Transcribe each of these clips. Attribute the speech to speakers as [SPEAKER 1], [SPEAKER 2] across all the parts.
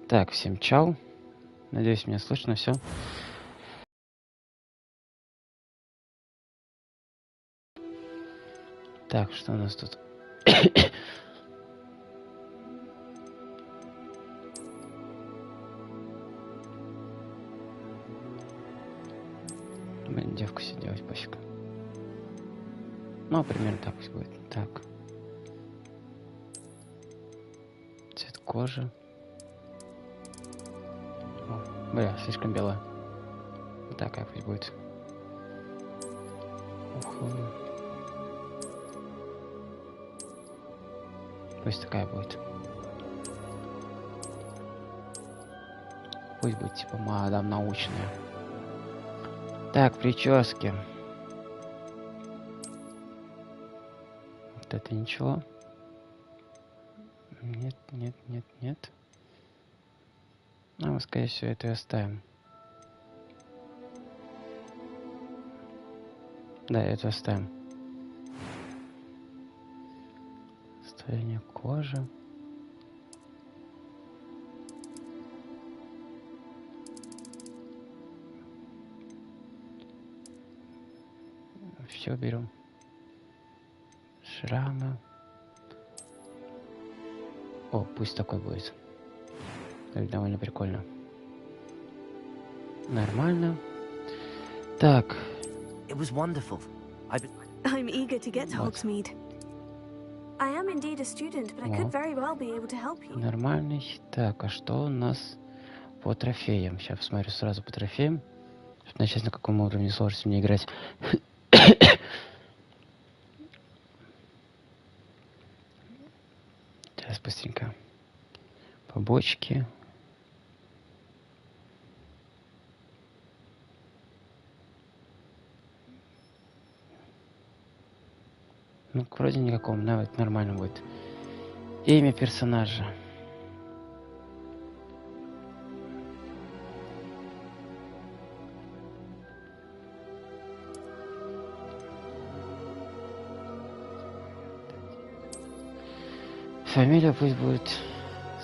[SPEAKER 1] Так, всем чау. Надеюсь, меня слышно все. Так, что у нас тут? Блин, девку себе делать пофиг. Ну, примерно так пусть будет. Так. Цвет кожи. О, бля, слишком белая. Так, как пусть будет. Ухо. Пусть такая будет. Пусть будет типа мадам научная. Так, прически. Вот это ничего. Нет, нет, нет, нет. Ну, мы, скорее всего, это и оставим. Да, это оставим. Строение кожи. Все берем. Шрамы. О, пусть такой будет. Это довольно прикольно. Нормально. Так.
[SPEAKER 2] I'm eager to get to Hogsmeade. I am indeed a student, but I could very well be able to help you.
[SPEAKER 1] Нормальный. Так, а что у нас по трофеям? Сейчас посмотрю сразу по трофеям. Чтобы начать, на каком уровне сложности мне играть. Сейчас быстренько. Побочки. Ну, вроде никакого, навык нормально будет. Имя персонажа. Фамилия пусть будет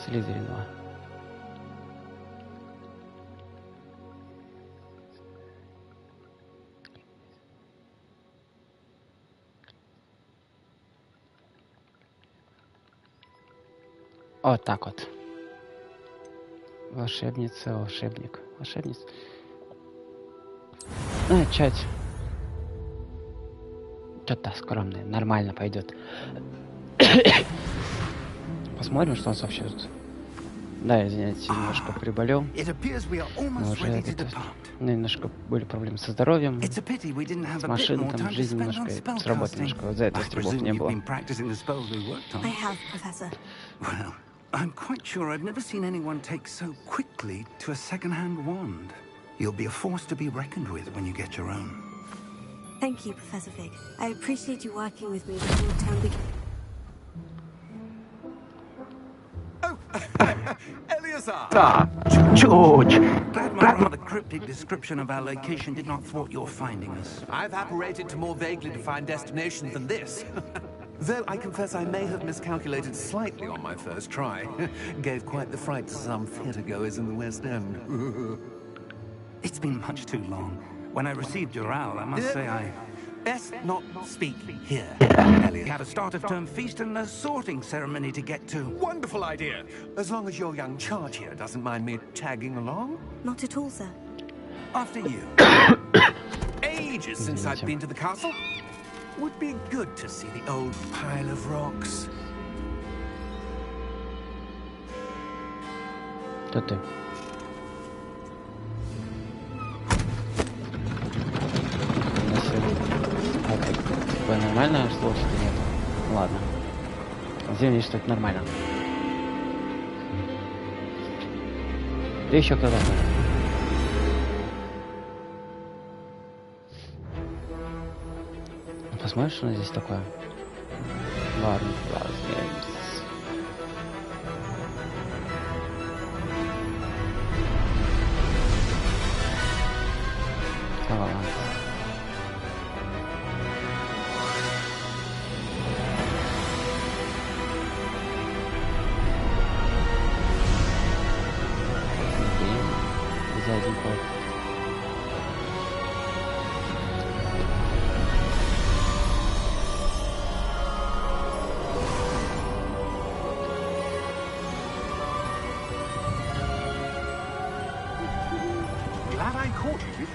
[SPEAKER 1] Слизеринова. Вот так вот. Волшебница, волшебник. Волшебница. Начать. Что-то скромное. Нормально пойдет. Посмотрим, что он сообщит. Да, извиняюсь, немножко приболел. Мы уже немножко были проблемы со здоровьем, с машиной, там, жизнью немножко, с работой немножко. Вот за это стрелов не было.
[SPEAKER 3] I'm quite sure I've never seen anyone take so quickly to a second-hand wand. You'll be a force to be reckoned with when you get your own.
[SPEAKER 2] Thank you, Professor Fig. I appreciate you working with me before the term begins.
[SPEAKER 3] George! Glad my rather cryptic description of our location did not thwart your finding us.
[SPEAKER 4] I've apparated to more vaguely defined destinations than this. Though I confess I may have miscalculated slightly on my first try. Gave quite the fright to some theatre-goers in the West End.
[SPEAKER 3] It's been much too long. When I received your owl, I must say I...
[SPEAKER 4] Best not speak here,
[SPEAKER 3] We have a start-of-term feast and a sorting ceremony to get to.
[SPEAKER 4] Wonderful idea. As long as your young charge here doesn't mind me tagging along.
[SPEAKER 2] Not at all, sir.
[SPEAKER 3] After you.
[SPEAKER 4] Ages since I've been to the castle. Would be good to see the old pile of rocks.
[SPEAKER 1] Кто ты? Такое нормальное слово, что нет? Ладно. Сделали, что это нормально. Да еще когда-то. Посмотришь, что здесь такое? Ладно, размерится. Ладно.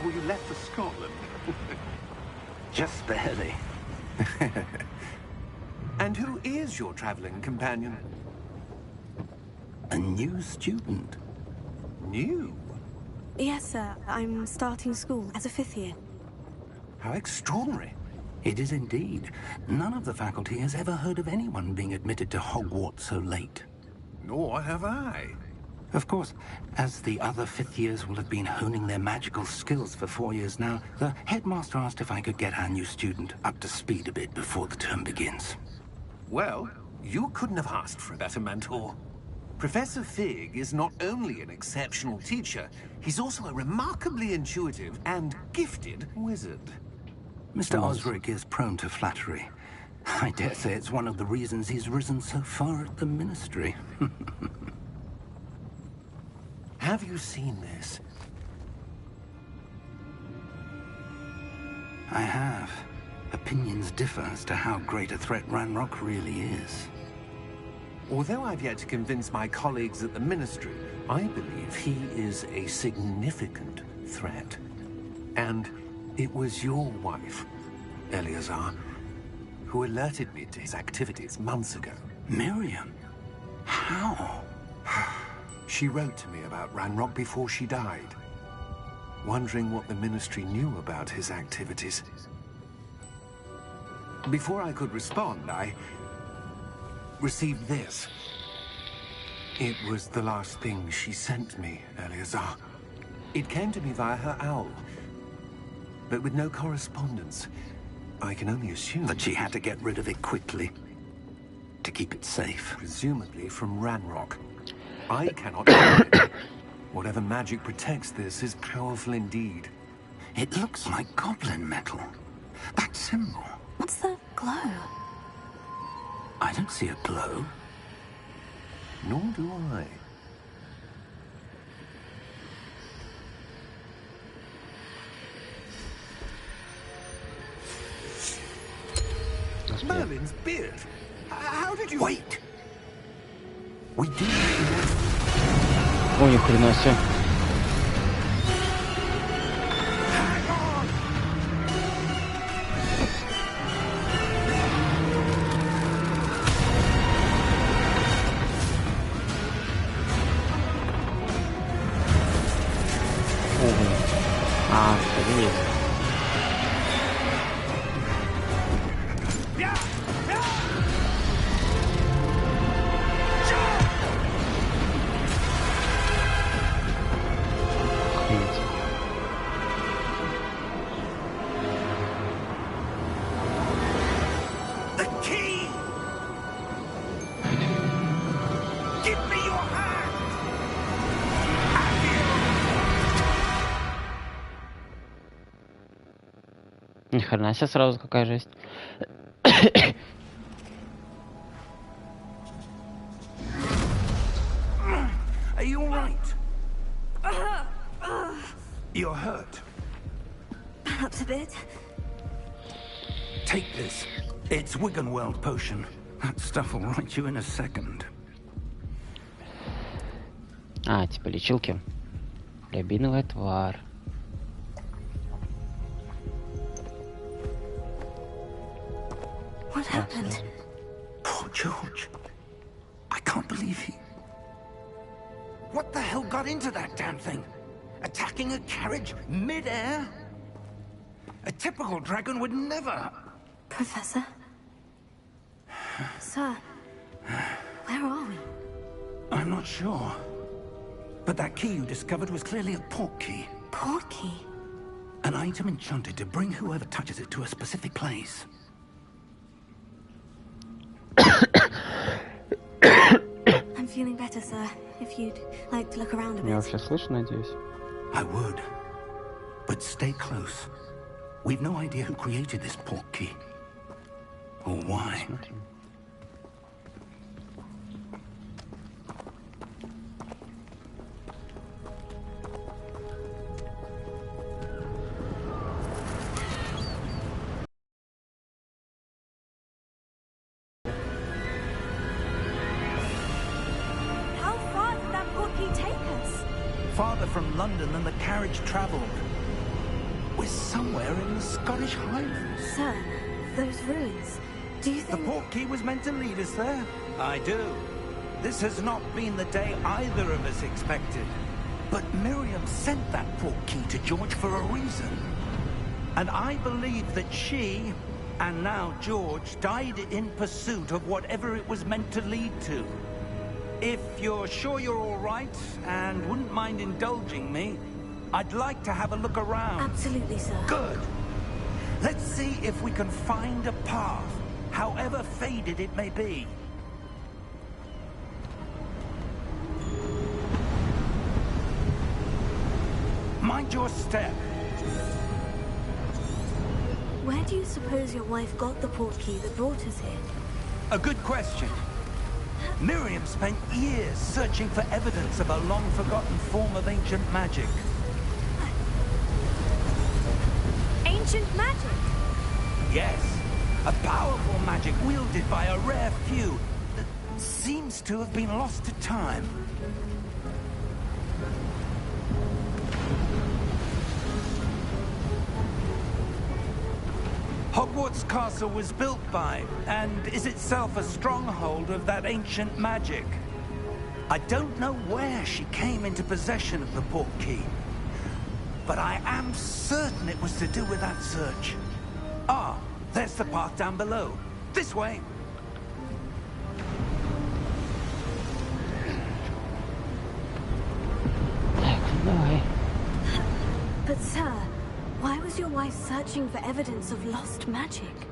[SPEAKER 4] before you left for Scotland.
[SPEAKER 3] Just barely.
[SPEAKER 4] And who is your traveling companion?
[SPEAKER 3] A new student.
[SPEAKER 4] New?
[SPEAKER 2] Yes, sir. I'm starting school as a 5th year.
[SPEAKER 4] How extraordinary.
[SPEAKER 3] It is indeed. None of the faculty has ever heard of anyone being admitted to Hogwarts so late.
[SPEAKER 4] Nor have I.
[SPEAKER 3] Of course, as the other 5th years will have been honing their magical skills for 4 years now, the headmaster asked if I could get our new student up to speed a bit before the term begins.
[SPEAKER 4] Well, you couldn't have asked for a better mentor. Professor Fig is not only an exceptional teacher, he's also a remarkably intuitive and gifted wizard.
[SPEAKER 3] Mr. Osric is prone to flattery. I dare say it's one of the reasons he's risen so far at the Ministry.
[SPEAKER 4] Have you seen this?
[SPEAKER 3] I have. Opinions differ as to how great a threat Ranrock really is.
[SPEAKER 4] Although I've yet to convince my colleagues at the Ministry, I believe he is a significant threat. And it was your wife, Eleazar, who alerted me to his activities months ago.
[SPEAKER 3] Miriam? How?
[SPEAKER 4] She wrote to me about Ranrock before she died, wondering what the Ministry knew about his activities. Before I could respond, I received this. It was the last thing she sent me, Eleazar. It came to me via her owl, but with no correspondence. I can only assume
[SPEAKER 3] That she had to get rid of it quickly, to keep it safe.
[SPEAKER 4] presumably from Ranrock. I cannot tell it. Whatever magic protects this is powerful indeed.
[SPEAKER 3] It looks like goblin metal. That symbol.
[SPEAKER 2] What's the glow?
[SPEAKER 3] I don't see a glow.
[SPEAKER 4] Nor do I. Merlin's beard. How did you...
[SPEAKER 3] Wait! We do.
[SPEAKER 1] Ой, ни хрена себе. Ого. А, что есть.
[SPEAKER 3] The key! Give me your hand!
[SPEAKER 1] Ни хрена себе сразу какая жесть.
[SPEAKER 3] Are you all right? You're hurt.
[SPEAKER 2] Perhaps a bit.
[SPEAKER 3] Take this. It's Wiggenweld potion. That stuff will right you in a second.
[SPEAKER 1] А, типа лечилки. Рябиновый отвар.
[SPEAKER 2] What happened?
[SPEAKER 3] Poor George. I can't believe he... What the hell got into that damn thing? Attacking a carriage mid-air? A typical dragon would never...
[SPEAKER 2] Professor? Sir, where are we?
[SPEAKER 3] I'm not sure. But that key you discovered was clearly a port key.
[SPEAKER 2] Port key?
[SPEAKER 3] An item enchanted to bring whoever touches it to a specific place.
[SPEAKER 2] I'm feeling better, sir. If you'd like to look around a
[SPEAKER 1] Меня
[SPEAKER 2] bit.
[SPEAKER 1] вообще слышно, надеюсь?
[SPEAKER 3] I would. But stay close. We've no idea who created this port key. Or why.
[SPEAKER 1] Смотрим.
[SPEAKER 2] How far did that port key take us?
[SPEAKER 3] Farther from London than the carriage traveled. we're somewhere in the Scottish Highlands.
[SPEAKER 2] Sir, those ruins. Do you think...
[SPEAKER 3] The portkey was meant to lead us there? I do. This has not been the day either of us expected. But Miriam sent that portkey to George for a reason. And I believe that she, and now George, died in pursuit of whatever it was meant to lead to. If you're sure you're all right, and wouldn't mind indulging me, I'd like to have a look around.
[SPEAKER 2] Absolutely, sir.
[SPEAKER 3] Good. Let's see if we can find a path, however faded it may be. Mind your step.
[SPEAKER 2] Where do you suppose your wife got the portkey that brought us here?
[SPEAKER 3] A good question. Miriam spent years searching for evidence of a long-forgotten form of ancient magic.
[SPEAKER 2] Ancient magic?
[SPEAKER 3] Yes, a powerful magic wielded by a rare few that seems to have been lost to time. Hogwarts Castle was built by, and is itself a stronghold of that ancient magic. I don't know where she came into possession of the portkey, but I am certain it was to do with that search. Ah, there's the path down below. This way.
[SPEAKER 2] But sir, why was your wife searching for evidence of lost magic?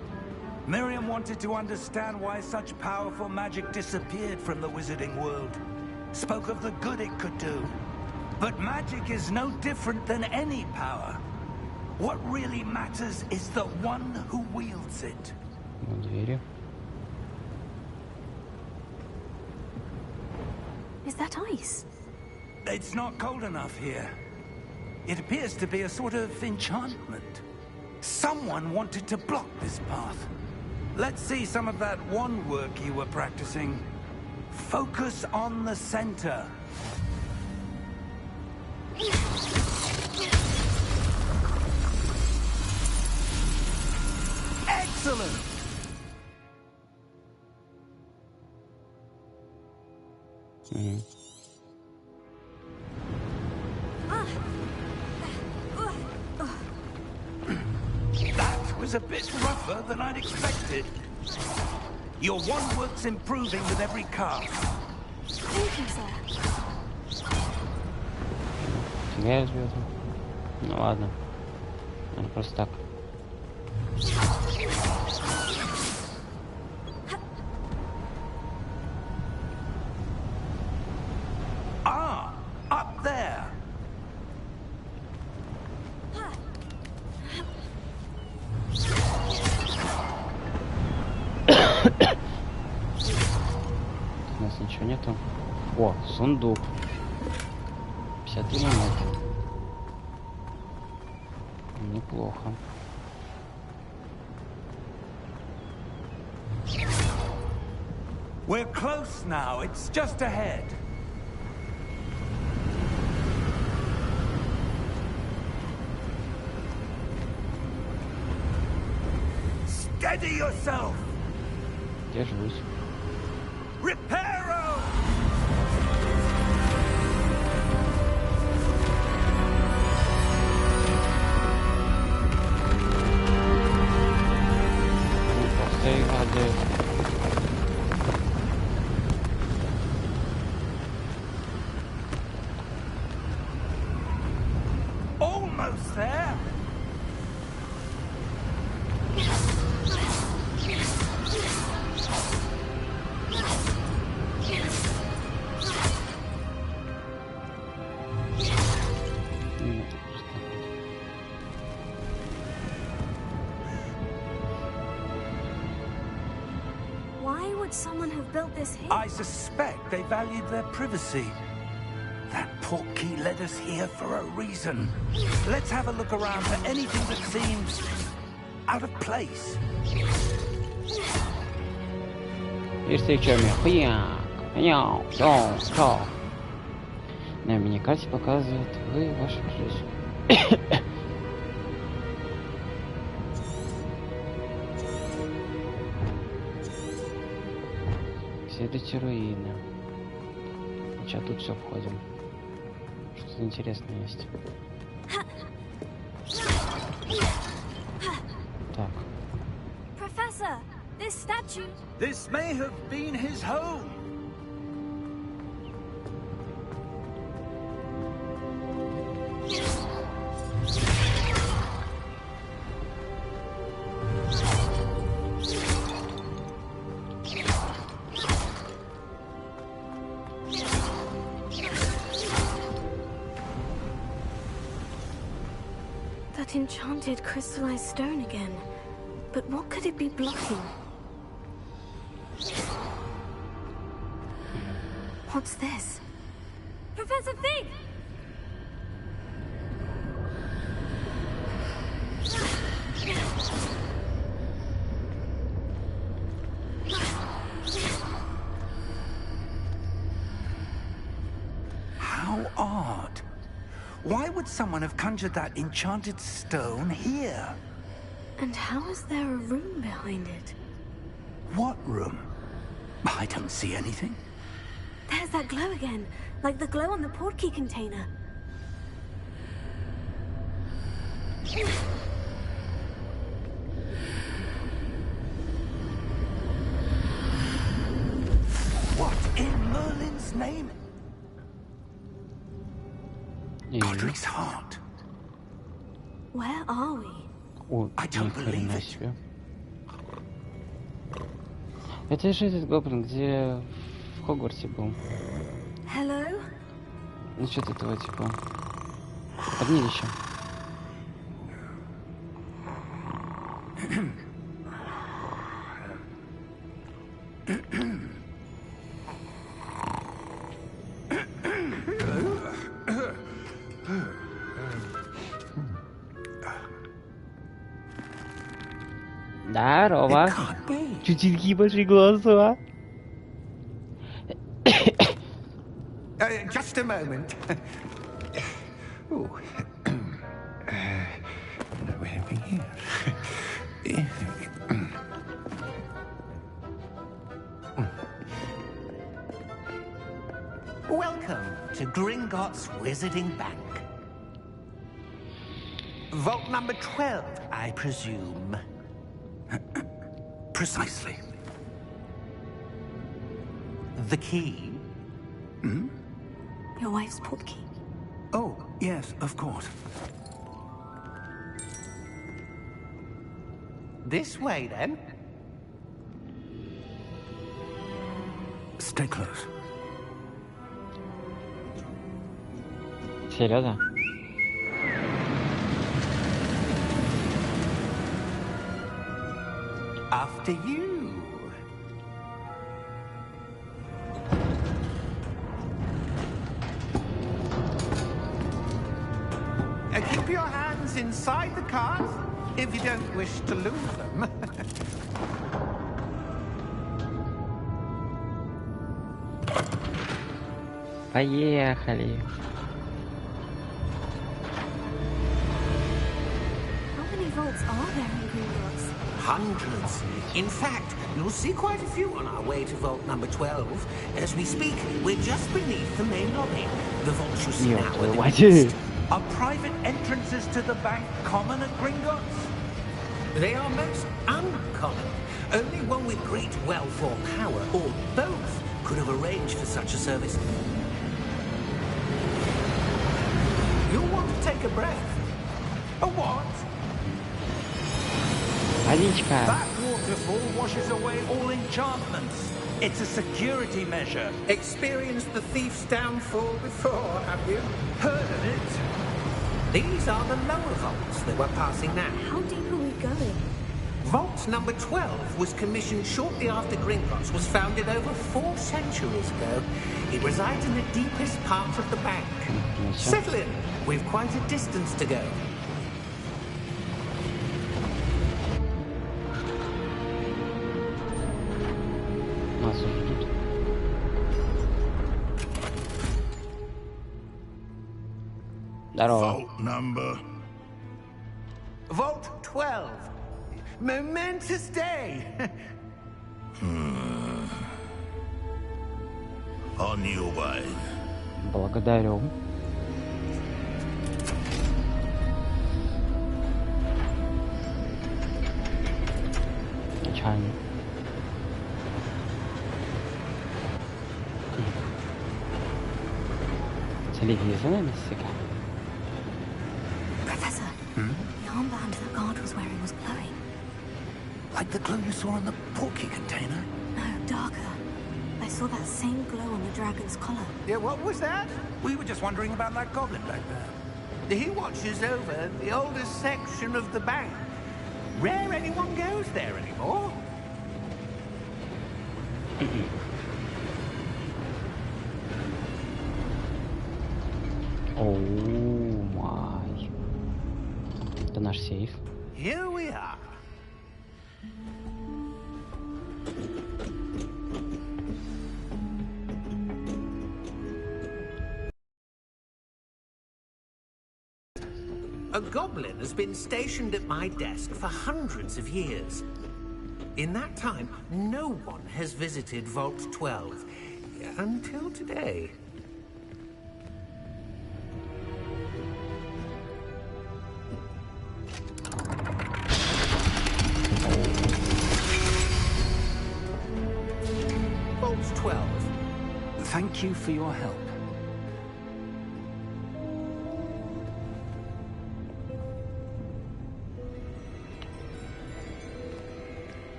[SPEAKER 3] Miriam wanted to understand why such powerful magic disappeared from the wizarding world. Spoke of the good it could do. But magic is no different than any power. What really matters is the one who wields it.
[SPEAKER 2] Is that ice?
[SPEAKER 3] It's not cold enough here. It appears to be a sort of enchantment. Someone wanted to block this path. Let's see some of that wand work you were practicing. Focus on the center. Excellent! That was a bit rougher than I'd expected. Your wand work's improving with every cast.
[SPEAKER 2] Thank you, sir.
[SPEAKER 1] Я разбил. Ну ладно. Она просто так.
[SPEAKER 3] Ah, up there.
[SPEAKER 1] У нас ничего нету. О, сундук. 53 монеты. Неплохо.
[SPEAKER 3] We're close now. It's just ahead. Steady yourself.
[SPEAKER 1] Держусь.
[SPEAKER 3] Reparo!
[SPEAKER 1] Stay воды.
[SPEAKER 3] Almost there.
[SPEAKER 2] Why would someone have built this here?
[SPEAKER 3] I suspect they valued their privacy. That portkey led us here for a reason. Let's have a look around for anything that seems out of place.
[SPEAKER 1] И встречаем на миникарте показывает вы вашу жизнь. Исследуйте руины. Сейчас тут все входим. Что-то интересное есть. Так.
[SPEAKER 2] Professor, this statue.
[SPEAKER 3] This may have been his home.
[SPEAKER 2] That enchanted crystallized stone again. But what could it be blocking? What's this? Professor Fig!
[SPEAKER 3] How odd. Why would someone have conjured that enchanted stone here?
[SPEAKER 2] And how is there a room behind it?
[SPEAKER 3] What room? I don't see anything.
[SPEAKER 2] There's that glow again, like the glow on the portkey container.
[SPEAKER 3] What in Merlin's name? Godric's heart.
[SPEAKER 2] Where are we?
[SPEAKER 1] О,
[SPEAKER 3] I don't
[SPEAKER 1] ни
[SPEAKER 3] believe
[SPEAKER 1] хрена
[SPEAKER 3] it.
[SPEAKER 1] себе. Это же этот гоблин, где в Хогвартсе был.
[SPEAKER 2] Hello?
[SPEAKER 1] Насчет этого типа хранилища. Здорово.
[SPEAKER 3] Can't be.
[SPEAKER 1] Чуть-чуть большие глаза.
[SPEAKER 3] Just a moment. Ooh. No anything here.
[SPEAKER 5] Welcome to Gringotts Wizarding Bank. Vault number 12, I presume.
[SPEAKER 3] Precisely.
[SPEAKER 5] The key?
[SPEAKER 2] Your wife's portkey.
[SPEAKER 3] Oh, yes, of course.
[SPEAKER 5] This way, then.
[SPEAKER 3] Stay close.
[SPEAKER 1] Серьезно?
[SPEAKER 5] After you. Keep your hands inside the cars if you don't wish to lose them.
[SPEAKER 1] Поехали.
[SPEAKER 2] How many vaults are there in Gringotts?
[SPEAKER 5] Hundreds. In fact, you'll see quite a few on our way to vault number 12. As we speak, we're just beneath the main lobby. The vaults you see now are the biggest.
[SPEAKER 3] Are private entrances to the bank common at Gringotts?
[SPEAKER 5] They are most uncommon. Only one with great wealth or power, or both, could have arranged for such a service. You'll want to take a breath.
[SPEAKER 3] A what?
[SPEAKER 1] Водичка.
[SPEAKER 3] That waterfall washes away all enchantments. It's a security measure.
[SPEAKER 5] Experienced the thief's downfall before, have you?
[SPEAKER 3] Heard of it?
[SPEAKER 5] These are the lower vaults that we're passing now.
[SPEAKER 2] How deep are we going?
[SPEAKER 5] Vault number 12 was commissioned shortly after Gringotts was founded over 4 centuries ago. It resides in the deepest part of the bank. Settle in. We've quite a distance to go.
[SPEAKER 1] Нас ждут. Здорово.
[SPEAKER 6] Vault number.
[SPEAKER 5] Vault 12. Momentous day.
[SPEAKER 3] On your way.
[SPEAKER 1] Благодарю. Начальник. Телевизор на себя.
[SPEAKER 2] Professor, the armband that guard was wearing was glowing.
[SPEAKER 3] Like the glow you saw in the porky container?
[SPEAKER 2] No, darker. I saw that same glow on the dragon's collar.
[SPEAKER 5] Yeah, what was that?
[SPEAKER 3] We were just wondering about that goblin back there.
[SPEAKER 5] He watches over the oldest section of the bank. Rare anyone goes there anymore.
[SPEAKER 1] Оу, май. Это наш сейф.
[SPEAKER 5] Here we are. A goblin has been stationed at my desk for hundreds of years. In that time, no one has visited Vault 12 until today. Vault 12.
[SPEAKER 3] Thank you for your help.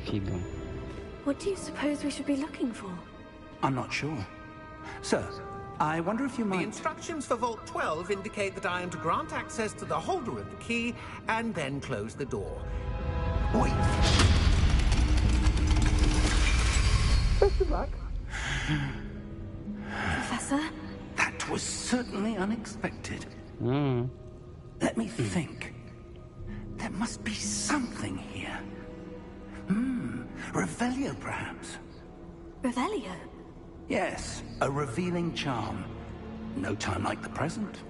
[SPEAKER 1] Фигом.
[SPEAKER 2] What do you suppose we should be looking for?
[SPEAKER 3] I'm not sure. Sir, I wonder if you
[SPEAKER 5] The
[SPEAKER 3] might...
[SPEAKER 5] instructions for Vault 12 indicate that I am to grant access to the holder of the key and then close the door.
[SPEAKER 3] Wait.
[SPEAKER 5] Best of luck.
[SPEAKER 2] Professor?
[SPEAKER 3] That was certainly unexpected. Let me think. There must be something here. Revelio, perhaps?
[SPEAKER 2] Revelio?
[SPEAKER 3] Yes, a revealing charm. No time like the present.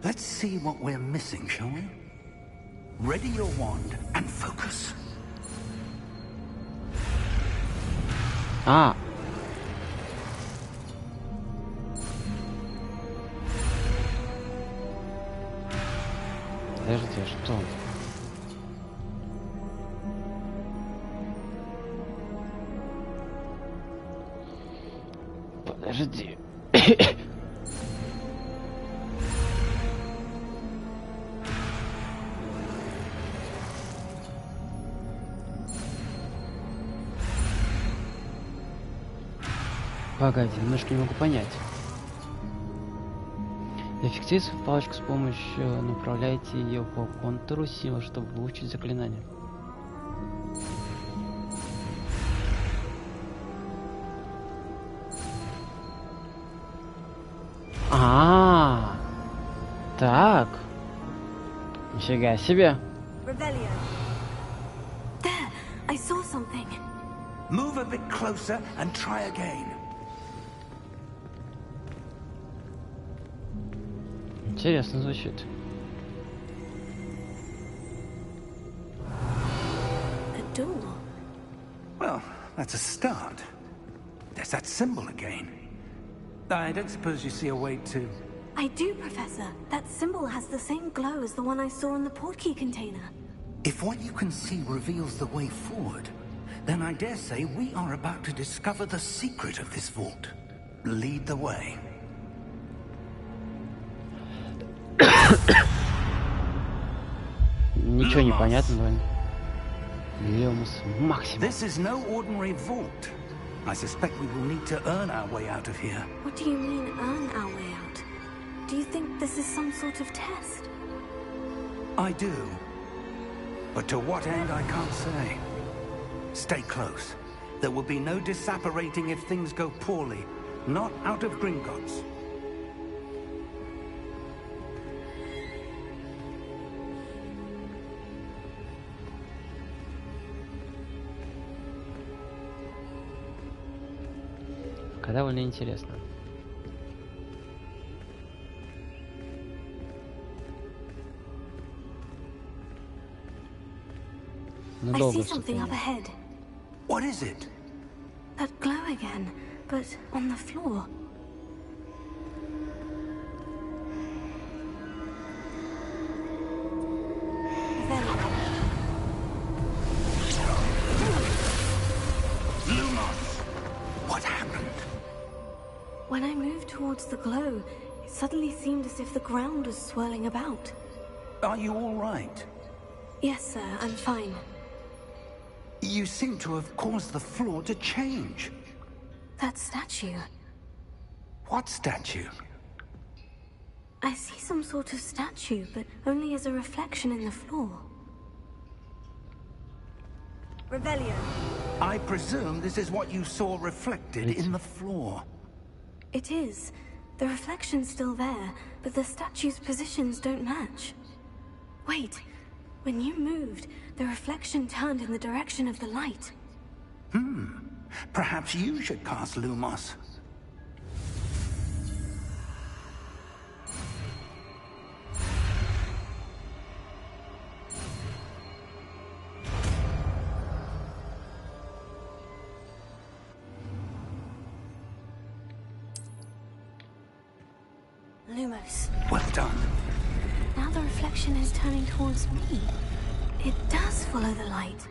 [SPEAKER 3] Let's see what we're missing, shall we? Ready your wand and focus.
[SPEAKER 1] А. Подожди, что? Подожди. Погоди, немножко не могу понять. Зафиксируйте палочку с помощью, направляйте ее по контуру силы, чтобы выучить заклинание. Так. Нифига себе.
[SPEAKER 2] Revelio. There, I saw something.
[SPEAKER 3] Move a bit closer and try again.
[SPEAKER 1] Интересно звучит.
[SPEAKER 2] A door.
[SPEAKER 3] Well, that's a start. There's that symbol again. I don't suppose you see a way to...
[SPEAKER 2] I do, Professor. That symbol has the same glow as the one I saw in the portkey container.
[SPEAKER 3] If what you can see reveals the way forward, then I dare say we are about to discover the secret of this vault. Lead the way.
[SPEAKER 1] Ничего не понятно. Максимум.
[SPEAKER 3] This is no ordinary vault. I suspect we will need to earn our way out of here.
[SPEAKER 2] What do you mean, earn our way out? Do you think this is some sort of test?
[SPEAKER 3] I do. But to what end, I can't say. Stay close. There will be no disapparating if things go poorly. Not out of Gringotts.
[SPEAKER 1] Довольно интересно.
[SPEAKER 2] I see something up ahead.
[SPEAKER 3] What is it?
[SPEAKER 2] That glow again, but on the floor.
[SPEAKER 3] What happened?
[SPEAKER 2] When I moved towards the glow, it suddenly seemed as if the ground was swirling about.
[SPEAKER 3] Are you all right?
[SPEAKER 2] Yes, sir, I'm fine.
[SPEAKER 3] You seem to have caused the floor to change.
[SPEAKER 2] That statue.
[SPEAKER 3] What statue?
[SPEAKER 2] I see some sort of statue, but only as a reflection in the floor. Revelio.
[SPEAKER 3] I presume this is what you saw reflected in the floor.
[SPEAKER 2] It is. The reflection's still there, but the statue's positions don't match. Wait. When you moved, the reflection turned in the direction of the light.
[SPEAKER 3] Perhaps you should cast Lumos.
[SPEAKER 2] Lumos.
[SPEAKER 3] Well done.
[SPEAKER 2] Now the reflection is turning towards me. It does follow the light.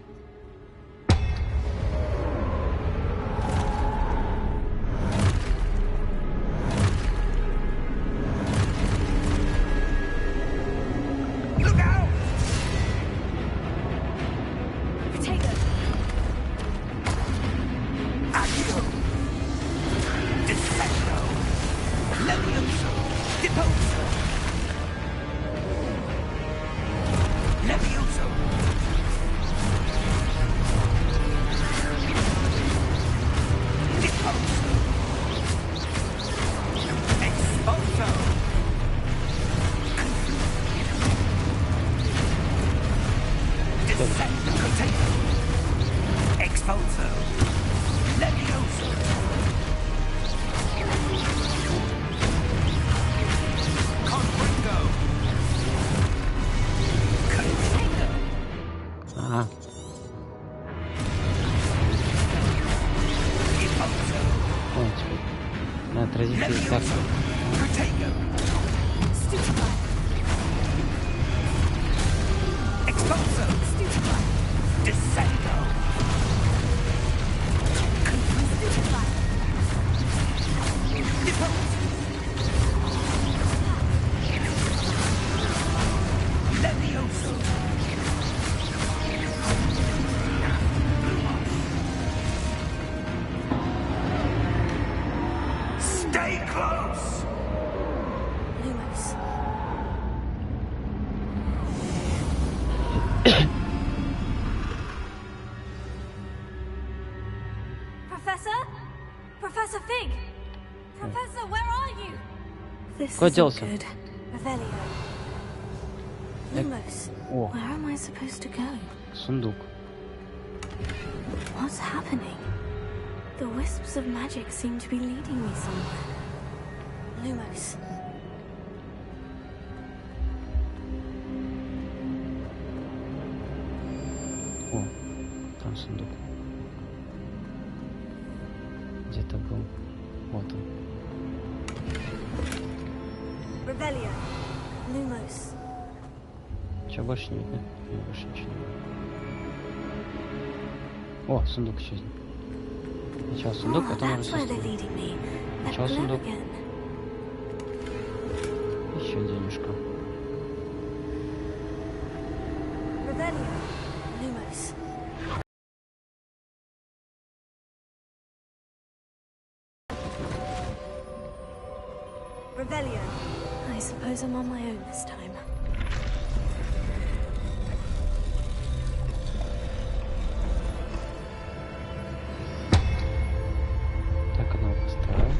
[SPEAKER 3] Look out!
[SPEAKER 2] Potato.
[SPEAKER 3] Accio! Descendo! Levioso! Deposo! Levioso! Deposo! Exposo! Descendo! Potato! Exposo! Levioso! Confringo! Container!
[SPEAKER 1] Ага.
[SPEAKER 3] Deposo!
[SPEAKER 1] Понял теперь. На отразитель так.
[SPEAKER 3] Levioso! Protego!
[SPEAKER 2] Stupefy.
[SPEAKER 3] Exposo!
[SPEAKER 2] Stupefy.
[SPEAKER 3] Descendo!
[SPEAKER 2] Stupefy.
[SPEAKER 3] Deposo! Levioso! Stay close!
[SPEAKER 2] Lumos. Professor? Professor Fig? Professor, where are you? This
[SPEAKER 1] Куда
[SPEAKER 2] isn't
[SPEAKER 1] делся?
[SPEAKER 2] good. Revelio. Lumos,
[SPEAKER 1] О,
[SPEAKER 2] where am I supposed to go?
[SPEAKER 1] сундук.
[SPEAKER 2] What's happening? The wisps of magic seem to be leading me somewhere. Lumos.
[SPEAKER 1] О, там сундук. Где-то был. Вот он.
[SPEAKER 2] Revelio. Lumos.
[SPEAKER 1] Чего больше не видно? Нет, больше ничего не видно. О, сундук исчезнет. Сначала сундук,
[SPEAKER 2] Oh,
[SPEAKER 1] потом
[SPEAKER 2] that's where they're
[SPEAKER 1] ресурсы.
[SPEAKER 2] leading me. That
[SPEAKER 1] Сначала
[SPEAKER 2] glow
[SPEAKER 1] сундук.
[SPEAKER 2] again.
[SPEAKER 1] Еще денежка.
[SPEAKER 2] Revelio. Lumos. Revelio. I suppose I'm on my own this time.
[SPEAKER 1] Так, она поставила.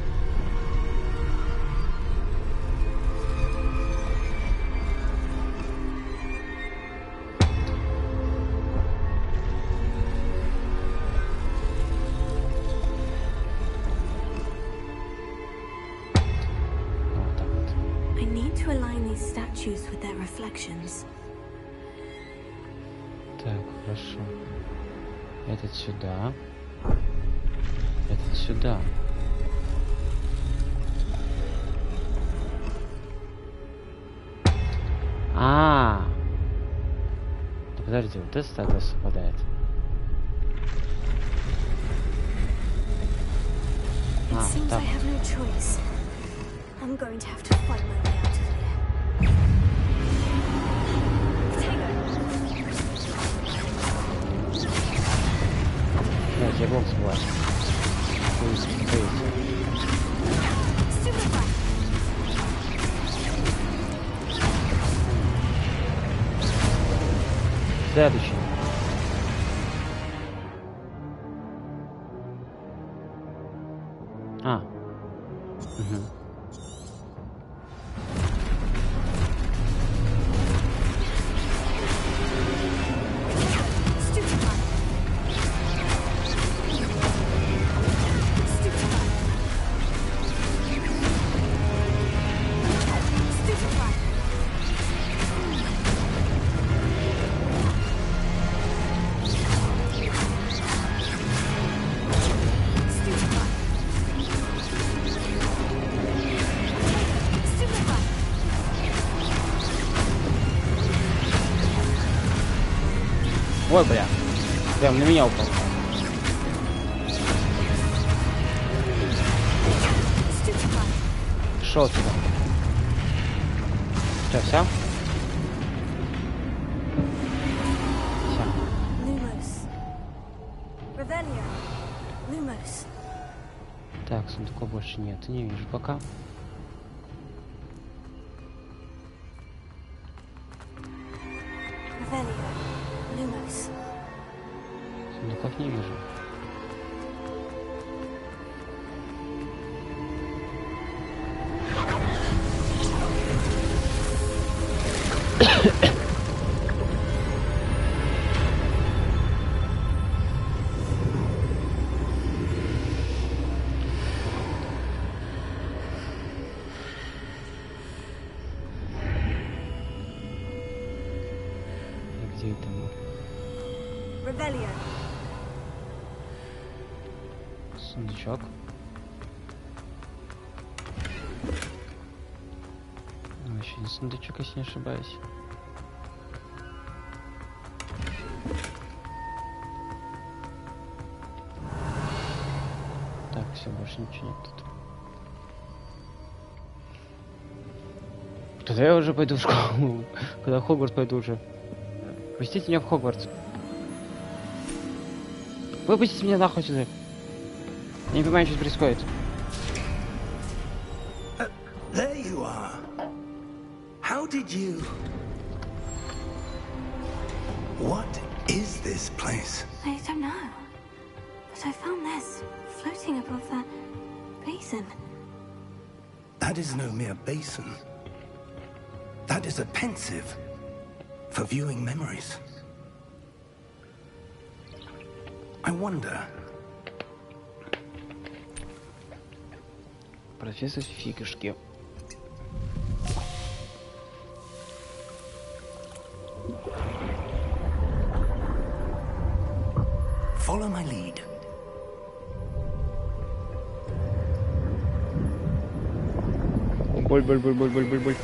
[SPEAKER 1] Вот так вот.
[SPEAKER 2] I need to align these statues with their reflections.
[SPEAKER 1] Так, хорошо. Этот сюда. Этот сюда. Да подожди, вот это тогда совпадает.
[SPEAKER 2] It seems I have no choice. I'm going to have to fight my way out of here.
[SPEAKER 1] Нет, я бокс была. Следующий. Угу. Ой, бля. Прям на меня упал. Шел сюда. Что, все?
[SPEAKER 2] Все.
[SPEAKER 1] Так, сундуков больше нет. Не вижу пока. Сундуков не вижу. Где это мы? Сундучок. Еще не сундучок, если не ошибаюсь. Так, все, больше ничего нет тут. Тогда я уже пойду в школу. Когда в Хогвартс пойду уже. Пустите меня в Хогвартс. Выпустите меня нахуй сюда. Я не понимаю, что происходит.
[SPEAKER 3] There you are. How did you... What is this place?
[SPEAKER 2] I don't know. But I found this floating above that basin.
[SPEAKER 3] That is no mere basin. That is a pensive for viewing memories. I wonder...
[SPEAKER 1] Профессор фигушки.
[SPEAKER 3] Follow my lead.
[SPEAKER 1] Боль, боль, боль, боль, боль, боль, боль.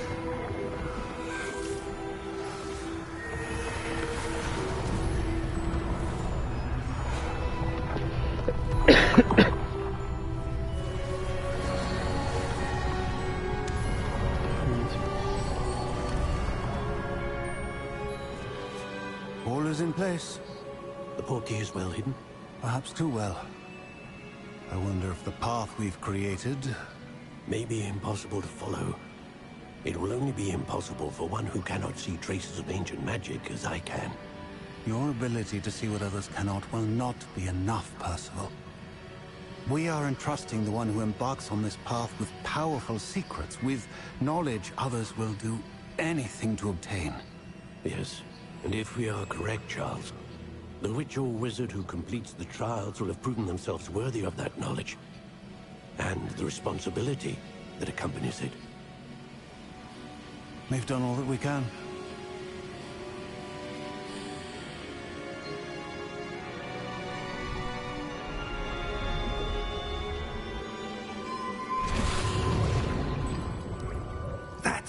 [SPEAKER 3] All is in place.
[SPEAKER 6] The portkey is well hidden.
[SPEAKER 3] Perhaps too well. I wonder if the path we've created...
[SPEAKER 6] May be impossible to follow. It will only be impossible for one who cannot see traces of ancient magic as I can.
[SPEAKER 3] Your ability to see what others cannot will not be enough, Percival. We are entrusting the one who embarks on this path with powerful secrets, with knowledge others will do anything to obtain.
[SPEAKER 6] Yes, and if we are correct, Charles, the witch or wizard who completes the trials will have proven themselves worthy of that knowledge, and the responsibility that accompanies it.
[SPEAKER 3] We've done all that we can.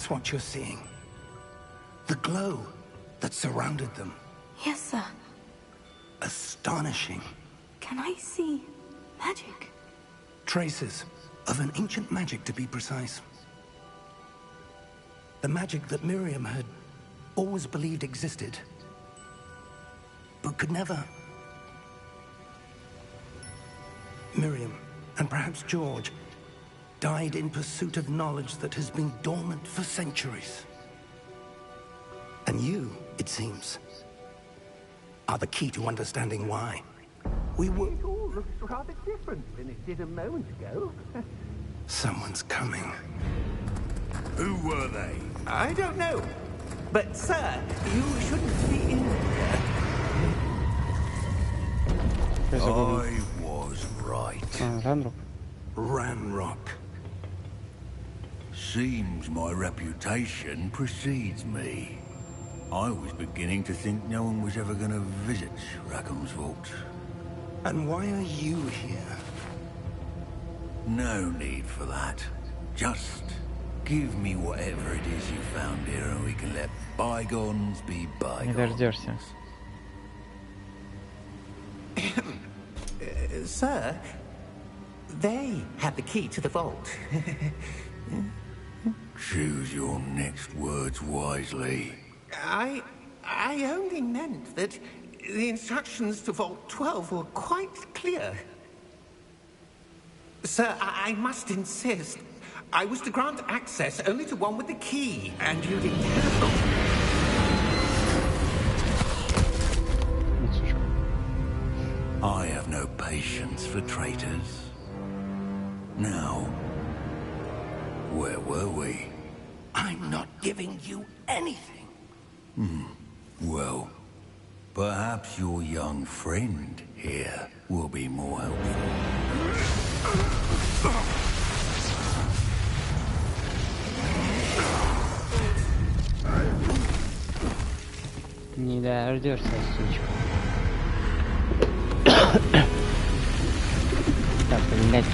[SPEAKER 3] That's what you're seeing. The glow that surrounded them.
[SPEAKER 2] Yes, sir.
[SPEAKER 3] Astonishing.
[SPEAKER 2] Can I see magic?
[SPEAKER 3] Traces of an ancient magic, to be precise. The magic that Miriam had always believed existed, but could never. Miriam, and perhaps George, died in pursuit of knowledge that has been dormant for centuries. And you, it seems, are the key to understanding why. We were...
[SPEAKER 5] It all looks rather different than it did a moment ago.
[SPEAKER 3] Someone's coming.
[SPEAKER 7] Who were they?
[SPEAKER 5] I don't know. But, sir, you shouldn't be in there.
[SPEAKER 7] I was right.
[SPEAKER 1] Ranrock.
[SPEAKER 3] Ranrock.
[SPEAKER 7] Seems my reputation precedes me. I was beginning to think no one was ever going to visit Rackham's vault.
[SPEAKER 3] And why are you here?
[SPEAKER 7] No need for that. Just give me whatever it is you found here and we can let bygones be
[SPEAKER 1] Не
[SPEAKER 7] bygones.
[SPEAKER 1] дождешься.
[SPEAKER 5] Sir, they had the key to the vault.
[SPEAKER 7] Choose your next words wisely.
[SPEAKER 5] I only meant that the instructions to Vault 12 were quite clear. Sir, I must insist. I was to grant access only to one with the key, and you didn't have.
[SPEAKER 7] I have no patience for traitors. Now, where were we?
[SPEAKER 3] I'm not giving you anything.
[SPEAKER 7] Well, perhaps your young friend here will be more helpful.
[SPEAKER 1] Не дождешься, сучка. Так, блять,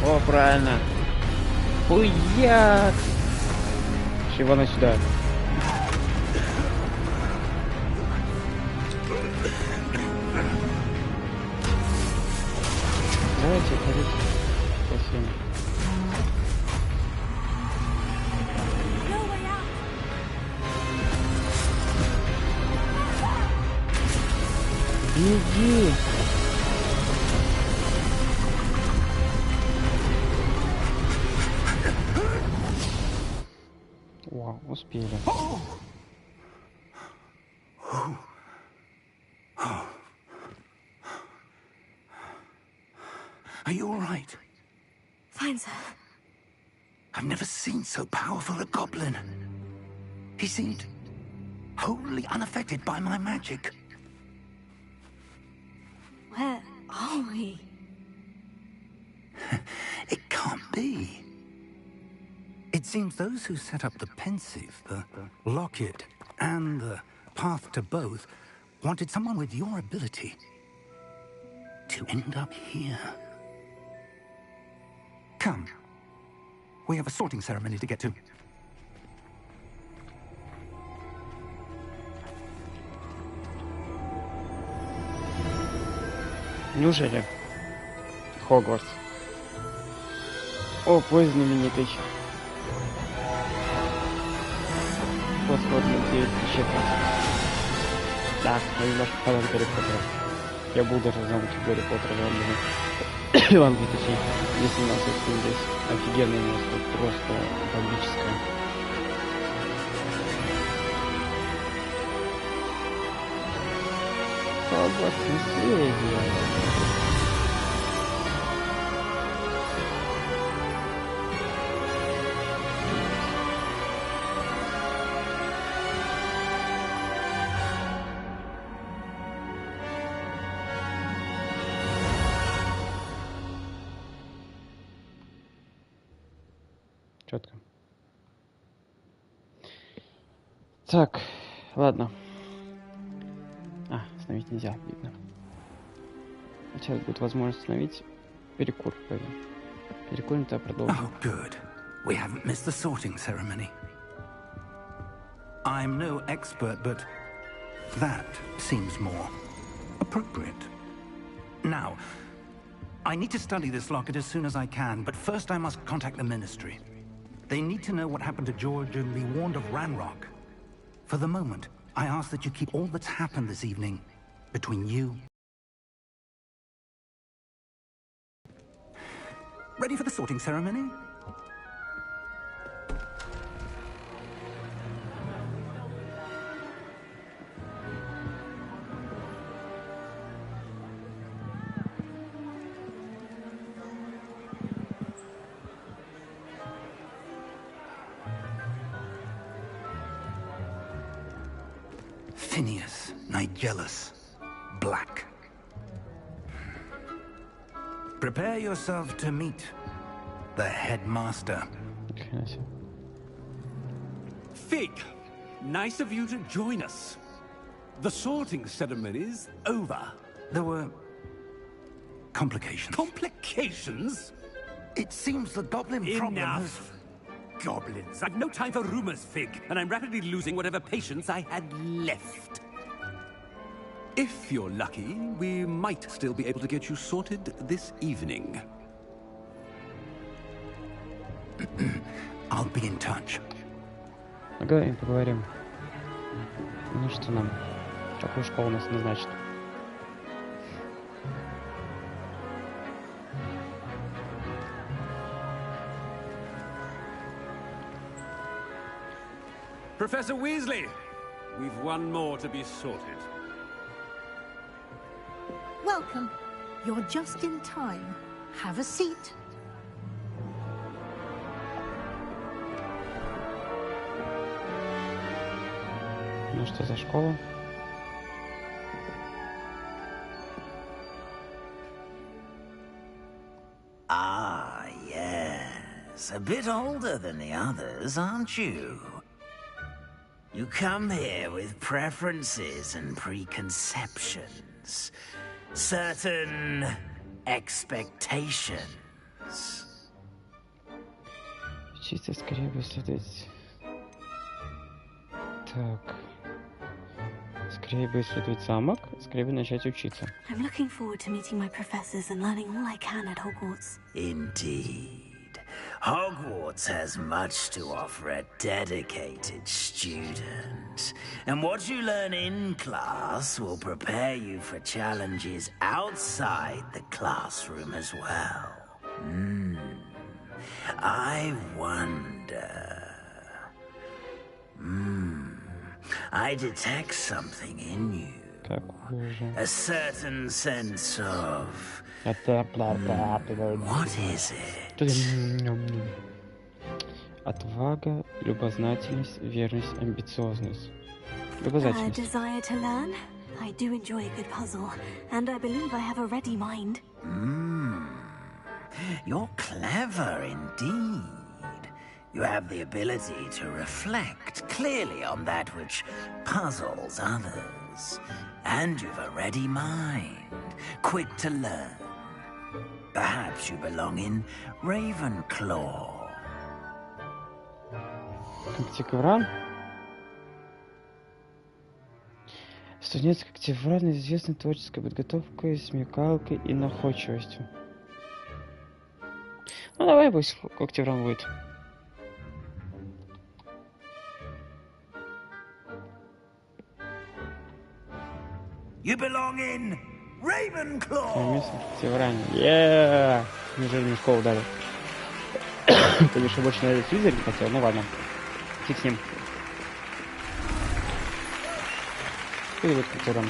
[SPEAKER 1] О, правильно. Хуяк! Шивана сюда. Давайте, ходите. Спасибо. Беги! Вау, успели.
[SPEAKER 3] Are you all right?
[SPEAKER 2] Fine, sir.
[SPEAKER 3] I've never seen so powerful a goblin. He seemed wholly unaffected by my magic.
[SPEAKER 2] Where are we?
[SPEAKER 3] It can't be. It seems those who set up the pensive, the locket, and the path to both wanted someone with your ability to end up here. Come. We have a sorting ceremony to get to.
[SPEAKER 1] Неужели? Хогвартс. О, поезд знаменитый. Восход на 9 тысяч. Да, я немножко фанат Гарри Поттера. Я был даже в замке Гарри Поттера в Англии. В Англии, точнее, не снимался фильм здесь. Офигенное место, просто бомбическое. Хогвартс наследие. Четко. Так, ладно. А, остановить нельзя, видно. Сейчас будет возможность остановить перекур. Перекурим, то продолжим.
[SPEAKER 3] Oh, good. We haven't missed the sorting ceremony. I'm no expert, but that seems more appropriate. Now, I need to study this locket as soon as I can, but first I must contact the Ministry. They need to know what happened to George and be warned of Ranrock. For the moment, I ask that you keep all that's happened this evening between you. Ready for the sorting ceremony? Phineas, Nigellus, Black. Prepare yourself to meet the headmaster.
[SPEAKER 8] Fig, nice of you to join us. The sorting ceremony's over.
[SPEAKER 3] There were complications.
[SPEAKER 8] Complications?
[SPEAKER 3] It seems the goblin problem
[SPEAKER 8] Enough. Goblins. I've no time for rumors, Fig, and I'm rapidly losing whatever patience I had left. If you're lucky, we might still be able to get you sorted this evening.
[SPEAKER 3] I'll be in touch.
[SPEAKER 1] Ага, и поговорим. Ну что нам? Какую школу нас назначат?
[SPEAKER 8] Professor Weasley, we've one more to be sorted.
[SPEAKER 9] Welcome. You're just in time. Have a seat.
[SPEAKER 1] Ну что за школа?
[SPEAKER 10] Ah, yes. A bit older than the others, aren't you? You come here with preferences and preconceptions. Certain expectations.
[SPEAKER 1] Чисто скорее бы исследовать. Так. Скорее бы исследовать замок, скорее бы начать учиться.
[SPEAKER 2] I'm looking forward to meeting my professors and learning all I can at Hogwarts.
[SPEAKER 10] Indeed. Hogwarts has much to offer a dedicated student. And what you learn in class will prepare you for challenges outside the classroom as well. I wonder... I detect something in you. A certain sense of... What is it?
[SPEAKER 1] Отвага, любознательность, верность, амбициозность.
[SPEAKER 2] A
[SPEAKER 1] Любознательность.
[SPEAKER 2] desire to learn? I do enjoy a good puzzle, and I believe I have a ready mind.
[SPEAKER 10] You're clever indeed. You have the ability to reflect clearly on that which puzzles others. And you've a ready mind, quick to learn. Perhaps you belong in Ravenclaw.
[SPEAKER 1] Когтевран? Студент Когтевран известный творческой подготовкой, смекалкой и находчивостью. Ну давай пусть Когтевран будет.
[SPEAKER 10] You belong in Ravenclaw.
[SPEAKER 1] Когтевран. Yeah! Неужели не школу дали? Конечно, больше на Слизерин хотел, ну ладно. Фиг с ним. Или вот Когтевран.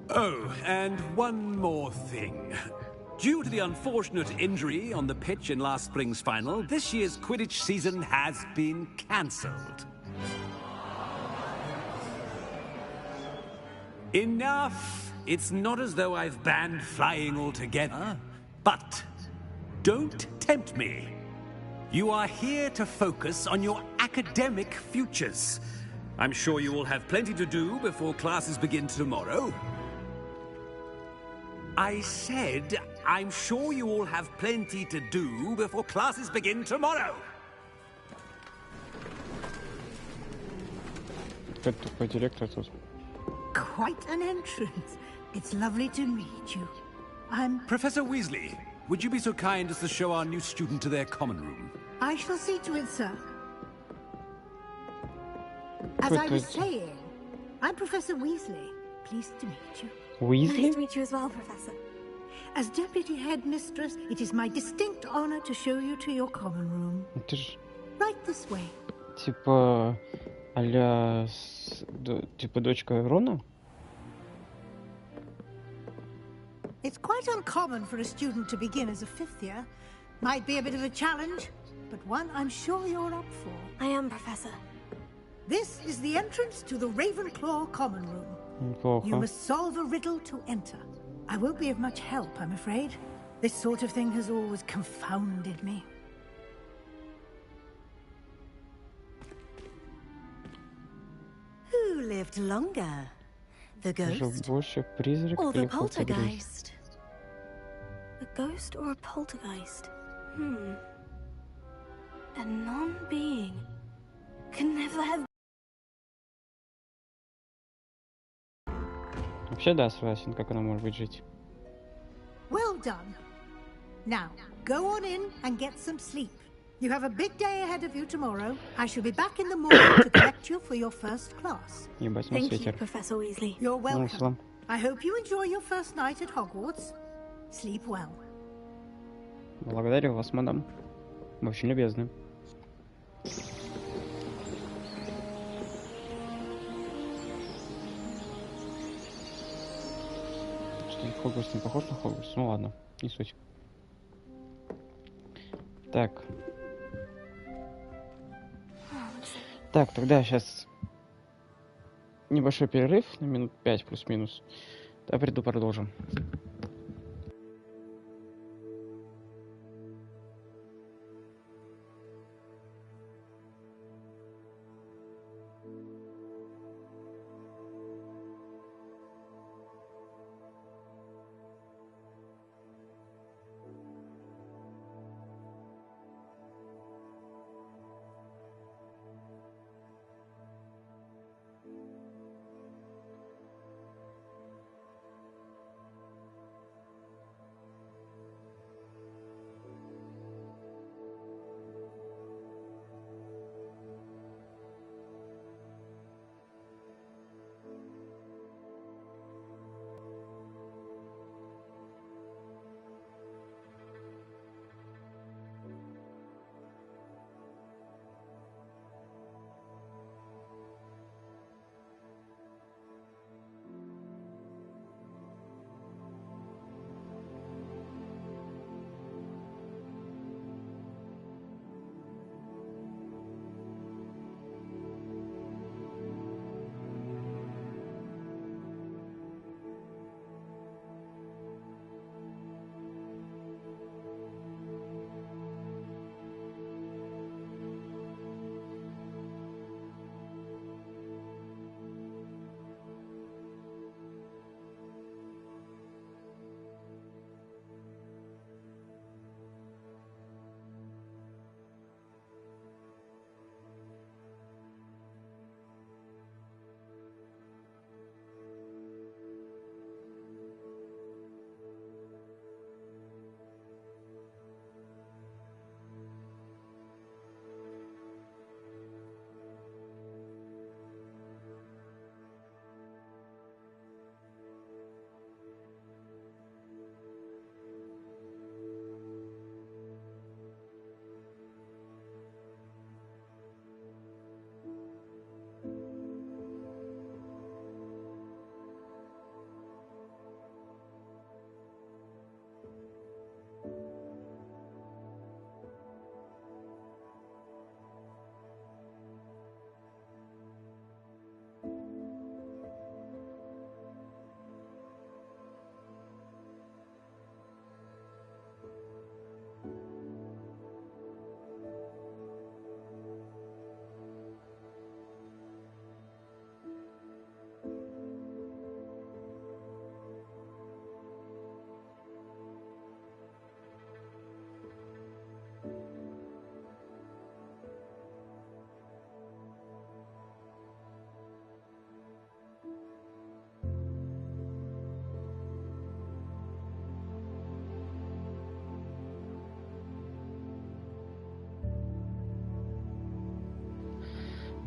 [SPEAKER 8] Oh, and one more thing. Due to the unfortunate injury on the pitch in last spring's final, this year's Quidditch season has been cancelled. Enough! It's not as though I've banned flying altogether, but don't tempt me. You are here to focus on your academic futures. I'm sure you all have plenty to do before classes begin tomorrow. I said, I'm sure you all have plenty to do before classes begin tomorrow.
[SPEAKER 9] Quite an entrance. It's lovely to meet you. I'm...
[SPEAKER 8] Professor Weasley, would you be so kind as to show our new student to their common room?
[SPEAKER 9] I shall see to it, sir. As I was saying, I'm Professor Weasley. Pleased to meet you.
[SPEAKER 2] Weasley? Nice to meet you as well, Professor.
[SPEAKER 9] As Deputy Headmistress, it is my distinct honor to show you to your common room. Right this way.
[SPEAKER 1] Типа, а-ля, типа дочка Рона?
[SPEAKER 9] It's quite uncommon for a student to begin as a fifth year. Might be a bit of a challenge, but one I'm sure you're up for.
[SPEAKER 2] I am, Professor.
[SPEAKER 9] This is the entrance to the Ravenclaw common room. You must solve a riddle to enter. I won't be of much help, I'm afraid. This sort of thing has always confounded me.
[SPEAKER 2] Who lived longer? The ghost or the poltergeist? A ghost or a poltergeist? A non-being can never have...
[SPEAKER 1] Вообще да, согласен, как она может быть жить.
[SPEAKER 9] Well done. Now, go on in and get some sleep. You have a big day ahead of you tomorrow. I shall be back in the morning to collect you for your first class.
[SPEAKER 2] Thank you, Professor Weasley.
[SPEAKER 9] You're welcome. I hope you enjoy your first night at Hogwarts. Sleep well.
[SPEAKER 1] Благодарю вас, мадам. Вы очень любезны. Что, Хогвартс не похож на Хогвартс? Ну ладно, не суть. Так. Так, тогда сейчас небольшой перерыв на минут 5 плюс-минус. Да, приду, продолжим.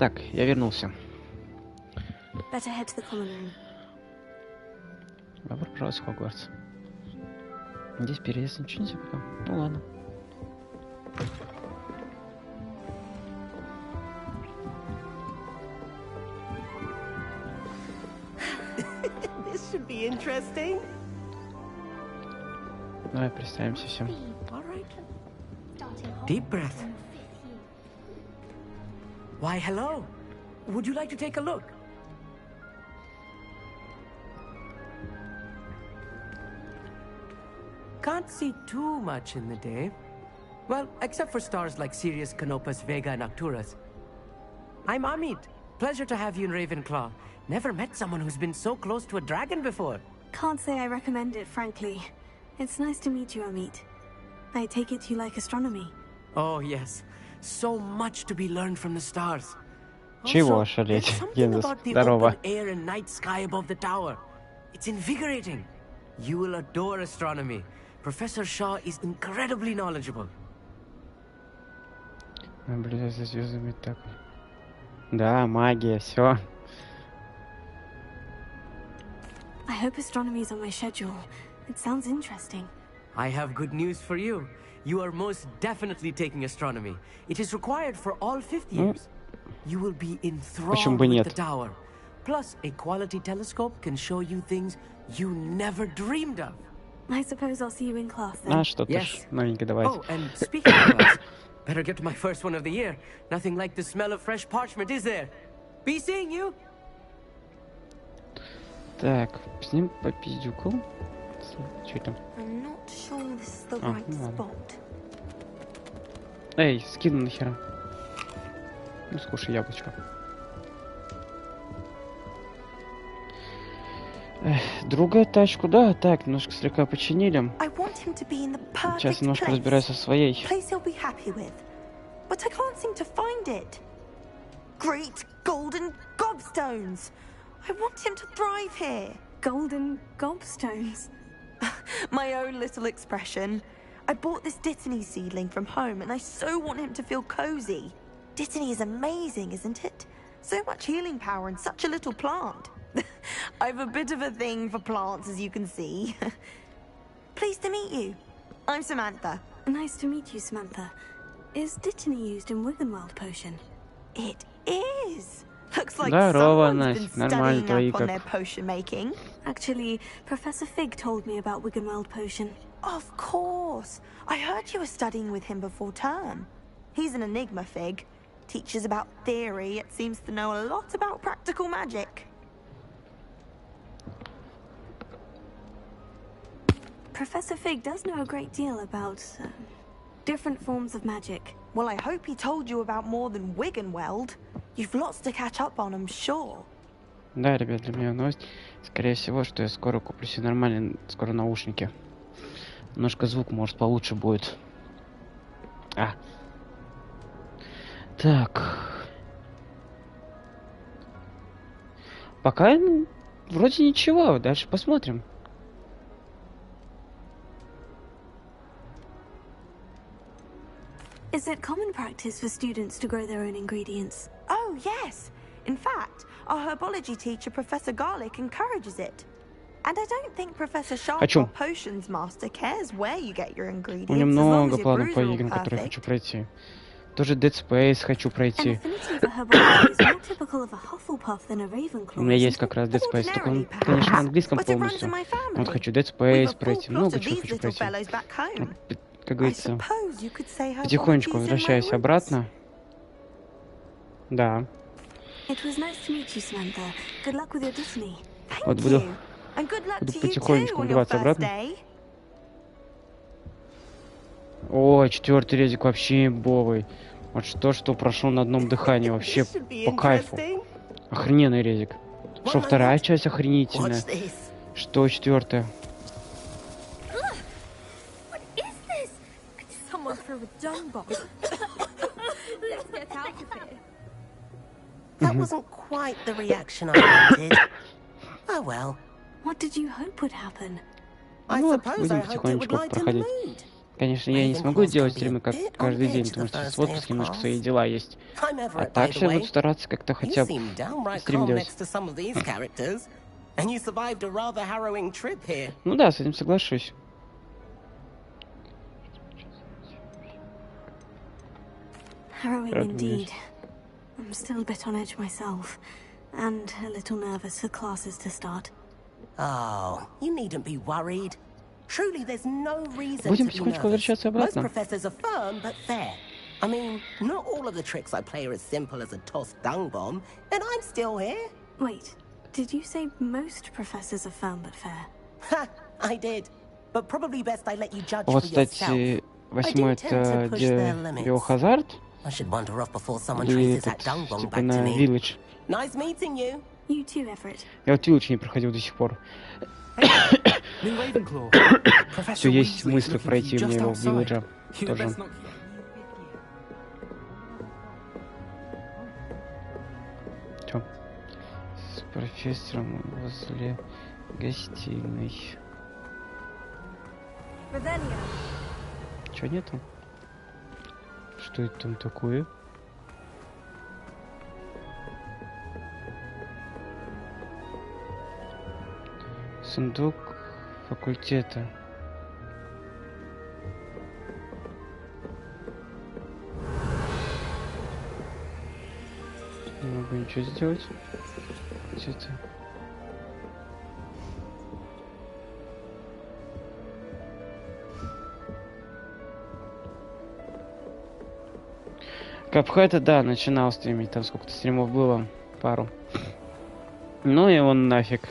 [SPEAKER 1] Так, я вернулся.
[SPEAKER 2] Better head to the common room.
[SPEAKER 1] Добро пожаловать в Хогвартс. Здесь переезд ничего нельзя пока. Ну ладно.
[SPEAKER 11] This should be interesting.
[SPEAKER 1] Давай представимся всем.
[SPEAKER 11] Deep breath. Why, hello. Would you like to take a look? Can't see too much in the day. Well, except for stars like Sirius, Canopus, Vega, and Arcturus. I'm Amit. Pleasure to have you in Ravenclaw. Never met someone who's been so close to a dragon before.
[SPEAKER 2] Can't say I recommend it, frankly. It's nice to meet you, Amit. I take it you like astronomy.
[SPEAKER 11] Oh, yes. So much to be learned from the stars.
[SPEAKER 1] Чего
[SPEAKER 11] Also,
[SPEAKER 1] шалеть?
[SPEAKER 11] there's something
[SPEAKER 1] Генус,
[SPEAKER 11] about the
[SPEAKER 1] здорово.
[SPEAKER 11] open air and night sky above the tower. It's invigorating. You will adore astronomy. Professor Shaw is incredibly knowledgeable.
[SPEAKER 1] Наблюдать за звездами так. Да, магия, все.
[SPEAKER 2] I hope astronomy's on my schedule. It sounds interesting.
[SPEAKER 11] I have good news for you. You are most definitely taking astronomy. It is required for all fifth years. You will be enthralled with the tower. Plus, a quality telescope can show you things you never dreamed of.
[SPEAKER 2] I suppose I'll see you in class then.
[SPEAKER 1] А, что-то ж новенькое давайте.
[SPEAKER 11] Oh, and speaking of class, better get to my first one of the year. Nothing like the smell of fresh parchment, is there? Be seeing you.
[SPEAKER 1] Так, с ним по пиздюку. Что там?
[SPEAKER 2] I'm not sure this is the right spot.
[SPEAKER 1] Эй, скину нахера. Ну, скушай яблочко. Другая тачку, да, так, немножко слегка починили. Сейчас немножко разбираюсь со своей.
[SPEAKER 12] But I can't seem to find it. Great golden gobstones. I want him to thrive here.
[SPEAKER 2] Golden gobstones?
[SPEAKER 12] My own little expression. I bought this Dittany seedling from home and I so want him to feel cozy. Dittany is amazing, isn't it? So much healing power in such a little plant. I've a bit of a thing for plants, as you can see. Pleased to meet you. I'm Samantha.
[SPEAKER 2] Nice to meet you, Samantha. Is Dittany used in Wiggenweld potion?
[SPEAKER 12] It is. Looks like
[SPEAKER 1] Здорово,
[SPEAKER 12] someone's
[SPEAKER 1] Настя.
[SPEAKER 12] been
[SPEAKER 1] Нормально,
[SPEAKER 12] studying
[SPEAKER 1] твои
[SPEAKER 12] up on
[SPEAKER 1] как?
[SPEAKER 12] their potion making.
[SPEAKER 2] Actually, Professor Fig told me about Wiggenweld potion.
[SPEAKER 12] Of course. I heard you were studying with him before term. He's an enigma, Fig. Teaches about theory, yet seems to know a lot about practical magic.
[SPEAKER 2] Professor Fig does know a great deal about different forms of magic.
[SPEAKER 12] Well, I hope he told you about more than Wiggenweld. You've lots to catch up on, I'm sure.
[SPEAKER 1] Да, ребят, для меня новость. Скорее всего, что я скоро куплю себе нормальные, скоро наушники. Немножко звук, может, получше будет. Так. Пока вроде ничего, дальше посмотрим.
[SPEAKER 2] Is it common practice for students to grow their own ingredients?
[SPEAKER 12] Oh, yes. In fact, our herbology teacher, Professor Garlick, encourages it. And I don't think Professor Sharp, our potions master, cares where you get your ingredients.
[SPEAKER 1] У меня много планов по играм, которые я хочу пройти. Тоже Dead Space хочу пройти. У меня есть как раз Dead Space, только он, конечно, на английском полностью. Вот хочу Dead Space пройти, много чего хочу пройти. Как говорится, потихонечку возвращаюсь обратно. Да. Вот буду потихонечку вливаться обратно. Ой, 4-й резик вообще имбовый. Вот что прошел на одном дыхании, вообще по кайфу. Охрененный резик. Что вторая часть охренительная? Что 4-я?
[SPEAKER 11] That wasn't quite the reaction I wanted. Oh well.
[SPEAKER 2] What did you hope would happen?
[SPEAKER 11] I suppose I hoped it would lighten the mood.
[SPEAKER 1] Конечно, я не смогу делать стримы как каждый день, потому что в отпуске немножко свои дела есть. А так я буду стараться как-то хотя бы стрим делать. Ну да, с этим соглашусь.
[SPEAKER 2] Harrowing indeed. I'm still a bit on edge myself, and a little nervous for classes to start.
[SPEAKER 13] Oh, you needn't be worried. Truly, there's no reason
[SPEAKER 1] Будем
[SPEAKER 13] to be
[SPEAKER 1] потихоньку
[SPEAKER 13] nervous.
[SPEAKER 1] возвращаться
[SPEAKER 13] Most
[SPEAKER 1] обратно.
[SPEAKER 13] professors are firm but fair. I mean, not all of the tricks I play are as simple as a tossed dung bomb, and I'm still here.
[SPEAKER 2] Wait, did you say most professors are firm but fair?
[SPEAKER 13] Ha, I did. But probably best I let you judge
[SPEAKER 1] Вот,
[SPEAKER 13] for yourself.
[SPEAKER 1] кстати, 8-й это где Биохазард?
[SPEAKER 13] I should wander off before someone
[SPEAKER 1] Или
[SPEAKER 13] traces that dung bomb
[SPEAKER 1] типа
[SPEAKER 13] back to
[SPEAKER 1] на
[SPEAKER 13] me.
[SPEAKER 1] Village?
[SPEAKER 13] Nice meeting you.
[SPEAKER 2] You too, Everett.
[SPEAKER 1] Я вот Village не проходил до сих пор. Все есть мысли пройти мне его в Village тоже. Чё? С профессором возле гостиной. Чё нету? Что это там такое? Сундук факультета. Не могу ничего сделать. Где-то. Капхета, да, начинал стримить. Там сколько-то стримов было. Пару. Ну и он нафиг.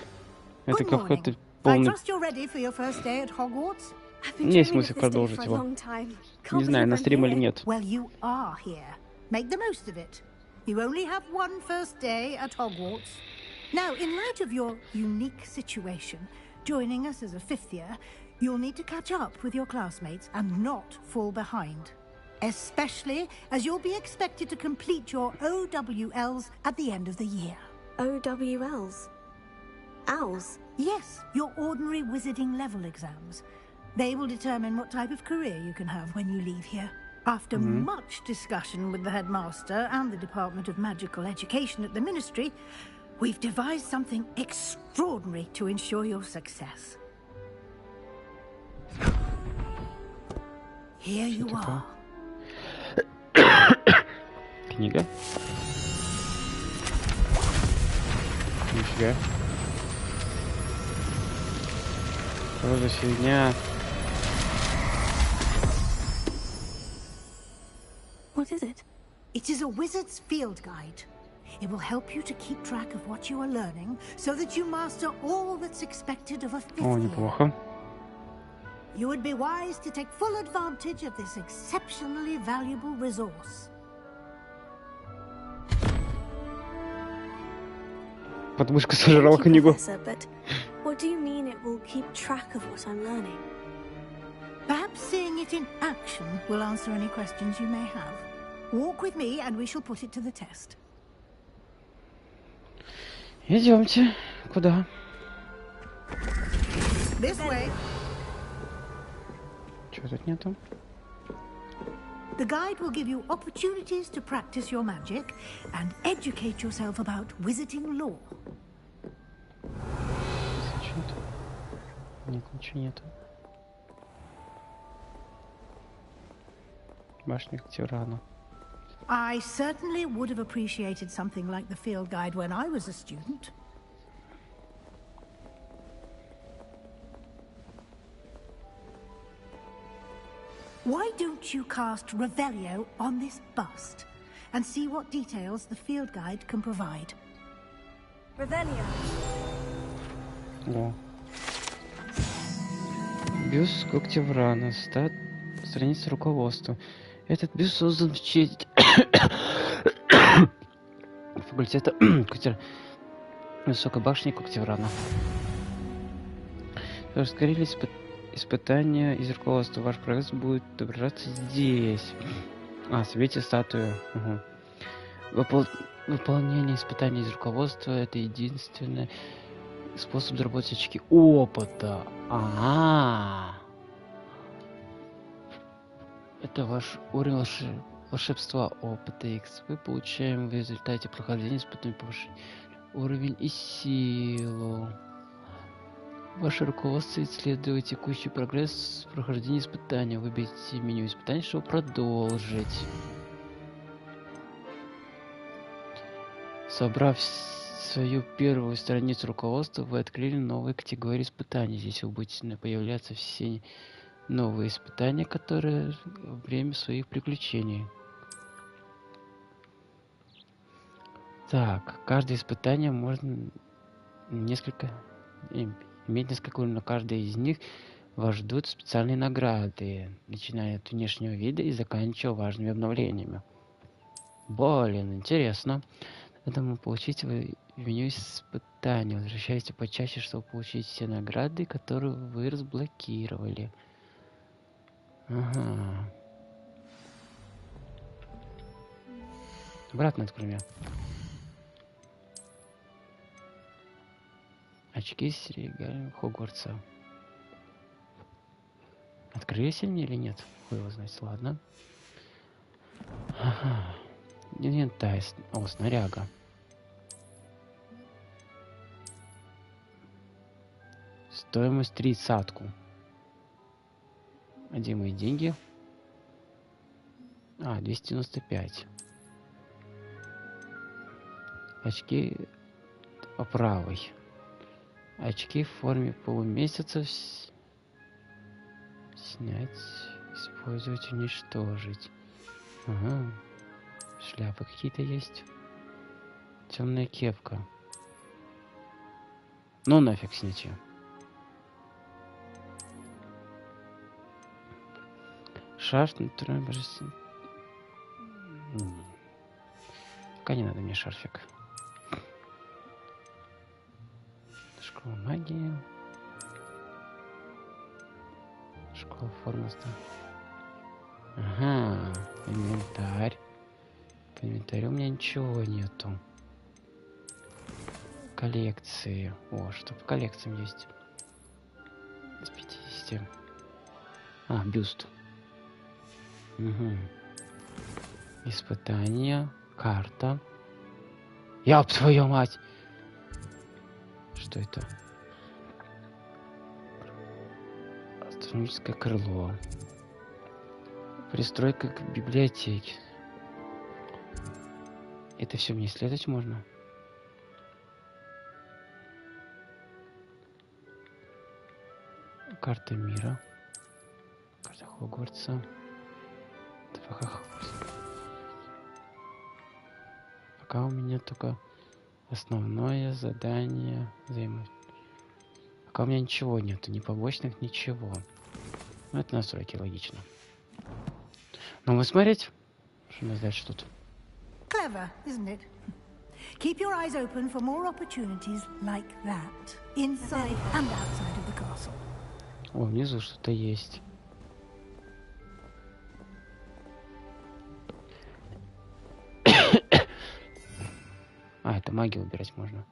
[SPEAKER 1] Это какой-то полный... Есть смысл продолжить его. Не знаю, на стрим или нет.
[SPEAKER 9] Make the most of it. You only have one first day at Hogwarts. Now, in light of your unique situation, joining us as a fifth year, you'll need to catch up with your classmates and not fall behind. Especially as you'll be expected to complete your OWLs at the end of the year.
[SPEAKER 2] OWLs? Owls?
[SPEAKER 9] Yes, your ordinary wizarding level exams. They will determine what type of career you can have when you leave here. After much discussion with the headmaster and the Department of Magical Education at the Ministry, we've devised something extraordinary to ensure your success. Here you are.
[SPEAKER 1] Книга. Нифига. Что за фигня?
[SPEAKER 2] What is it?
[SPEAKER 9] It is a wizard's field guide. It will help you to keep track of what you are learning so that you master all that's expected of a fifth year.
[SPEAKER 1] Неплохо.
[SPEAKER 9] You would be wise to take full advantage of this exceptionally valuable resource.
[SPEAKER 1] Подмышка сожрала книгу.
[SPEAKER 2] But what do you mean it will keep track of what I'm learning?
[SPEAKER 9] Perhaps seeing it in action will answer any questions you may have. Walk with me and we shall put it to the test.
[SPEAKER 1] Идемте. Куда?
[SPEAKER 9] This way.
[SPEAKER 1] Чего тут нету?
[SPEAKER 9] The guide will give you opportunities to practice your magic and educate yourself about wizarding lore.
[SPEAKER 1] Нет, ничего нету. Башня Тирана.
[SPEAKER 9] I certainly would have appreciated something like the field guide when I was a student. Why don't you cast Revelio on this bust and see what details the field guide can provide?
[SPEAKER 2] Revelio.
[SPEAKER 1] О. Бюст Когтеврана. Страница руководства. Этот бюст создан в честь факультета Высокой башни Когтеврана. Раскрыли испытания из руководства. Ваш прогресс будет отображаться здесь. Свете статую. Угу. Выполнение испытаний из руководства — это единственный способ заработать очки опыта. Это ваш уровень волшебства опыта X. Вы получаем в результате прохождения испытаний повышение уровень и силу. Ваше руководство исследует текущий прогресс в прохождении испытания. Выберите меню испытаний, чтобы продолжить. Собрав свою первую страницу руководства, вы открыли новые категории испытаний. Здесь вы будете появляться все новые испытания, которые во время своих приключений. Так, каждое испытание можно иметь несколько уровней, но каждый из них вас ждут специальные награды, начиная от внешнего вида и заканчивая важными обновлениями. Блин, интересно. Поэтому получите меню испытания. Возвращайтесь почаще, чтобы получить все награды, которые вы разблокировали. Ага. Обратно открой меня. Очки с регалиями Хогвартса. Открылись они или нет? Хуй его знает, ладно. Ага. Инвентарь. О, снаряга. Стоимость 30. А где мои деньги? 295. Очки по правой. Очки в форме полумесяца. Снять. Использовать, уничтожить. Ага. Шляпы какие-то есть. Темная кепка. Ну нафиг снять ее. Шарф натуральный божественный. Пока не надо мне шарфик. Школа магии. Школа формоста. Ага. Инвентарь. По инвентарю у меня ничего нету. Коллекции. О, что по коллекциям есть. С 50. Бюст. Угу. Испытание. Карта. Ёб твою мать! Что это? Астрономическое крыло. Пристройка к библиотеке. Это все мне исследовать можно? Карта мира. Карта Хогвартса. Пока у меня только основное задание Пока у меня ничего нету, ни побочных, ничего. Ну, это настройки, логично. Ну, мы смотреть. Что у нас дальше тут?
[SPEAKER 9] Clever, isn't it? Keep your eyes open for more opportunities like that, inside and outside of the castle.
[SPEAKER 1] О, внизу что-то есть. Это магию убирать можно.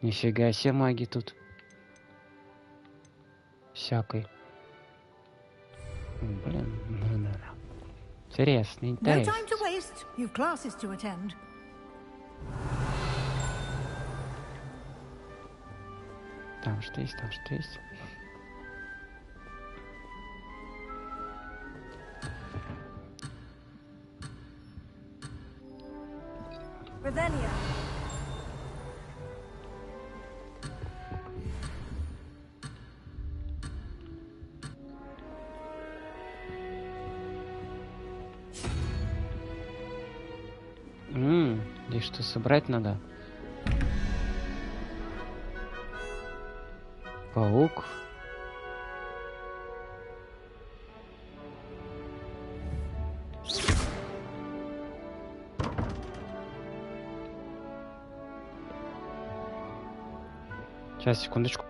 [SPEAKER 1] Нифига себе магии тут. Всякой. Блин, интересно, интересно. Там что есть, там что есть.
[SPEAKER 2] Revelia.
[SPEAKER 1] Здесь что, собрать надо? Паук. Сейчас, секундочку.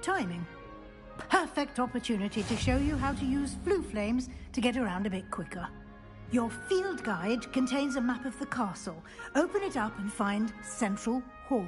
[SPEAKER 9] timing. Perfect opportunity to show you how to use flue flames to get around a bit quicker. Your field guide contains a map of the castle. Open it up and find Central Hall.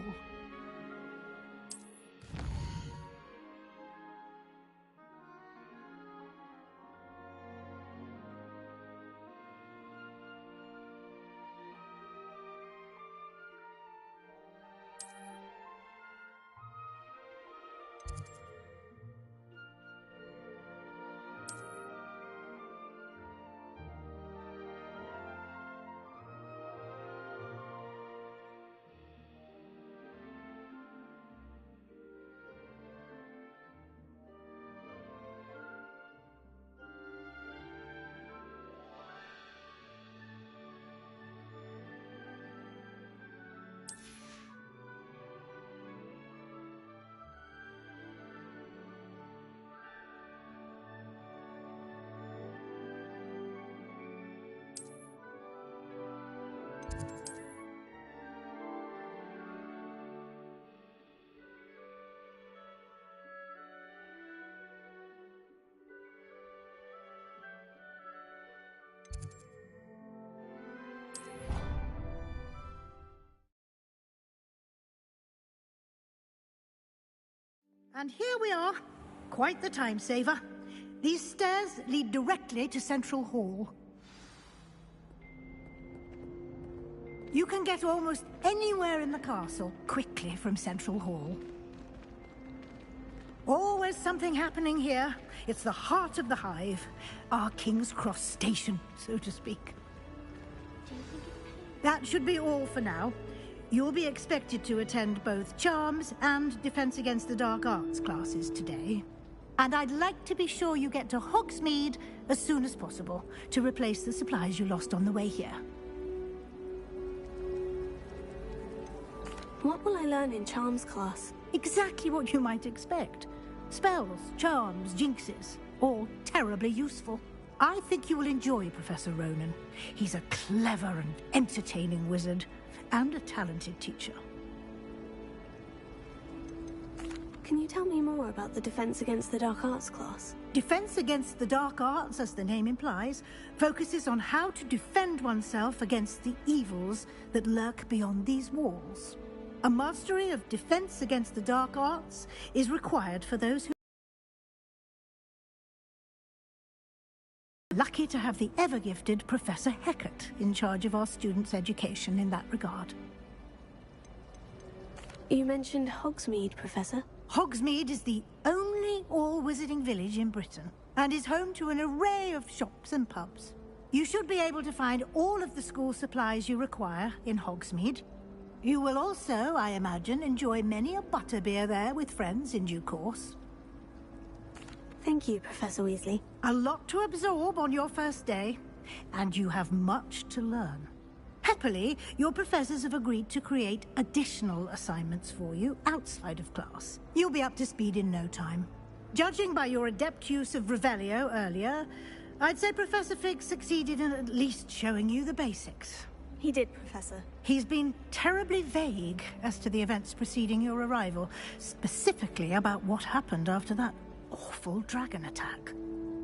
[SPEAKER 9] And here we are. Quite the time saver. These stairs lead directly to Central Hall. You can get almost anywhere in the castle quickly from Central Hall. Always something happening here. It's the heart of the hive. Our King's Cross station, so to speak. That should be all for now. You'll be expected to attend both Charms and Defense Against the Dark Arts classes today. And I'd like to be sure you get to Hogsmeade as soon as possible to replace the supplies you lost on the way here.
[SPEAKER 2] What will I learn in Charms class?
[SPEAKER 9] Exactly what you might expect. Spells, charms, jinxes, all terribly useful. I think you will enjoy Professor Ronan. He's a clever and entertaining wizard, and a talented teacher.
[SPEAKER 2] Can you tell me more about the Defense Against the Dark Arts class?
[SPEAKER 9] Defense Against the Dark Arts, as the name implies, focuses on how to defend oneself against the evils that lurk beyond these walls. A mastery of Defense Against the Dark Arts is required for those who are lucky to have the ever-gifted Professor Hecat in charge of our students' education in that regard.
[SPEAKER 2] You mentioned Hogsmeade, Professor.
[SPEAKER 9] Hogsmeade is the only all-wizarding village in Britain, and is home to an array of shops and pubs. You should be able to find all of the school supplies you require in Hogsmeade. You will also, I imagine, enjoy many a butterbeer there with friends in due course.
[SPEAKER 2] Thank you, Professor Weasley.
[SPEAKER 9] A lot to absorb on your first day, and you have much to learn. Happily, your professors have agreed to create additional assignments for you outside of class. You'll be up to speed in no time. Judging by your adept use of Revelio earlier, I'd say Professor Fig succeeded in at least showing you the basics.
[SPEAKER 2] He did, Professor.
[SPEAKER 9] He's been terribly vague as to the events preceding your arrival, specifically about what happened after that awful dragon attack.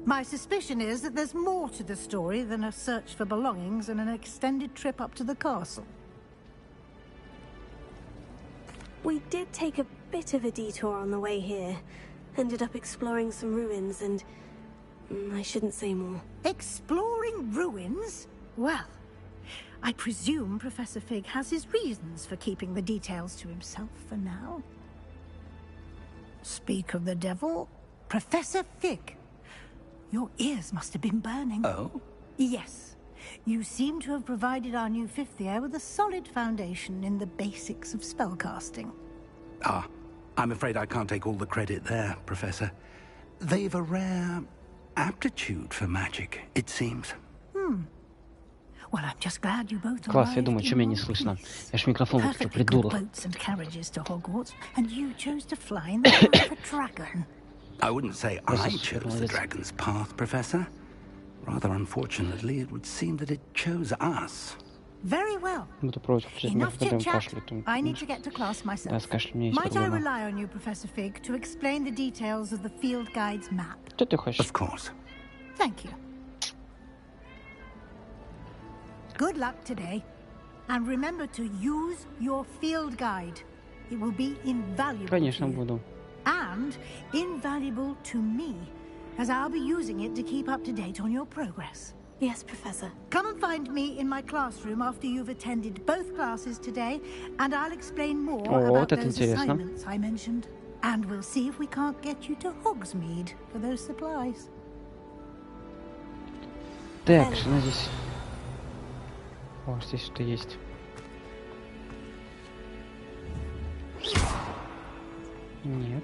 [SPEAKER 9] My suspicion is that there's more to the story than a search for belongings and an extended trip up to the castle.
[SPEAKER 2] We did take a bit of a detour on the way here. Ended up exploring some ruins and... I shouldn't say more.
[SPEAKER 9] Exploring ruins? Well, I presume Professor Fig has his reasons for keeping the details to himself for now. Speak of the devil, Professor Fig. Your ears must have been burning.
[SPEAKER 3] Oh?
[SPEAKER 9] Yes. You seem to have provided our new fifth year with a solid foundation in the basics of spellcasting.
[SPEAKER 3] Ah, I'm afraid I can't take all the credit there, Professor. They've a rare aptitude for magic, it seems.
[SPEAKER 9] Well, I'm just glad you both
[SPEAKER 1] Класс, я думаю, что меня не слышно. Я ж микрофон выключу, придурок.
[SPEAKER 9] Boats and carriages to Hogwarts, and you chose to fly in the form of a dragon.
[SPEAKER 3] I wouldn't say I chose the dragon's path, Professor. Rather unfortunately, it would seem that it chose us.
[SPEAKER 9] Very well.
[SPEAKER 1] Буду пробовать включать
[SPEAKER 9] Enough
[SPEAKER 1] когда он
[SPEAKER 9] chit-chat.
[SPEAKER 1] кашляет.
[SPEAKER 9] I need to get to class
[SPEAKER 1] Да,
[SPEAKER 9] myself.
[SPEAKER 1] с кашлем у меня есть
[SPEAKER 9] Might I
[SPEAKER 1] проблема.
[SPEAKER 9] rely on you, Professor Fig, to explain the details of the field guide's map?
[SPEAKER 1] Что ты хочешь?
[SPEAKER 3] Of course.
[SPEAKER 9] Thank you. Good luck today. And remember to use your field guide. It will be invaluable
[SPEAKER 1] Конечно,
[SPEAKER 9] to you.
[SPEAKER 1] буду.
[SPEAKER 9] And invaluable to me, as I'll be using it to keep up to date on your progress.
[SPEAKER 2] Yes, Professor.
[SPEAKER 9] Come and find me in my classroom after you've attended both classes today, and I'll explain more about those assignments I mentioned. And we'll see if we can't get you to Hogsmeade for those supplies.
[SPEAKER 1] Так, что здесь? О, здесь что есть. Нет.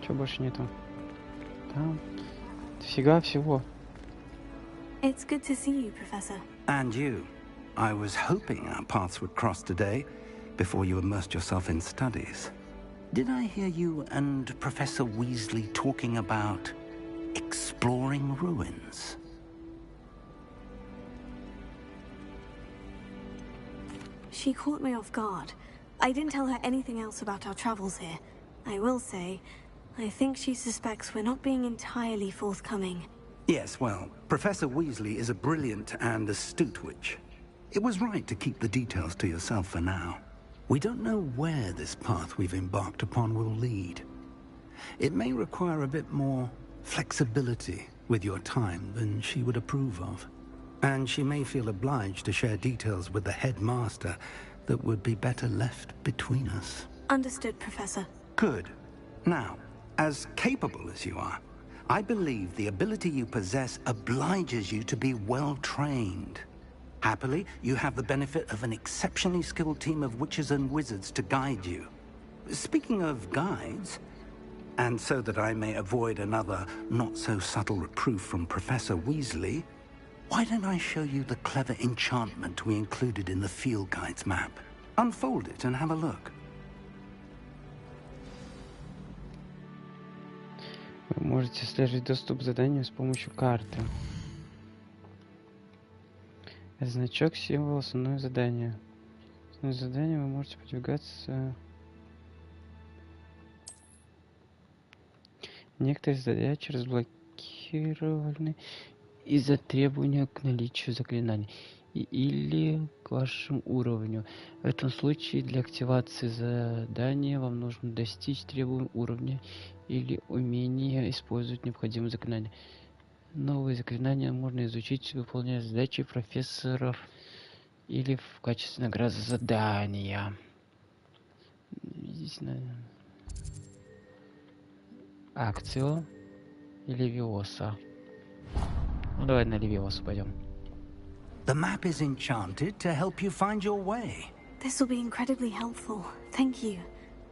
[SPEAKER 1] Чего больше нету? Там дофига всего.
[SPEAKER 2] It's good to see you, Professor.
[SPEAKER 3] And you. I was hoping our paths would cross today, before you immersed yourself in studies. Did I hear you and Professor Weasley talking about exploring ruins?
[SPEAKER 2] She caught me off guard. I didn't tell her anything else about our travels here. I will say, I think she suspects we're not being entirely forthcoming.
[SPEAKER 3] Yes, well, Professor Weasley is a brilliant and astute witch. It was right to keep the details to yourself for now. We don't know where this path we've embarked upon will lead. It may require a bit more flexibility with your time than she would approve of. And she may feel obliged to share details with the headmaster that would be better left between us.
[SPEAKER 2] Understood, Professor.
[SPEAKER 3] Good. Now, as capable as you are, I believe the ability you possess obliges you to be well trained. Happily, you have the benefit of an exceptionally skilled team of witches and wizards to guide you. Speaking of guides, and so that I may avoid another not-so-subtle reproof from Professor Weasley, why don't I show you the clever enchantment we included in the field guide's map? Unfold it and have a look.
[SPEAKER 1] Вы можете отслеживать доступ к заданию с помощью карты. Значок, символ, основное задание. Основное задание вы можете подвигаться. Некоторые задачи разблокированы из-за требования к наличию заклинаний или к вашему уровню. В этом случае для активации задания вам нужно достичь требуемого уровня или умения использовать необходимые заклинания. Новые заклинания можно изучить, выполняя задачи профессоров или в качестве награды за задания. Здесь, наверное, акцио и Левиоса. Ну, давай на Левиосу пойдем.
[SPEAKER 3] The map is enchanted to help you find your way.
[SPEAKER 2] This will be incredibly helpful. Thank you.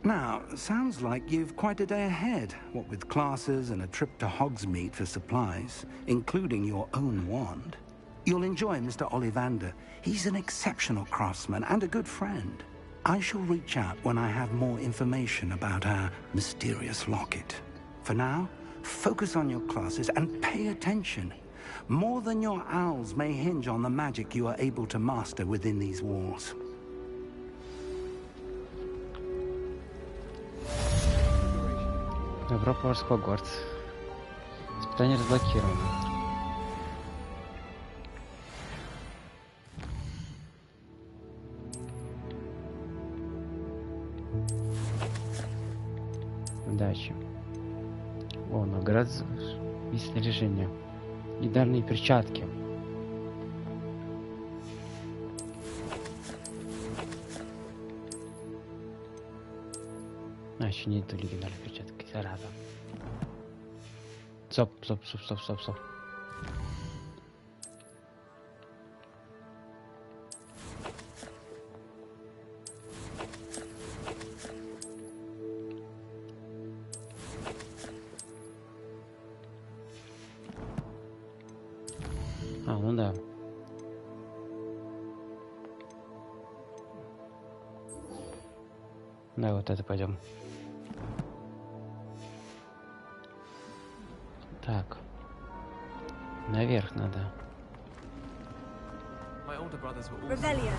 [SPEAKER 3] Now, sounds like you've quite a day ahead, what with classes and a trip to Hogsmeade for supplies, including your own wand. You'll enjoy Mr. Ollivander. He's an exceptional craftsman and a good friend. I shall reach out when I have more information about our mysterious locket. For now, focus on your classes and pay attention. More than your owls may hinge on the magic you are able to master within these walls.
[SPEAKER 1] Добро пожаловать в Хогвартс. Испытание разблокировано. Удачи. О, наград и снаряжение. И дарные перчатки. А, еще нет легендарных перчаток. Зараза. Стоп. А, ну да. Да, вот это пойдем. Так. Наверх надо.
[SPEAKER 2] Revelio.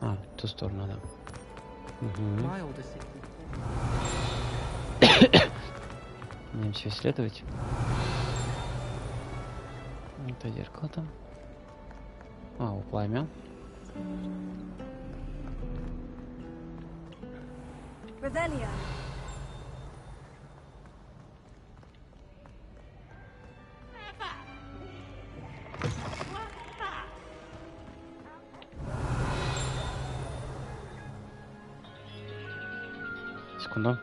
[SPEAKER 1] А, в ту сторону, да. Будем все исследовать. Это зеркало там. А, у пламя.
[SPEAKER 2] Revelio.
[SPEAKER 1] Секунду.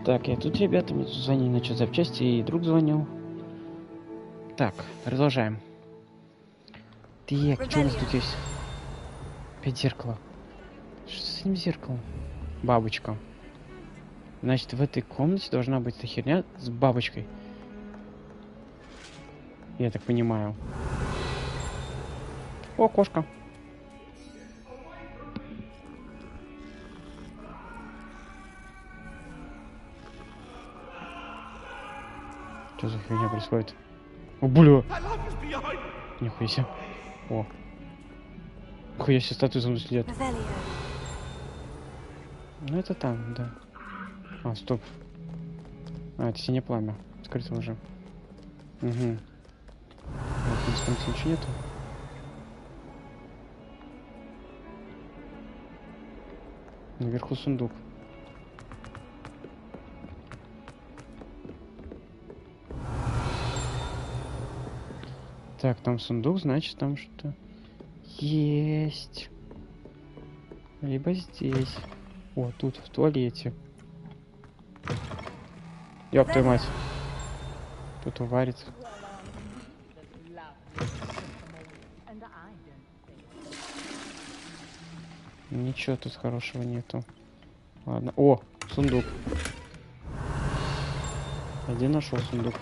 [SPEAKER 1] Так, я тут, ребята, мне тут звонили насчет запчасти, и друг звонил. Так, продолжаем. Так, что у нас тут есть? Опять зеркало. Что с этим зеркалом? Бабочка. Значит, в этой комнате должна быть эта херня с бабочкой. Я так понимаю. О, кошка. Что за херня происходит? О, бля! Нихуя себе. О. Нихуя себе, статуи за мной следят. Ну это там, да. А, стоп. А, это синее пламя. Скрыто уже. Угу. Вот, здесь ничего нету. Наверху сундук. Так, там сундук, значит, там что-то есть. Либо здесь. О, тут в туалете. Ёб твою мать. Тут варится. Ничего тут хорошего нету. Ладно. О, сундук. Один нашел сундук.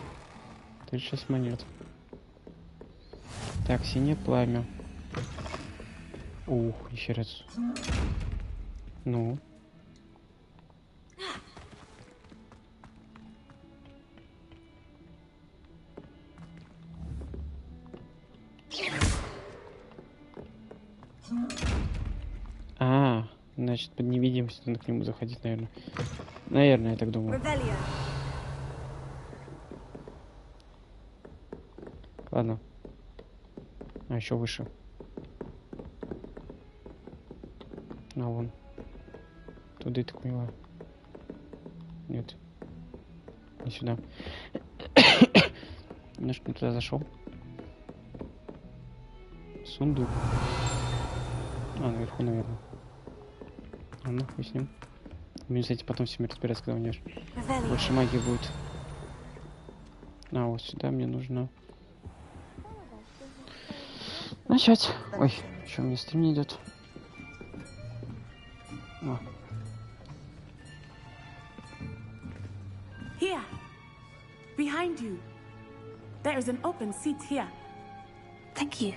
[SPEAKER 1] 36 монет. Так, синее пламя. Ух, еще раз. Ну. А, значит, под невидимостью надо к нему заходить, наверное. Наверное, я так думаю. Ладно. А еще выше. А вон. Туда и так поняла. Нет. Не сюда. Немножко не туда зашел. Сундук. А, наверху, наверное. А нахуй с ним. Будем, кстати, потом с ними разбираться, когда у него больше магии будет. А, вот сюда мне нужно начать. Ой, что у меня стрим не идет. О.
[SPEAKER 14] Here, behind you. There is an open seat here.
[SPEAKER 2] Thank you.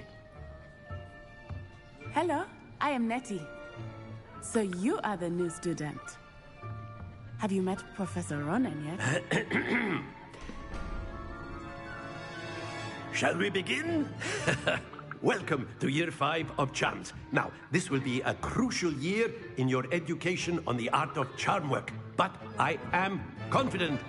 [SPEAKER 14] Hello, I am Nettie. So you are the new student. Have you met Professor Ronan yet?
[SPEAKER 6] Shall we begin? Welcome to Year 5 of Charms. Now, this will be a crucial year in your education on the art of charm work. But I am confident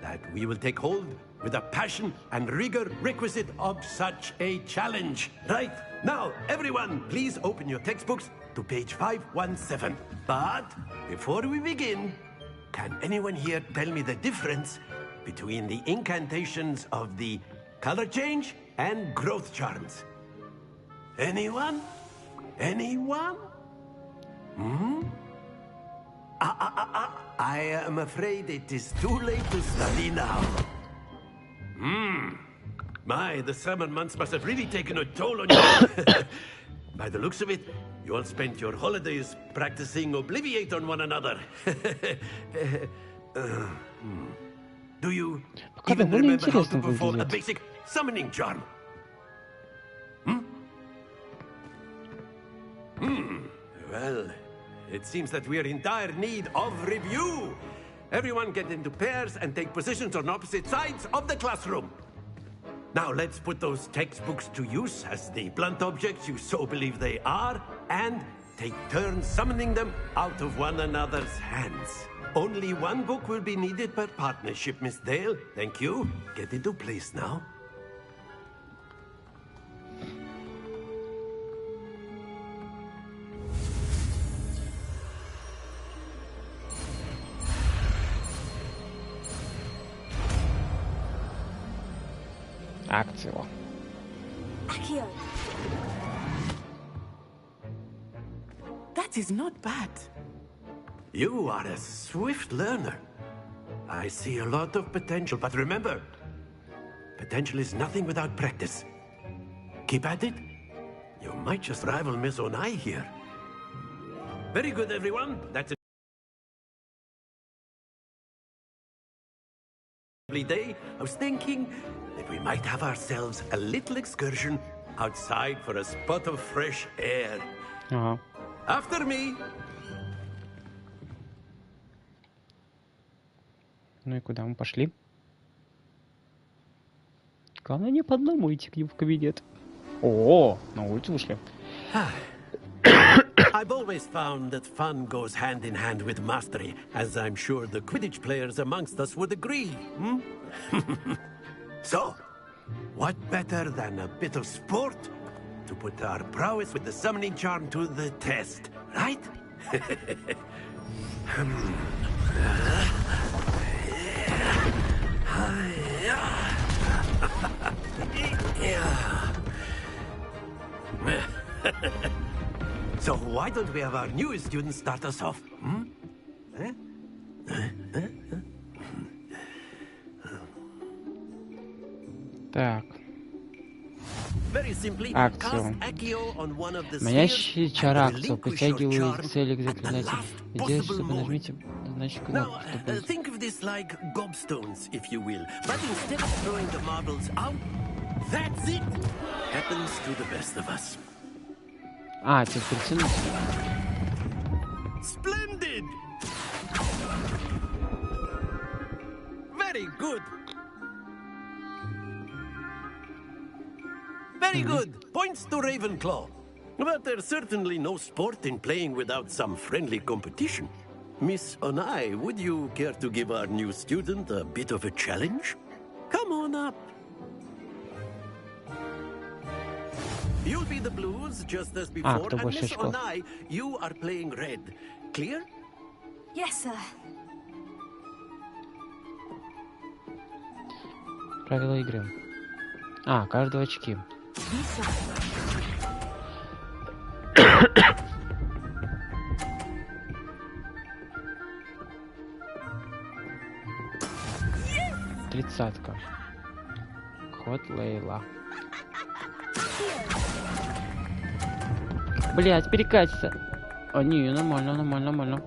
[SPEAKER 6] that we will take hold with the passion and rigor requisite of such a challenge. Right, now, everyone, please open your textbooks to page 517. But before we begin, can anyone here tell me the difference between the incantations of the color change and growth charms? Anyone? Anyone? Hmm? I am afraid it is too late to study now. My, the summer months must have really taken a toll on you. By the looks of it, you all spent your holidays practicing Obliviate on one another. Do you even remember how to perform a basic summoning charm? Well, it seems that we are in dire need of review. Everyone get into pairs and take positions on opposite sides of the classroom. Now let's put those textbooks to use as the blunt objects you so believe they are, and take turns summoning them out of one another's hands. Only one book will be needed per partnership, Miss Dale. Thank you. Get into place now.
[SPEAKER 1] Actio.
[SPEAKER 2] Accio.
[SPEAKER 14] That is not bad.
[SPEAKER 6] You are a swift learner. I see a lot of potential, but remember, potential is nothing without practice. Keep at it. You might just rival Miss Onai here. Very good, everyone. That's it. Day, I was thinking that we might have ourselves a little excursion outside for a spot of fresh air. After me.
[SPEAKER 1] Ну и куда мы пошли? Главное не по одному идти к ним в кабинет. О, на улицу вышли.
[SPEAKER 6] I've always found that fun goes hand in hand with mastery, as I'm sure the Quidditch players amongst us would agree. So, what better than a bit of sport to put our prowess with the summoning charm to the test, right? So why don't we have our newest student start us off?
[SPEAKER 1] Так.
[SPEAKER 6] Акцию.
[SPEAKER 1] Манящий чар акцию. Притягиваю цели к заклинателю. Делайте, чтобы нажмите значит кнопку.
[SPEAKER 6] Think of this like gobstones, if you will. But instead of throwing the marbles out, that's it. Happens to the best of us.
[SPEAKER 1] А, ты притянуть.
[SPEAKER 6] Splendid! Very good. Very good. Points to Ravenclaw. But there's certainly no sport in playing without some friendly competition. Miss Onai, would you care to give our new student a bit of a challenge? Come on up. You'll be the blues just as before, and Miss Onai, you are playing red. Clear?
[SPEAKER 2] Yes, sir.
[SPEAKER 1] Правила игры. А, каждого очки. Тридцатка. Ход Лейла. Блять, перекатится. А, не, нормально, нормально, нормально.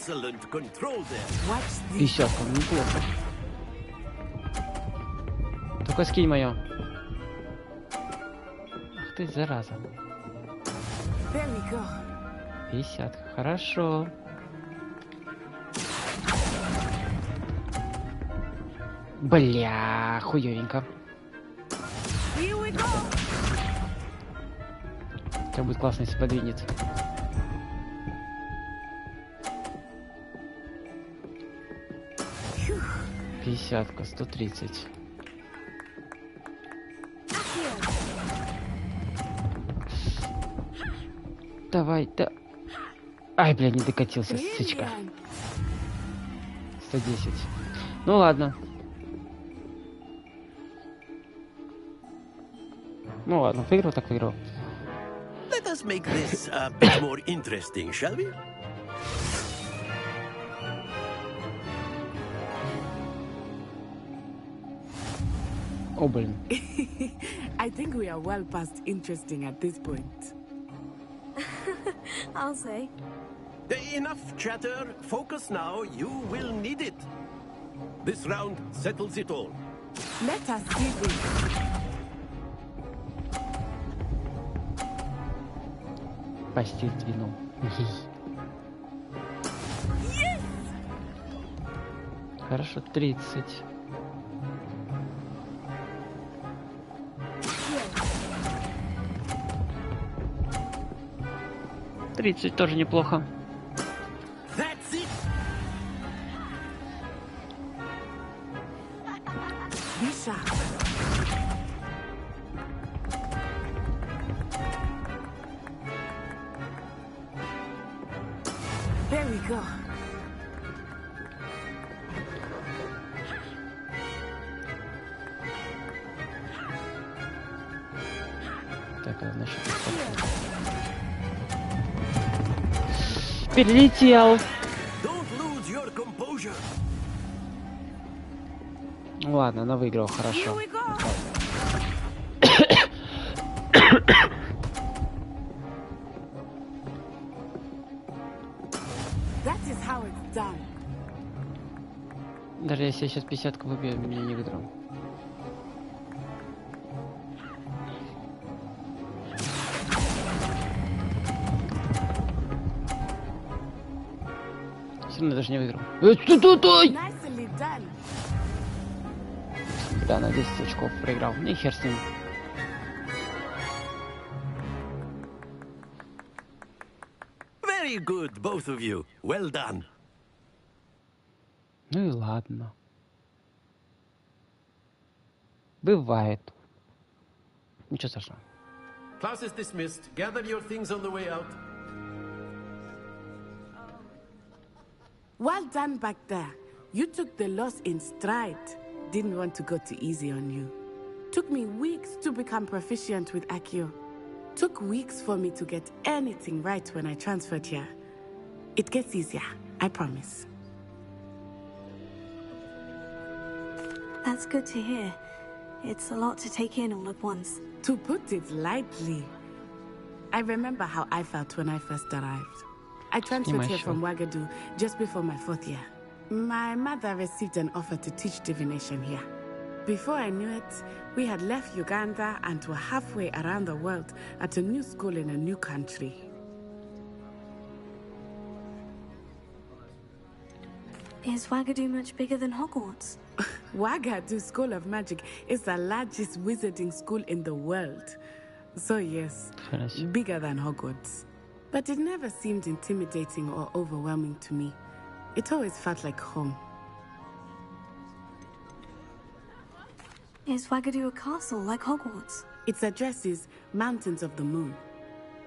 [SPEAKER 1] 50, неплохо. Только скинь моё. Ах ты, зараза. 50, хорошо. Бля, хуёвенько. Это будет классно, если подвинет. Пятьдесятка, 130. Давай, да. Ай, блядь, не докатился, сучка. 110. Ну ладно. Ну ладно, выиграл так выиграл.
[SPEAKER 6] Let us make this a bit more interesting, shall we?
[SPEAKER 1] Oh, блин.
[SPEAKER 14] I think we are well past interesting at this point.
[SPEAKER 2] I'll say.
[SPEAKER 6] Enough chatter. Focus now. You will need it. This round settles it all.
[SPEAKER 14] Let us see this.
[SPEAKER 1] Постель двинул.
[SPEAKER 14] Yes!
[SPEAKER 1] Хорошо, 30. Тоже неплохо.
[SPEAKER 6] That's it.
[SPEAKER 14] Lisa. There we go.
[SPEAKER 1] Так, а значит... Перелетел.
[SPEAKER 6] Don't lose your composure.
[SPEAKER 1] Ладно, она выиграла, хорошо. Даже если я сейчас 50 выбью, меня не выиграл. Все равно даже не выиграл. Да, на 10 очков проиграл. Не хер с ним.
[SPEAKER 6] Very good, both of you. Well done.
[SPEAKER 1] Ну и ладно. Бывает. Ничего страшного.
[SPEAKER 6] Class is dismissed. Gather your things on the way out.
[SPEAKER 14] Well done back there. You took the loss in stride. Didn't want to go too easy on you. Took me weeks to become proficient with Accio. Took weeks for me to get anything right when I transferred here. It gets easier, I promise.
[SPEAKER 2] That's good to hear. It's a lot to take in all at once.
[SPEAKER 14] To put it lightly, I remember how I felt when I first arrived. I transferred here from Ouagadougou just before my 4th year. My mother received an offer to teach divination here. Before I knew it, we had left Uganda and were halfway around the world at a new school in a new country.
[SPEAKER 2] Is Ouagadougou much bigger than Hogwarts?
[SPEAKER 14] Ouagadougou School of Magic is the largest wizarding school in the world. So yes, bigger than Hogwarts. But it never seemed intimidating or overwhelming to me. It always felt like home.
[SPEAKER 2] Is Ouagadougou a castle like Hogwarts?
[SPEAKER 14] Its address is Mountains of the Moon.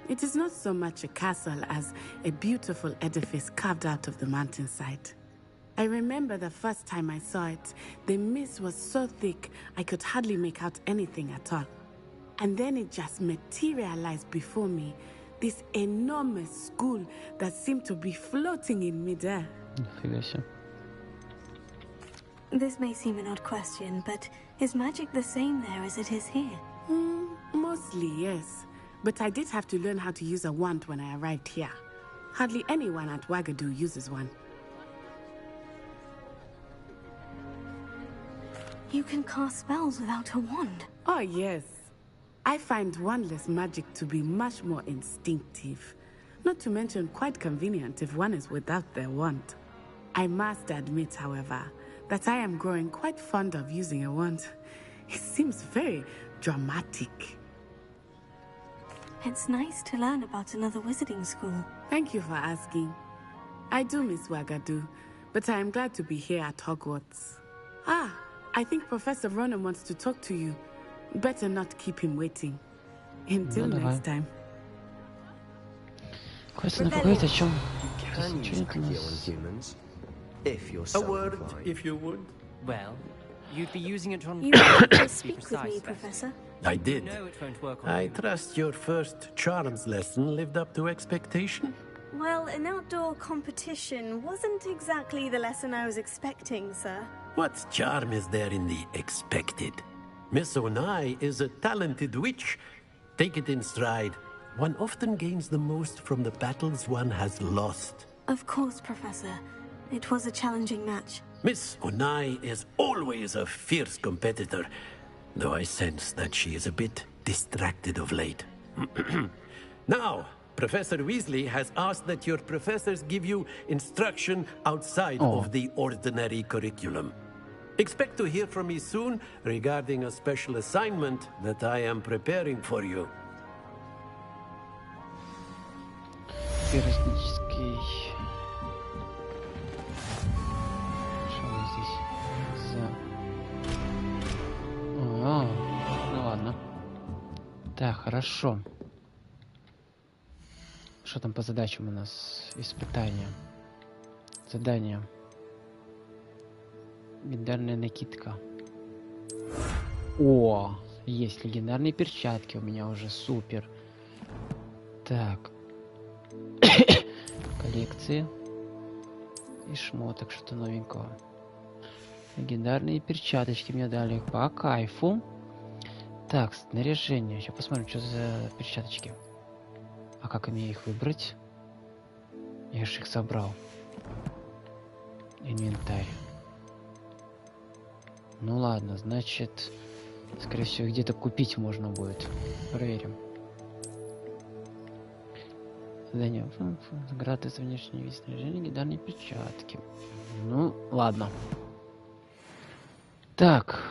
[SPEAKER 14] It is not so much a castle as a beautiful edifice carved out of the mountainside. I remember the first time I saw it, the mist was so thick I could hardly make out anything at all. And then it just materialized before me, this enormous school that seemed to be floating in midair.
[SPEAKER 2] This may seem an odd question, but is magic the same there as it is here?
[SPEAKER 14] Mostly, yes. But I did have to learn how to use a wand when I arrived here. Hardly anyone at Ouagadougou uses one.
[SPEAKER 2] You can cast spells without a wand?
[SPEAKER 14] Oh, yes. I find wandless magic to be much more instinctive. Not to mention quite convenient if one is without their wand. I must admit, however, that I am growing quite fond of using a wand. It seems very dramatic.
[SPEAKER 2] It's nice to learn about another wizarding school.
[SPEAKER 14] Thank you for asking. I do miss Ouagadougou, but I am glad to be here at Hogwarts. Ah, I think Professor Ronan wants to talk to you. Better not keep him waiting. Until next time.
[SPEAKER 1] Question какой-то, о чем?
[SPEAKER 15] If you're
[SPEAKER 6] a word, if you would.
[SPEAKER 11] Well, you'd be using it on...
[SPEAKER 2] You wanted to speak with me, Professor?
[SPEAKER 6] I did.
[SPEAKER 11] No, it won't work on
[SPEAKER 6] I
[SPEAKER 11] you.
[SPEAKER 6] trust your first charms lesson lived up to expectation?
[SPEAKER 2] Well, an outdoor competition wasn't exactly the lesson I was expecting, sir.
[SPEAKER 6] What charm is there in the expected? Miss Onai is a talented witch. Take it in stride. One often gains the most from the battles one has lost.
[SPEAKER 2] Of course, Professor. It was a challenging match.
[SPEAKER 6] Miss Onai is always a fierce competitor, though I sense that she is a bit distracted of late. Now, Professor Weasley has asked that your professors give you instruction outside of the ordinary curriculum. Expect to hear from me soon regarding a special assignment that I am preparing for you.
[SPEAKER 1] Ну ладно. Так, хорошо. Что там по задачам у нас? Испытания. Задание. Легендарная накидка. О, есть легендарные перчатки у меня уже, супер. Так. Коллекции. И шмоток, что-то новенького. Легендарные перчаточки мне дали. По кайфу. Так, снаряжение. Сейчас посмотрим, что за перчаточки. А как мне их выбрать? Я же их собрал. Инвентарь. Ну ладно, значит, скорее всего, где-то купить можно будет. Проверим. Задание. Награды за внешний вид снаряжения, легендарные перчатки. Ну, ладно. Так.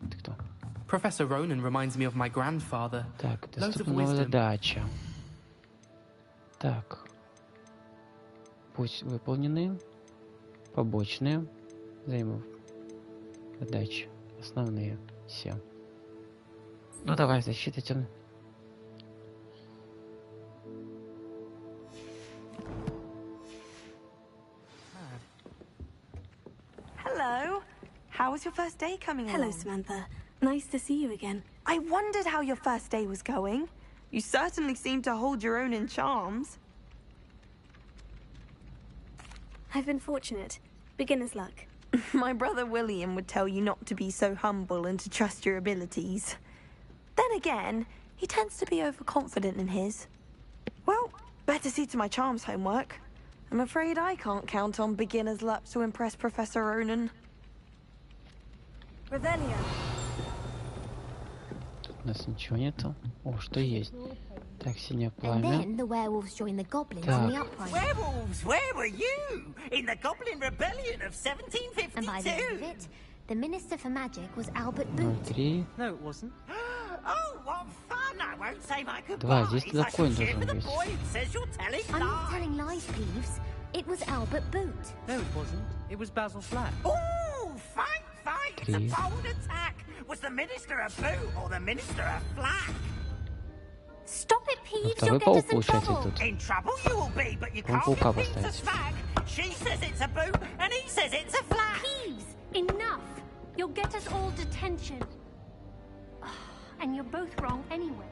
[SPEAKER 1] Ты кто?
[SPEAKER 15] Professor Ronan reminds me of my grandfather.
[SPEAKER 1] Так, доступна новая задача. Так. Пусть выполнены. Побочные. Задачи. Основные. Все. Ну давай, защита темная.
[SPEAKER 12] Hello. How was your first day coming along?
[SPEAKER 2] Hello, Samantha. Nice to see you again.
[SPEAKER 12] I wondered how your first day was going. You certainly seem to hold your own in charms.
[SPEAKER 2] I've been fortunate. Beginner's luck.
[SPEAKER 12] My brother William would tell you not to be so humble and to trust your abilities. Then again, he tends to be overconfident in his. Well, better see to my charms homework. I'm afraid I can't count on beginner's luck to impress Professor Ronan.
[SPEAKER 2] Revelio.
[SPEAKER 1] Тут у нас ничего нету. О, что есть? Так, синее
[SPEAKER 16] And
[SPEAKER 1] пламя.
[SPEAKER 16] then the werewolves joined the goblins
[SPEAKER 1] Так.
[SPEAKER 16] in the uprising.
[SPEAKER 10] Werewolves, where were you? In the Goblin Rebellion of
[SPEAKER 16] And by the end of
[SPEAKER 10] 1752?
[SPEAKER 16] it, the Minister for Magic was Albert Boot.
[SPEAKER 1] 0,3.
[SPEAKER 11] No, it wasn't.
[SPEAKER 10] Oh, what fun! I won't say my
[SPEAKER 1] Два,
[SPEAKER 10] goodbyes.
[SPEAKER 1] здесь
[SPEAKER 10] I
[SPEAKER 1] туда
[SPEAKER 10] shall
[SPEAKER 1] коин
[SPEAKER 10] share with
[SPEAKER 1] должен
[SPEAKER 10] the
[SPEAKER 1] быть.
[SPEAKER 10] boy who says you're telling
[SPEAKER 16] I'm not
[SPEAKER 10] lies.
[SPEAKER 16] telling lies, Peeves. It was Albert Boot.
[SPEAKER 11] No, it wasn't. It was Basil Flack.
[SPEAKER 10] Oh, fight, fight! It's a
[SPEAKER 1] Три.
[SPEAKER 10] bold attack. Was the Minister a boot or the Minister a flack?
[SPEAKER 2] Stop it, Peeves.
[SPEAKER 1] Второй
[SPEAKER 2] You'll get
[SPEAKER 1] паук
[SPEAKER 2] us in
[SPEAKER 1] получается
[SPEAKER 2] trouble.
[SPEAKER 1] тут.
[SPEAKER 10] In trouble you will be, but you
[SPEAKER 1] Вон
[SPEAKER 10] can't
[SPEAKER 1] паука
[SPEAKER 10] get Pete to
[SPEAKER 1] поставить.
[SPEAKER 10] swag. She says it's a boot, and he says it's a flack.
[SPEAKER 2] Peeves, enough. You'll get us all detention. And you're both wrong anyway.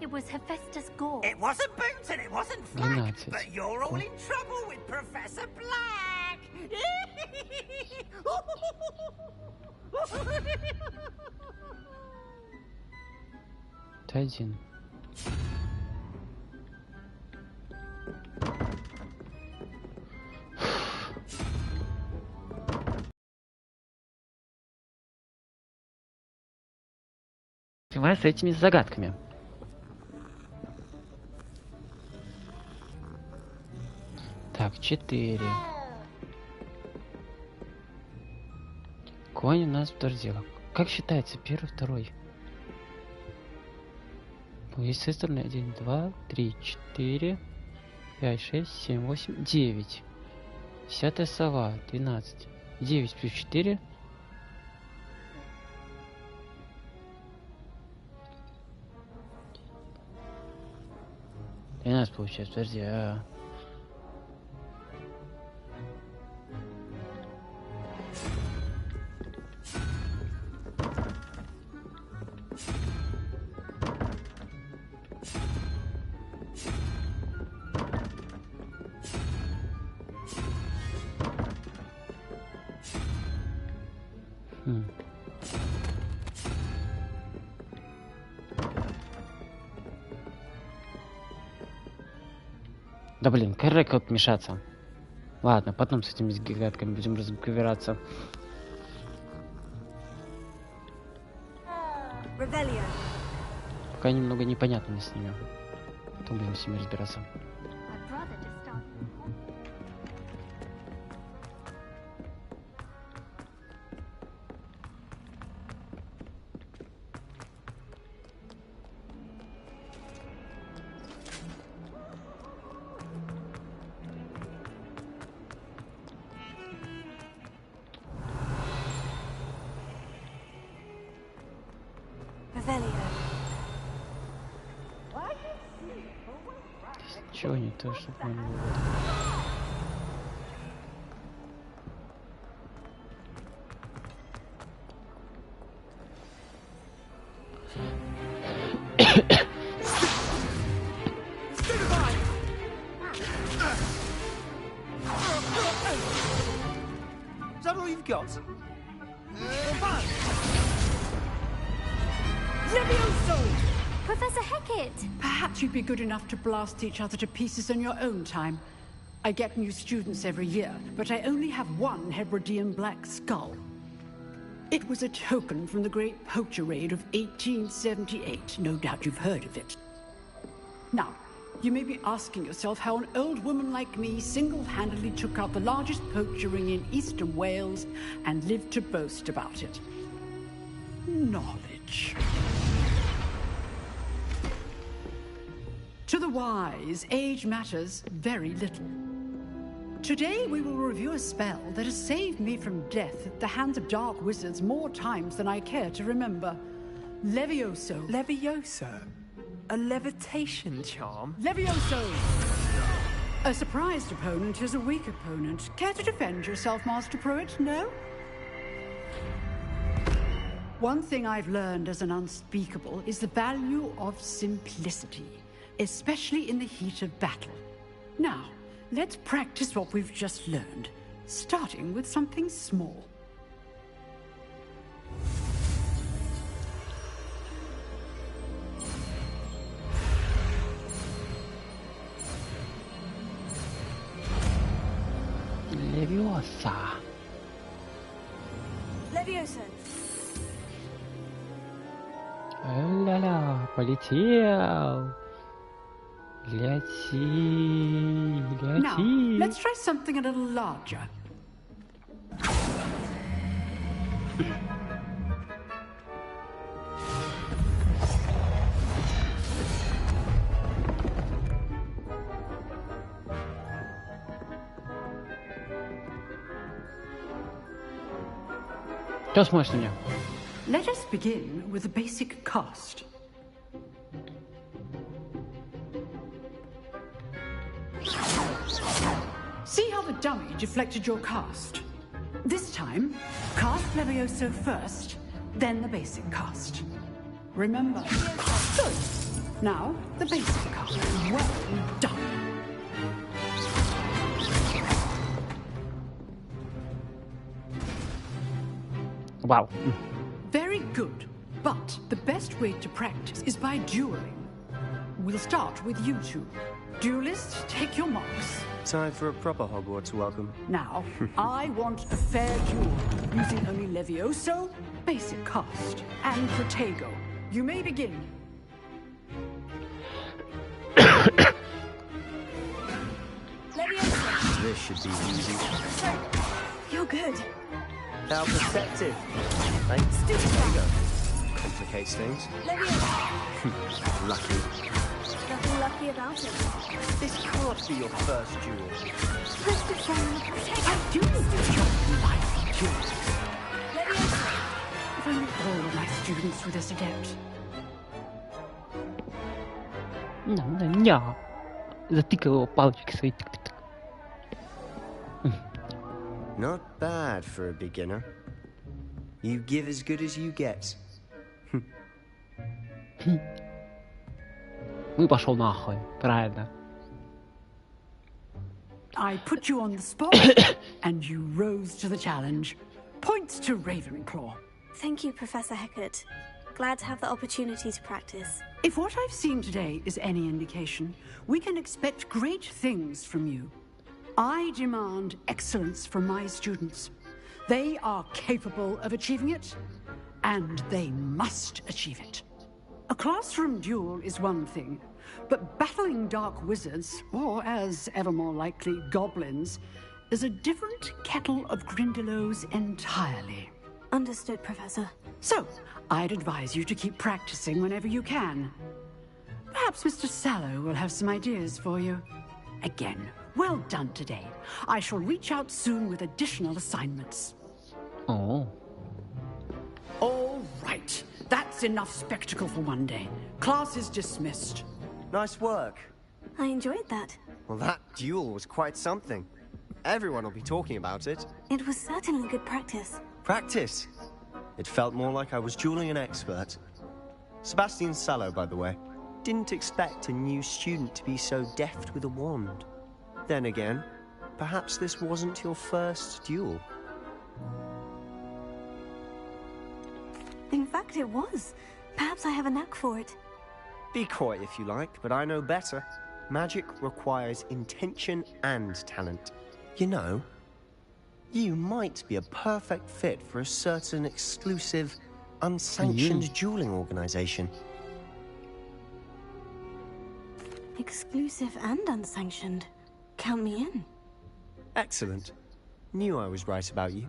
[SPEAKER 2] It was Hephaestus Gore.
[SPEAKER 10] It wasn't boot and it wasn't flack,
[SPEAKER 1] 12.
[SPEAKER 10] but you're all in trouble with Professor Black.
[SPEAKER 1] Это один. С этими загадками. Так, 4. Конь у нас в дожде. Как считается? Первый, второй. Есть с этой стороны 1, 2, 3, 4, 5, 6, 7, 8, 9. 10-я сова, 12. 9 плюс 4. И нас получается, подожди, Да блин, коррект как мешаться. Ладно, потом с этими загадками будем разбираться.
[SPEAKER 2] Revelio.
[SPEAKER 1] Пока немного непонятно мне с ними. Потом будем с ними разбираться.
[SPEAKER 2] My brother just started. Revelio.
[SPEAKER 1] Чего не то, что понял.
[SPEAKER 17] all you've got?
[SPEAKER 18] Levioso!
[SPEAKER 16] Professor Hecat!
[SPEAKER 18] Perhaps you'd be good enough to blast each other to pieces in your own time. I get new students every year, but I only have one Hebridean black skull. It was a token from the Great Poacher Raid of 1878. No doubt you've heard of it. Now, you may be asking yourself how an old woman like me single-handedly took out the largest poacher ring in eastern Wales and lived to boast about it. Knowledge. To the wise, age matters very little. Today we will review a spell that has saved me from death at the hands of dark wizards more times than I care to remember. Levioso.
[SPEAKER 17] Levioso? A levitation charm?
[SPEAKER 18] Levioso! A surprised opponent is a weak opponent. Care to defend yourself, Master Pruitt? No? One thing I've learned as an unspeakable is the value of simplicity, especially in the heat of battle. Now, let's practice what we've just learned, starting with something small.
[SPEAKER 1] Leviosa.
[SPEAKER 2] Leviosa.
[SPEAKER 1] Ля-ля, полетел. Лети, лети.
[SPEAKER 18] Now, let's try something a little larger.
[SPEAKER 1] Что смотришь на меня?
[SPEAKER 18] Let us begin with the basic cast. See how the dummy deflected your cast? This time, cast Levioso first, then the basic cast. Remember. Good. Now, the basic cast. Well done.
[SPEAKER 1] Wow.
[SPEAKER 18] Very good. But the best way to practice is by dueling. We'll start with you two. Duelists, take your marks.
[SPEAKER 17] Time for a proper Hogwarts welcome.
[SPEAKER 18] Now, I want a fair duel, using only Levioso, basic cast, and Protego. You may begin.
[SPEAKER 2] Leviosa.
[SPEAKER 17] This should be easy.
[SPEAKER 2] You're good.
[SPEAKER 17] How perceptive. Thanks. There you go. Complicates things.
[SPEAKER 2] Leviosa.
[SPEAKER 17] Lucky.
[SPEAKER 2] Nothing lucky about it.
[SPEAKER 17] This can't be your first duel.
[SPEAKER 18] I do like duels.
[SPEAKER 2] Leviosa.
[SPEAKER 18] If only all of my students were this adept.
[SPEAKER 1] Ня. Затыкал его палочкой своей.
[SPEAKER 17] Not bad for a beginner. You give as good as you get.
[SPEAKER 1] Ну и пошел нахуй. Правильно.
[SPEAKER 18] I put you on the spot, and you rose to the challenge. Points to Ravenclaw.
[SPEAKER 2] Thank you, Professor Hecat. Glad to have the opportunity to practice.
[SPEAKER 18] If what I've seen today is any indication, we can expect great things from you. I demand excellence from my students. They are capable of achieving it, and they must achieve it. A classroom duel is one thing, but battling dark wizards, or as ever more likely, goblins, is a different kettle of Grindylows entirely.
[SPEAKER 2] Understood, Professor.
[SPEAKER 18] So, I'd advise you to keep practicing whenever you can. Perhaps Mr. Sallow will have some ideas for you. Again, well done today. I shall reach out soon with additional assignments.
[SPEAKER 1] Oh.
[SPEAKER 18] All right. That's enough spectacle for one day. Class is dismissed.
[SPEAKER 17] Nice work.
[SPEAKER 2] I enjoyed that.
[SPEAKER 17] Well, that duel was quite something. Everyone will be talking about it.
[SPEAKER 2] It was certainly good practice.
[SPEAKER 17] Practice? It felt more like I was dueling an expert. Sebastian Sallow, by the way. Didn't expect a new student to be so deft with a wand. Then again, perhaps this wasn't your first duel.
[SPEAKER 2] In fact, it was. Perhaps I have a knack for it.
[SPEAKER 17] Be coy if you like, but I know better. Magic requires intention and talent. You know, you might be a perfect fit for a certain exclusive, unsanctioned dueling organization.
[SPEAKER 2] Exclusive and unsanctioned. Count me in.
[SPEAKER 17] Excellent. Knew I was right about you.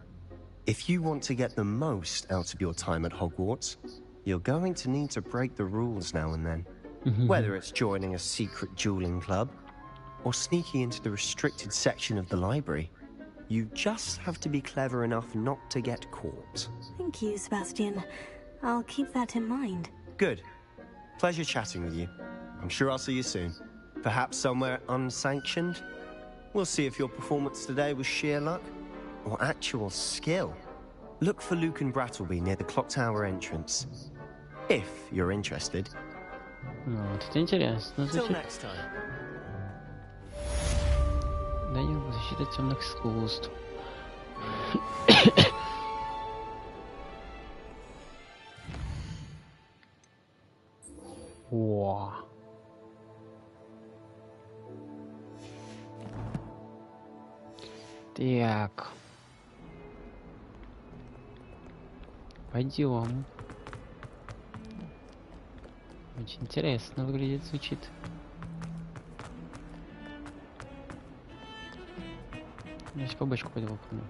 [SPEAKER 17] If you want to get the most out of your time at Hogwarts, you're going to need to break the rules now and then. Whether it's joining a secret dueling club, or sneaking into the restricted section of the library, you just have to be clever enough not to get caught.
[SPEAKER 2] Thank you, Sebastian. I'll keep that in mind.
[SPEAKER 17] Good. Pleasure chatting with you. I'm sure I'll see you soon. Perhaps somewhere unsanctioned? We'll see if your performance today was sheer luck or actual skill. Look for Luke and Brattleby near the Clock Tower entrance. If you're interested.
[SPEAKER 1] Вот это интересно.
[SPEAKER 17] Till next time.
[SPEAKER 1] Да, его защита темных искусств. О. Так. Пойдем. Очень интересно выглядит, звучит. Я сейчас побочку пойду выполню.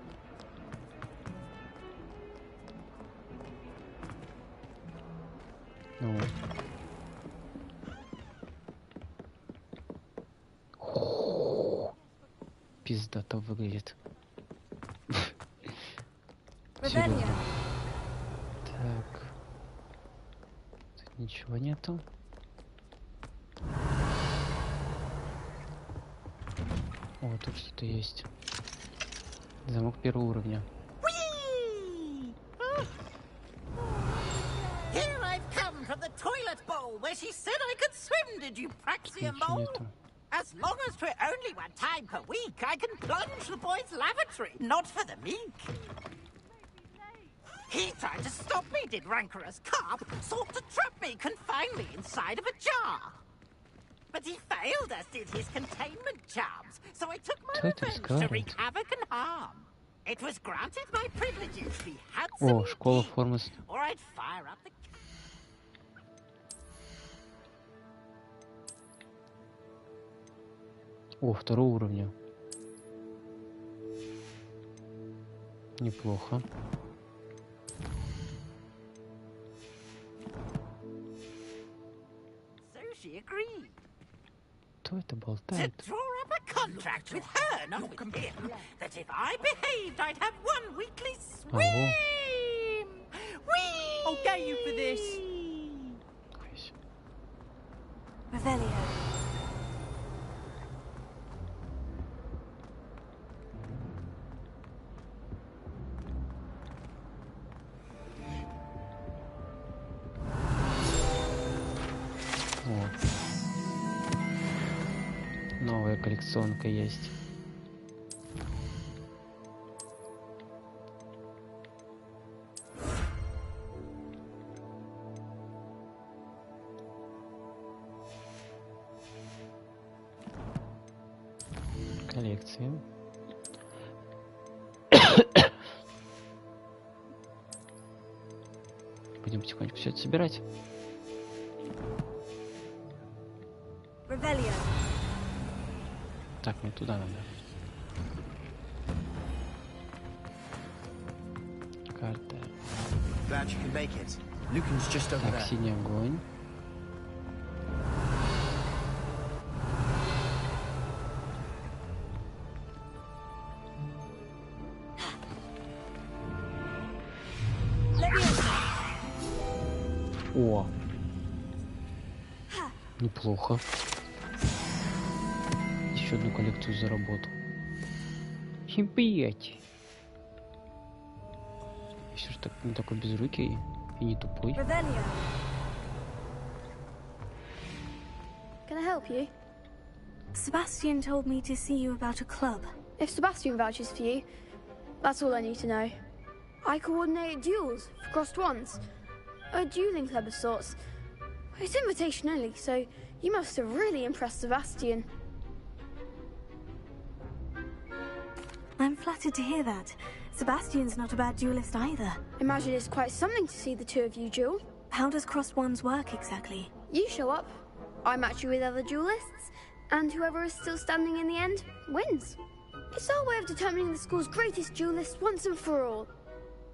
[SPEAKER 1] Ну. Пиздато выглядит. Серьезно. Так. Тут ничего нету. О, тут что-то есть. Замок первого уровня.
[SPEAKER 10] Here I've come from the toilet bowl where she said I could swim, did you Praxia mole? As long as for only one time per week, I can plunge the boys' lavatory, not for the meek. He tried to stop me, did rancorous carp, sought to trap me, confine me inside of a jar. But he failed, as did his containment charms, so I took my revenge to wreak havoc and harm. It was granted my privileges to be handsome or I'd fire up the...
[SPEAKER 1] О, второго уровня. Неплохо.
[SPEAKER 10] So she agreed.
[SPEAKER 1] Кто это болтает?
[SPEAKER 10] To draw up a contract with her, not with him, that if I behaved, I'd have one weekly swim. Whee!
[SPEAKER 11] I'll get you for this.
[SPEAKER 2] Revelio.
[SPEAKER 1] Новая коллекционка есть. Коллекции. Будем потихонечку все это собирать.
[SPEAKER 2] Revelio.
[SPEAKER 1] Так, мне туда надо. Карта. Так, синий огонь. О! Неплохо. Еще одну коллекцию заработал. Химпиять. Еще ж так, не такой безрукий и не тупой.
[SPEAKER 2] Can I help you? Sebastian told me to see you about a club.
[SPEAKER 19] If Sebastian vouches for you, that's all I need to know. I coordinate duels for crossed ones. A dueling club of sorts. It's invitation only, so you must have really impressed Sebastian.
[SPEAKER 2] I'm flattered to hear that. Sebastian's not a bad duelist either.
[SPEAKER 19] Imagine it's quite something to see the two of you duel.
[SPEAKER 2] How does crossed ones work exactly?
[SPEAKER 19] You show up, I match you with other duelists, and whoever is still standing in the end wins. It's our way of determining the school's greatest duelist once and for all.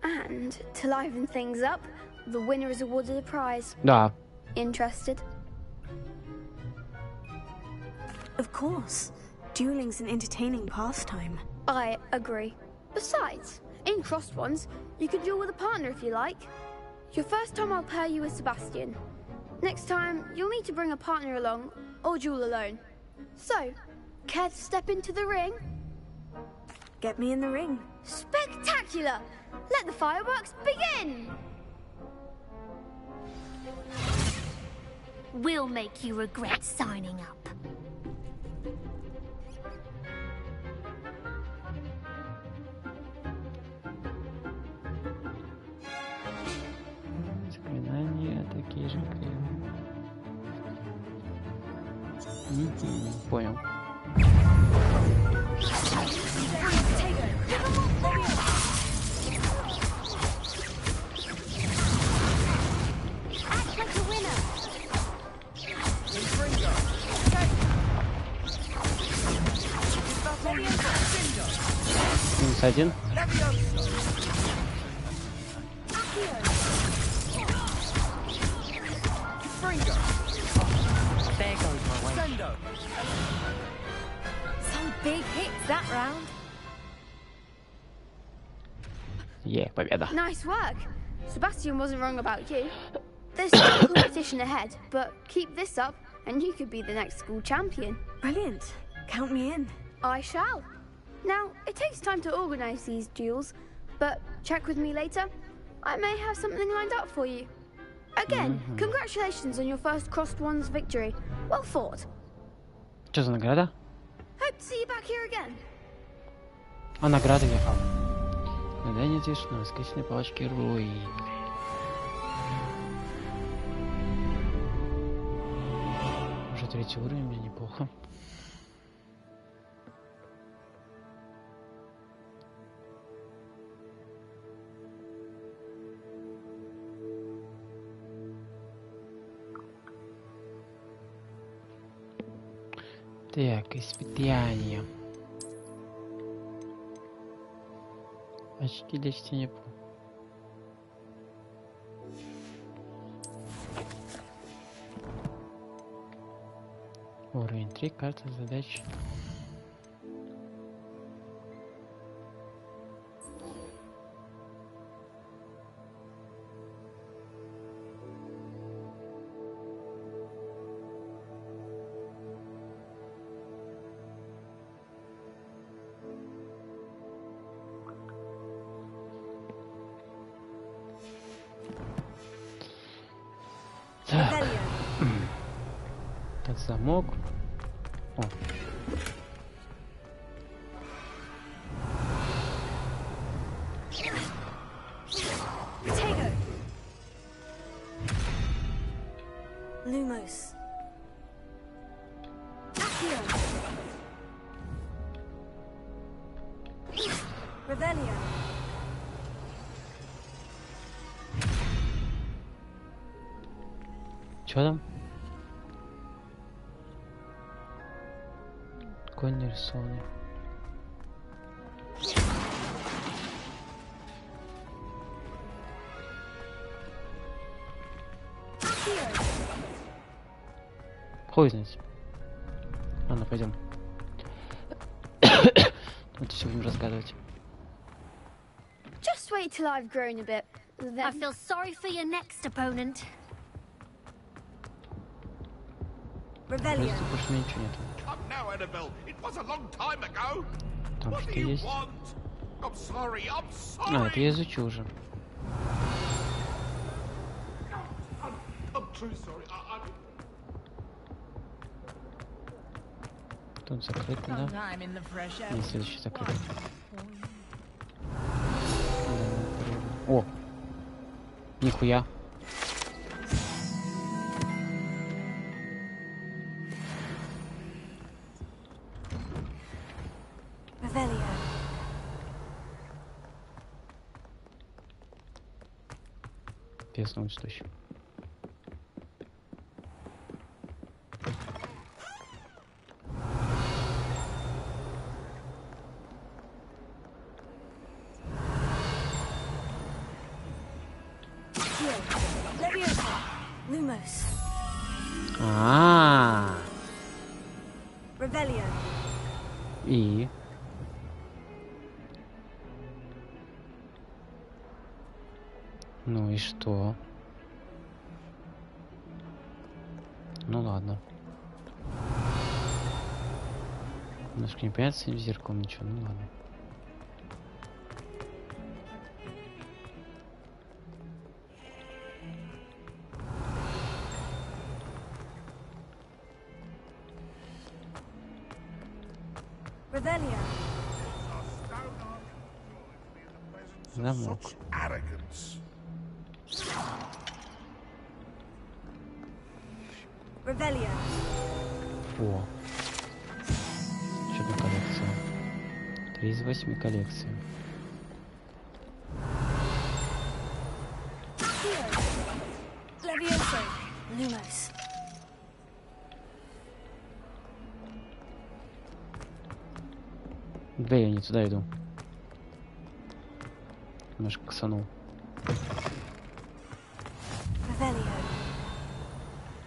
[SPEAKER 19] And to liven things up, the winner is awarded a prize.
[SPEAKER 1] Да.
[SPEAKER 19] Interested?
[SPEAKER 2] Of course. Dueling's an entertaining pastime.
[SPEAKER 19] I agree. Besides, in crossed ones, you can duel with a partner if you like. Your first time I'll pair you with Sebastian. Next time, you'll need to bring a partner along, or duel alone. So, care to step into the ring?
[SPEAKER 2] Get me in the ring.
[SPEAKER 19] Spectacular! Let the fireworks begin!
[SPEAKER 16] We'll make you regret signing up.
[SPEAKER 1] Заклинания такие же, как и... Понял. Минус один.
[SPEAKER 2] Some big hits that round.
[SPEAKER 1] Yeah, победа.
[SPEAKER 19] Nice work. Sebastian wasn't wrong about you. There's still a competition ahead, but keep this up and you could be the next school champion.
[SPEAKER 2] Brilliant. Count me in.
[SPEAKER 19] I shall. Now, it takes time to organize these duels, but check with me later. I may have something lined up for you. Again, congratulations on your first crossed ones victory. Well fought.
[SPEAKER 1] Что за награда?
[SPEAKER 19] Hope to see you back here again.
[SPEAKER 1] А награда не факт. Задание завершено. Воскресные палочки Руи. Уже 3-й уровень, мне неплохо. Так, испытание. Очки для чтения. Уровень 3, карта задач. Так, замок. О.
[SPEAKER 2] Lumos. Revelio.
[SPEAKER 1] Чё там? Конь нарисованный. Хуй знает. Ладно, пойдем. Вот все будем разгадывать.
[SPEAKER 19] Just wait till I've grown a bit. Then...
[SPEAKER 16] I feel sorry for your next opponent.
[SPEAKER 2] Revelio.
[SPEAKER 1] Больше ничего нету.
[SPEAKER 20] Come now, Annabelle. It was a long time ago.
[SPEAKER 1] Там
[SPEAKER 20] What
[SPEAKER 1] что
[SPEAKER 20] do you
[SPEAKER 1] есть?
[SPEAKER 20] want? I'm sorry. I'm
[SPEAKER 1] А,
[SPEAKER 20] sorry.
[SPEAKER 1] это я изучу уже.
[SPEAKER 20] I'm true sorry.
[SPEAKER 1] Тут закрыто, да? Не, следующий закрыт. О! Нихуя. Интересно, что еще? И ну и что? Ну ладно. Немножко не понятно с этим зеркалом ничего, ну ладно. Замок. О. Еще одна коллекция. 3 из 8 коллекций. Да, я не туда иду. Немножко косанул.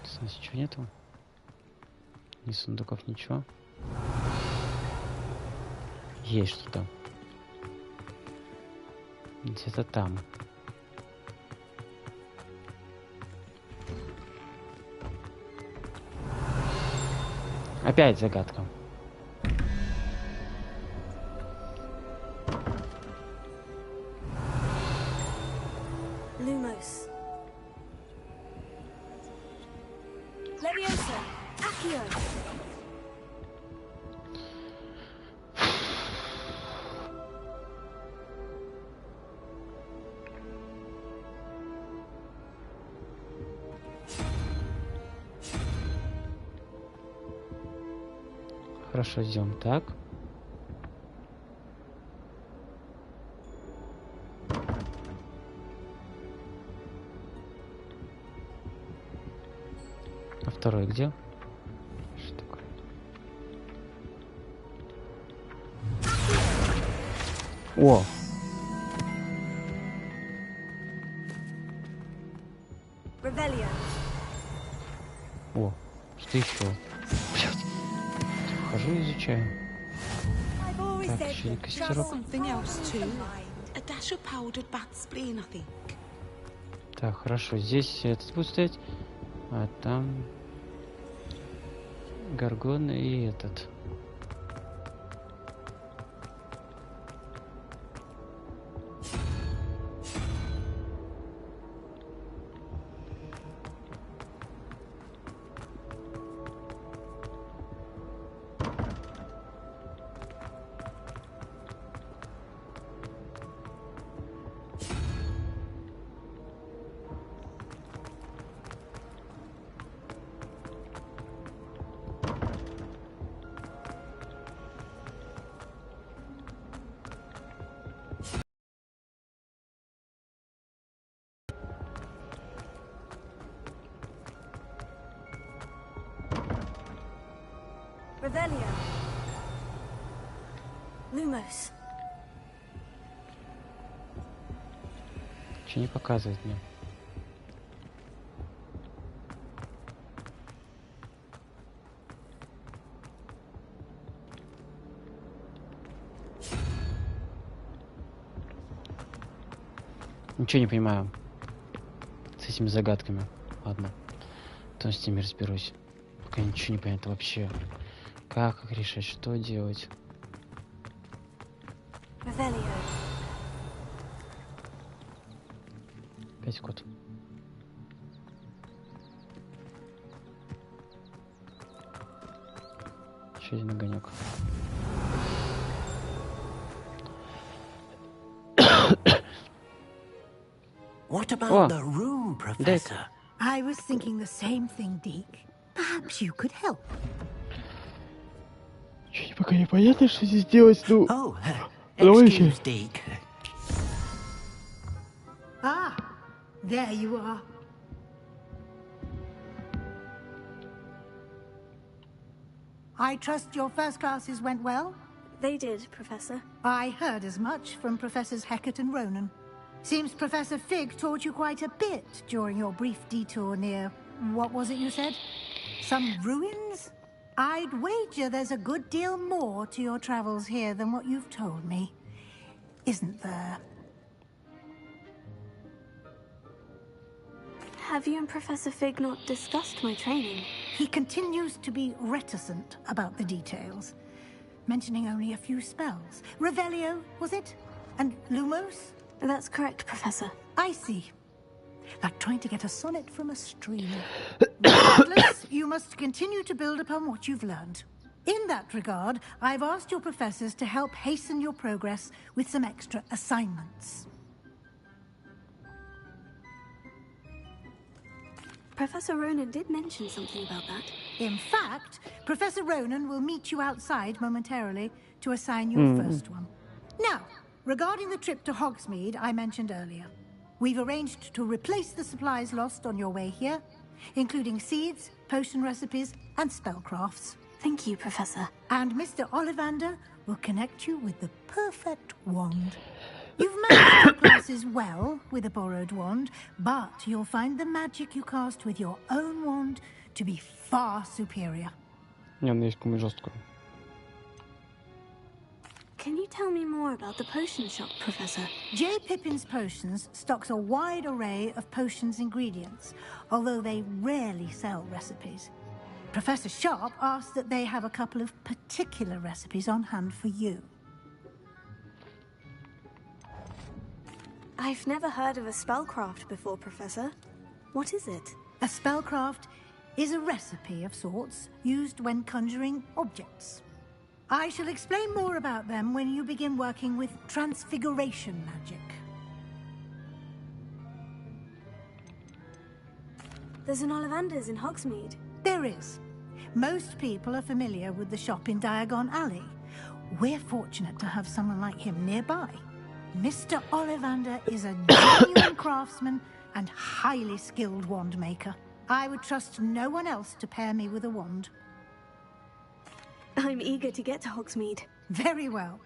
[SPEAKER 1] Здесь ничего нету. Ни сундуков, ничего. Есть что-то. Где-то там. Опять загадка. Хорошо, сделаем так. А второй где? Что такое? О! О, что еще? Блядь. Хожу, изучаю. Так, еще и костерок. Так, хорошо. Здесь этот будет стоять. А там горгон и этот.
[SPEAKER 2] Revelio. Lumos.
[SPEAKER 1] Че не показывает мне? Ничего не понимаю с этими загадками. Ладно, потом с ними разберусь. Пока ничего не понятно вообще. Как их решать, что делать? Опять кот. Еще один огонек.
[SPEAKER 10] What about the room, Professor?
[SPEAKER 9] I was thinking the same thing, Deke. Perhaps you could help.
[SPEAKER 1] Пока непонятно, что здесь делать, ну...
[SPEAKER 10] Oh, excuse, Deke.
[SPEAKER 9] Ah, there you are. I trust your first classes went well?
[SPEAKER 2] They did, Professor.
[SPEAKER 9] I heard as much from Professors Hecat and Ronan. Seems Professor Fig taught you quite a bit during your brief detour near... what was it you said? Some ruins? I'd wager there's a good deal more to your travels here than what you've told me. Isn't there?
[SPEAKER 2] Have you and Professor Fig not discussed my training?
[SPEAKER 9] He continues to be reticent about the details, mentioning only a few spells. Revelio, was it? And Lumos?
[SPEAKER 2] That's correct, Professor.
[SPEAKER 9] I see. Like trying to get a sonnet from a stream. Regardless, you must continue to build upon what you've learned. In that regard, I've asked your professors to help hasten your progress with some extra assignments.
[SPEAKER 2] Professor Ronan did mention something about that.
[SPEAKER 9] In fact, Professor Ronan will meet you outside momentarily to assign your first one. Now, regarding the trip to Hogsmeade I mentioned earlier, we've arranged to replace the supplies lost on your way here, including seeds, potion recipes, and spellcrafts.
[SPEAKER 2] Thank you, Professor.
[SPEAKER 9] And Mr. Ollivander will connect you with the perfect wand. You've managed your classes well with a borrowed wand, but you'll find the magic you cast with your own wand to be far superior.
[SPEAKER 2] Can you tell me more about the potion shop, Professor?
[SPEAKER 9] J. Pippin's Potions stocks a wide array of potions ingredients, although they rarely sell recipes. Professor Sharp asked that they have a couple of particular recipes on hand for you.
[SPEAKER 2] I've never heard of a spellcraft before, Professor. What is it?
[SPEAKER 9] A spellcraft is a recipe of sorts used when conjuring objects. I shall explain more about them when you begin working with transfiguration magic.
[SPEAKER 2] There's an Ollivander's in Hogsmeade.
[SPEAKER 9] There is. Most people are familiar with the shop in Diagon Alley. We're fortunate to have someone like him nearby. Mr. Ollivander is a genuine craftsman and highly skilled wand maker. I would trust no one else to pair me with a wand.
[SPEAKER 2] I'm eager to get to Hogsmeade.
[SPEAKER 9] Very well.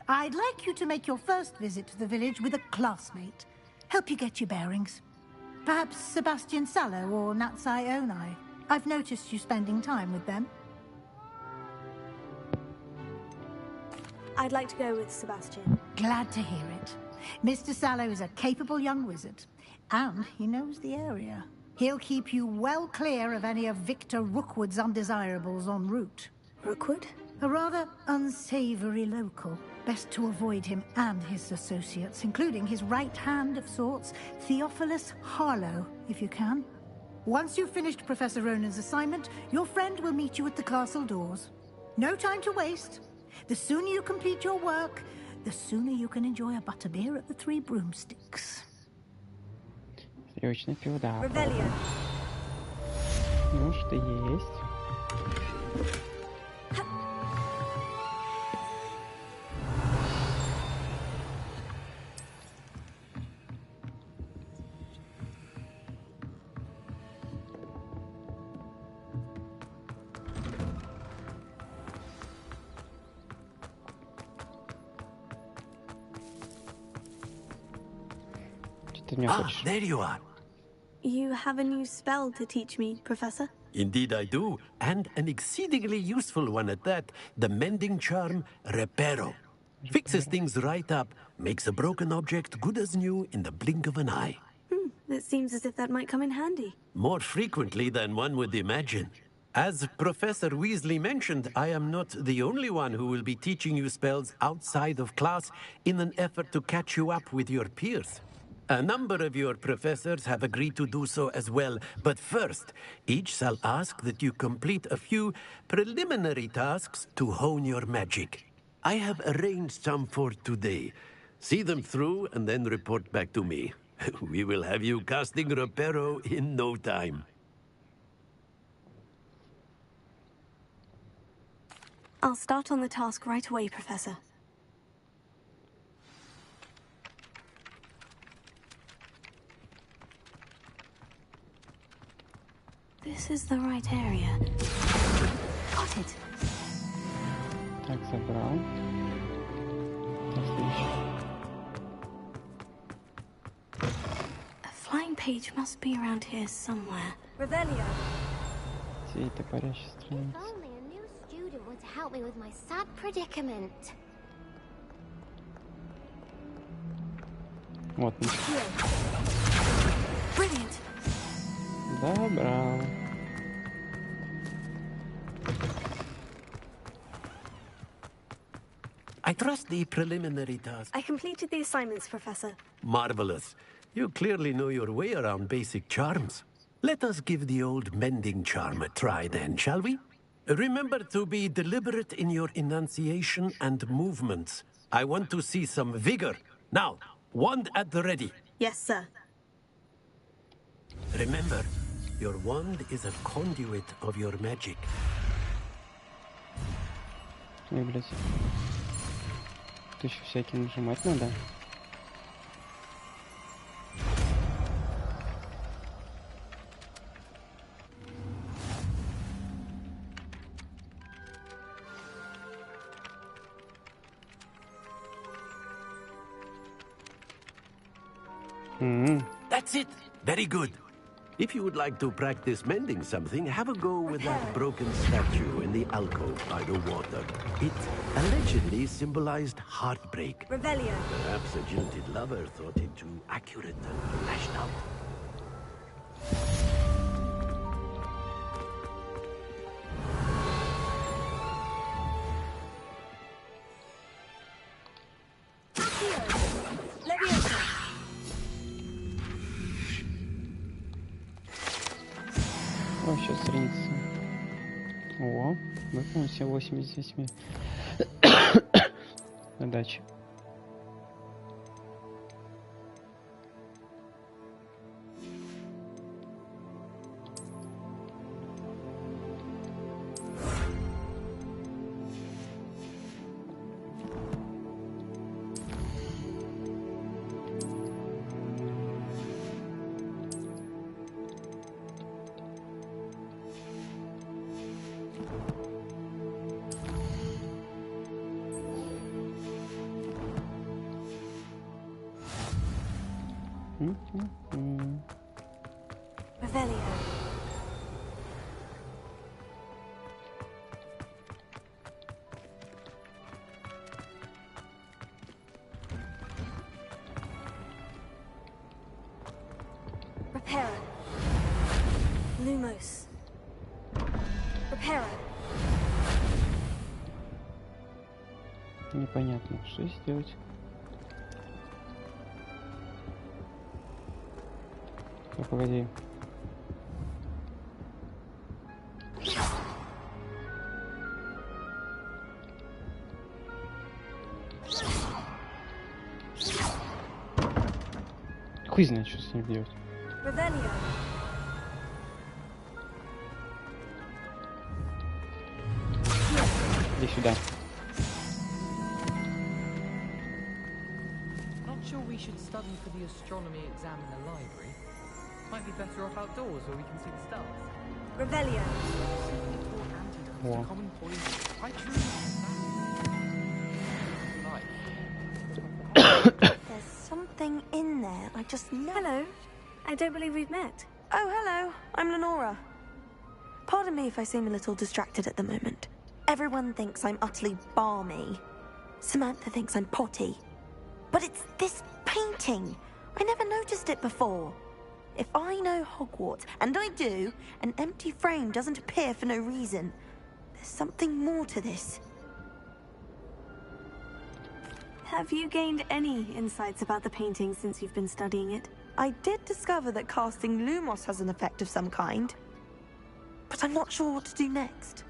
[SPEAKER 9] I'd like you to make your first visit to the village with a classmate. Help you get your bearings. Perhaps Sebastian Sallow or Natsai Onai. I've noticed you spending time with them.
[SPEAKER 2] I'd like to go with Sebastian.
[SPEAKER 9] Glad to hear it. Mr. Sallow is a capable young wizard, and he knows the area. He'll keep you well clear of any of Victor Rookwood's undesirables en route.
[SPEAKER 2] Rookwood?
[SPEAKER 9] A rather unsavory local. Best to avoid him and his associates, including his right hand of sorts, Theophilus Harlow, if you can. Once you've finished Professor Ronan's assignment, your friend will meet you at the castle doors. No time to waste. The sooner you complete your work, the sooner you can enjoy a butterbeer at the Three Broomsticks.
[SPEAKER 2] Revelio.
[SPEAKER 1] Ну, что есть.
[SPEAKER 6] There you are.
[SPEAKER 2] You have a new spell to teach me, Professor?
[SPEAKER 6] Indeed I do, and an exceedingly useful one at that. The mending charm, Reparo. Fixes things right up, makes a broken object good as new in the blink of an eye.
[SPEAKER 2] It seems as if that might come in handy.
[SPEAKER 6] More frequently than one would imagine. As Professor Weasley mentioned, I am not the only one who will be teaching you spells outside of class in an effort to catch you up with your peers. A number of your professors have agreed to do so as well, but first, each shall ask that you complete a few preliminary tasks to hone your magic. I have arranged some for today. See them through and then report back to me. We will have you casting Reparo in no time.
[SPEAKER 2] I'll start on the task right away, Professor. This is the right area. Got it.
[SPEAKER 1] Так, забрал.
[SPEAKER 2] A flying page must be around here somewhere. Revelio.
[SPEAKER 1] Где эта парящая страница?
[SPEAKER 16] If only a new student were to help me with my sad predicament.
[SPEAKER 1] Вот.
[SPEAKER 2] Brilliant.
[SPEAKER 1] Добрал.
[SPEAKER 6] I trust the preliminary task.
[SPEAKER 2] I completed the assignments, Professor.
[SPEAKER 6] Marvelous. You clearly know your way around basic charms. Let us give the old mending charm a try then, shall we? Remember to be deliberate in your enunciation and movements. I want to see some vigor. Now, wand at the ready.
[SPEAKER 2] Yes, sir.
[SPEAKER 6] Remember, your wand is a conduit of your magic.
[SPEAKER 1] Ой, блядь. Тут еще всякие нажимать надо.
[SPEAKER 6] That's it. Very good. If you would like to practice mending something, have a go with that broken statue in the alcove by the water. It allegedly symbolized heartbreak.
[SPEAKER 2] Revelio.
[SPEAKER 6] Perhaps a jilted lover thought it too accurate and lashed out.
[SPEAKER 1] О, сейчас страница. О, выполнил все 8 из 8 задач.
[SPEAKER 2] Revelio. Reparo. Lumos. Reparo.
[SPEAKER 1] Непонятно, что сделать. Так, погоди. Хуй знает, что с ним делать.
[SPEAKER 2] Revelio.
[SPEAKER 1] Иди сюда.
[SPEAKER 21] Not sure we should study for the astronomy exam in the library. Might be better off outdoors where we can see the stars.
[SPEAKER 2] Revelio.
[SPEAKER 1] О.
[SPEAKER 21] Common poison. I truly
[SPEAKER 12] There's something in there. I just know.
[SPEAKER 2] Hello. I don't believe we've met.
[SPEAKER 12] Oh, hello. I'm Lenora. Pardon me if I seem a little distracted at the moment. Everyone thinks I'm utterly balmy. Samantha thinks I'm potty. But it's this painting. I never noticed it before. If I know Hogwarts, and I do, an empty frame doesn't appear for no reason. There's something more to this.
[SPEAKER 2] Have you gained any insights about the painting since you've been studying it?
[SPEAKER 12] I did discover that casting Lumos has an effect of some kind. But I'm not sure what to do next.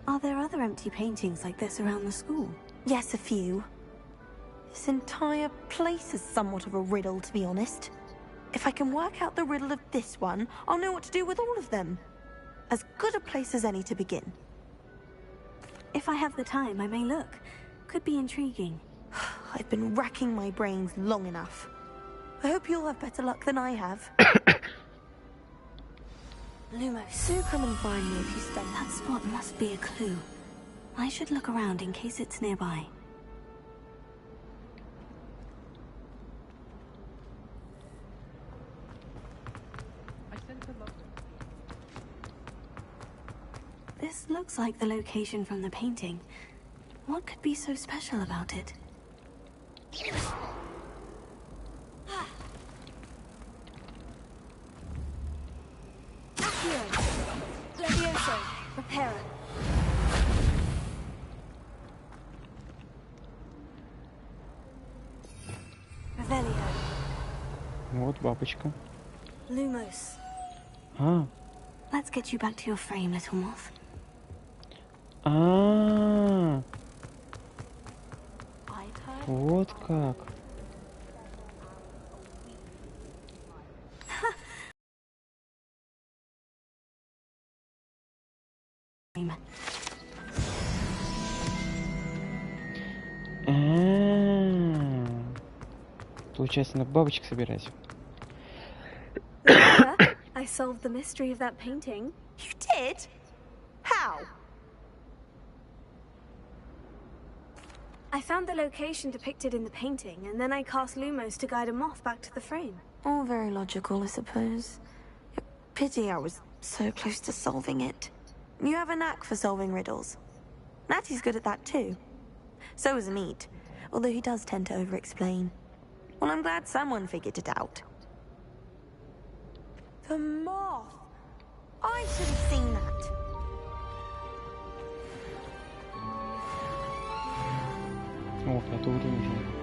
[SPEAKER 2] Are there other empty paintings like this around the school?
[SPEAKER 12] Yes, a few. This entire place is somewhat of a riddle, to be honest. If I can work out the riddle of this one, I'll know what to do with all of them. As good a place as any to begin.
[SPEAKER 2] If I have the time, I may look. Could be intriguing.
[SPEAKER 12] I've been racking my brains long enough. I hope you'll have better luck than I have. Lumos, do come and find me if you stay.
[SPEAKER 2] That spot must be a clue. I should look around in case it's nearby. This looks like the location from the painting. What could be so special about it?
[SPEAKER 19] Accio! Levioso! Reparo!
[SPEAKER 2] Revelio.
[SPEAKER 1] Вот бабочка.
[SPEAKER 2] Lumos.
[SPEAKER 1] А.
[SPEAKER 2] Let's get you back to your frame, little moth.
[SPEAKER 1] А. Вот как. Получается, на бабочек собирать.
[SPEAKER 2] I solved the mystery of that painting.
[SPEAKER 12] You did? How?
[SPEAKER 2] I found the location depicted in the painting, and then I cast Lumos to guide a moth back to the frame.
[SPEAKER 12] All very logical, I suppose. Pity I was so close to solving it. You have a knack for solving riddles. Natty's good at that too. So is Meat, although he does tend to over-explain. Well, I'm glad someone figured it out. The moth! I should have seen that.
[SPEAKER 1] Ох, это уровень уже.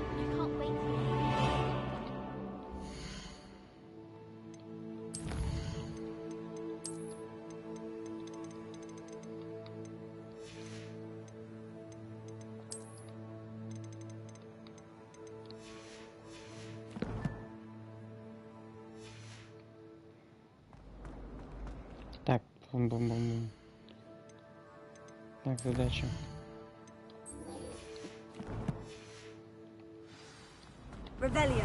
[SPEAKER 1] Так, бум-бум-бум. Так, задача.
[SPEAKER 2] Revelio.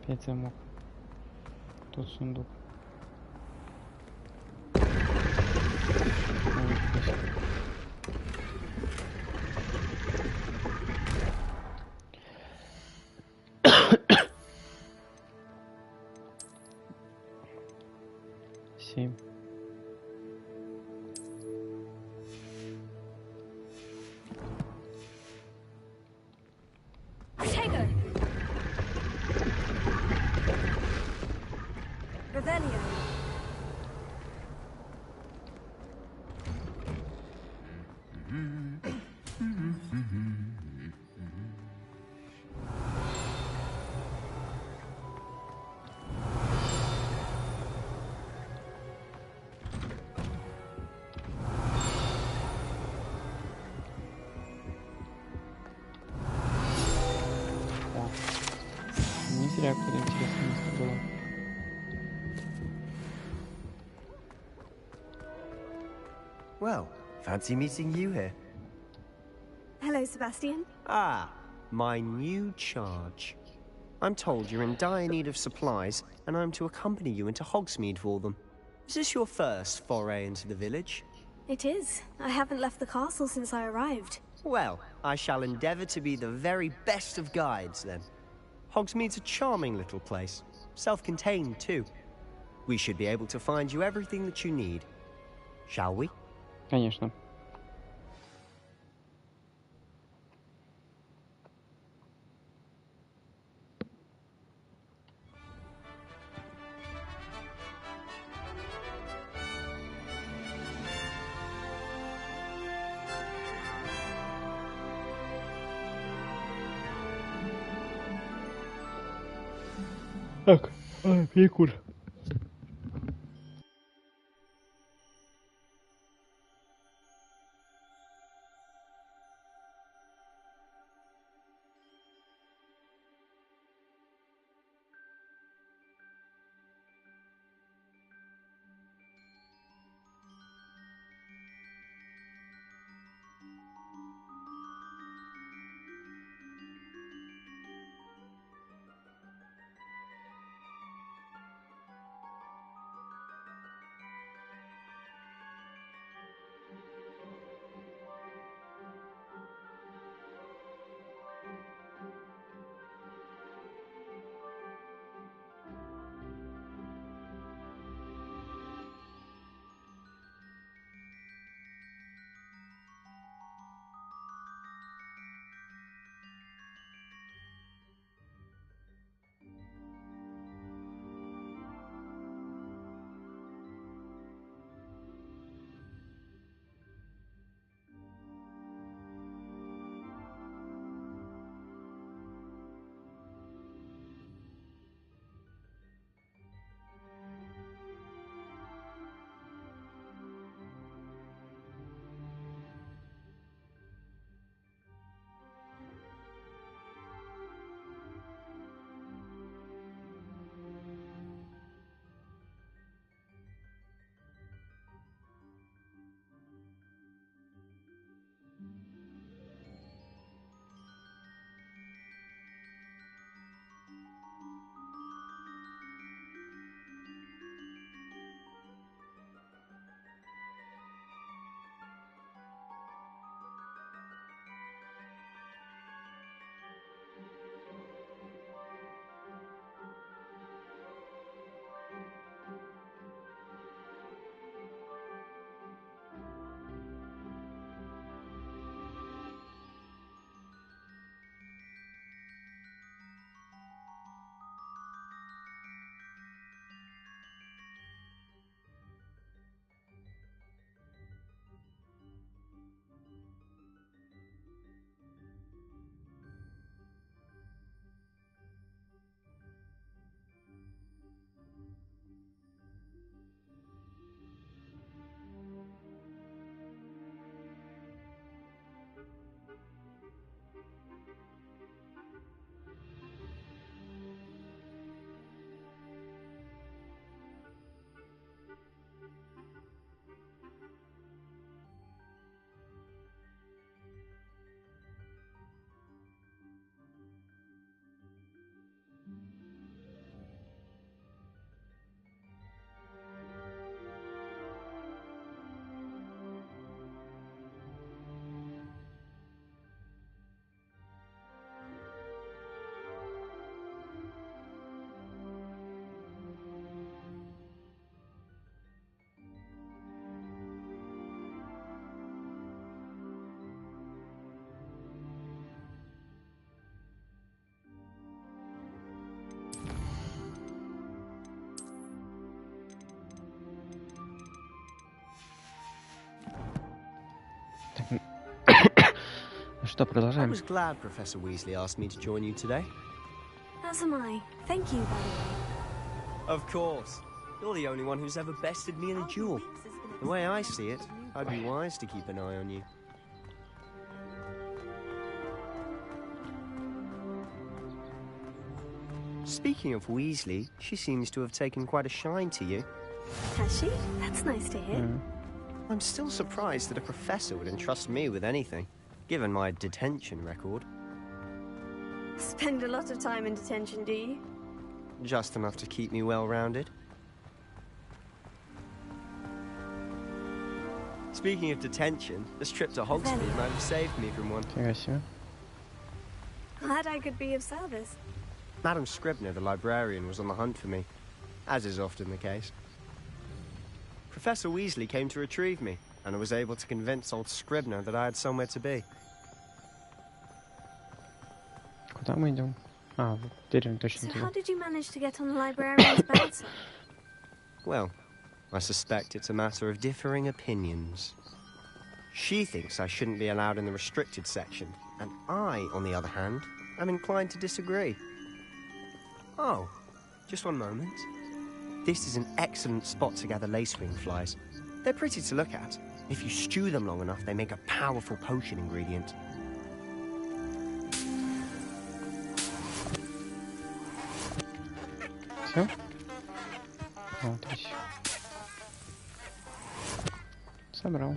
[SPEAKER 1] Опять замок. Тут сундук. Семь.
[SPEAKER 2] Revelio.
[SPEAKER 1] Не зря, когда интересное место было.
[SPEAKER 17] Well, fancy meeting you here.
[SPEAKER 2] Hello, Sebastian.
[SPEAKER 17] Ah, my new charge. I'm told you're in dire need of supplies, and I'm to accompany you into Hogsmeade for them. Is this your first foray into the village?
[SPEAKER 2] It is. I haven't left the castle since I arrived.
[SPEAKER 17] Well, I shall endeavour to be the very best of guides, then. Hogsmeade's a charming little place. Self-contained, too. We should be able to find you everything that you need. Shall we?
[SPEAKER 1] Конечно. Так, перекур. что,
[SPEAKER 17] I
[SPEAKER 1] продолжаем.
[SPEAKER 17] was glad Professor Weasley asked me to join you today.
[SPEAKER 2] As am I. Thank you, by the way.
[SPEAKER 17] Of course. You're the only one who's ever bested me in a duel. The way I see it, I'd be wise to keep an eye on you. Speaking of Weasley, she seems to have taken quite a shine to you.
[SPEAKER 2] Has she? That's nice to hear.
[SPEAKER 17] I'm still surprised that a professor would entrust me with anything, given my detention record.
[SPEAKER 2] Spend a lot of time in detention, do you?
[SPEAKER 17] Just enough to keep me well-rounded. Speaking of detention, this trip to Hogsmeade might have saved me from one.
[SPEAKER 2] Glad I could be of service.
[SPEAKER 17] Madam Scribner, the librarian, was on the hunt for me, as is often the case. Professor Weasley came to retrieve me, and I was able to convince old Scribner that I had somewhere to be.
[SPEAKER 1] Куда мы идем? А, вот теперь точно
[SPEAKER 2] So
[SPEAKER 1] туда.
[SPEAKER 2] how did you manage to get on the librarian's bad side?
[SPEAKER 17] Well, I suspect it's a matter of differing opinions. She thinks I shouldn't be allowed in the restricted section, and I, on the other hand, am inclined to disagree. Oh, just one moment. This is an excellent spot to gather lacewing flies. They're pretty to look at. If you stew them long enough, they make a powerful potion ingredient.
[SPEAKER 1] Все? Вот еще. Собрал.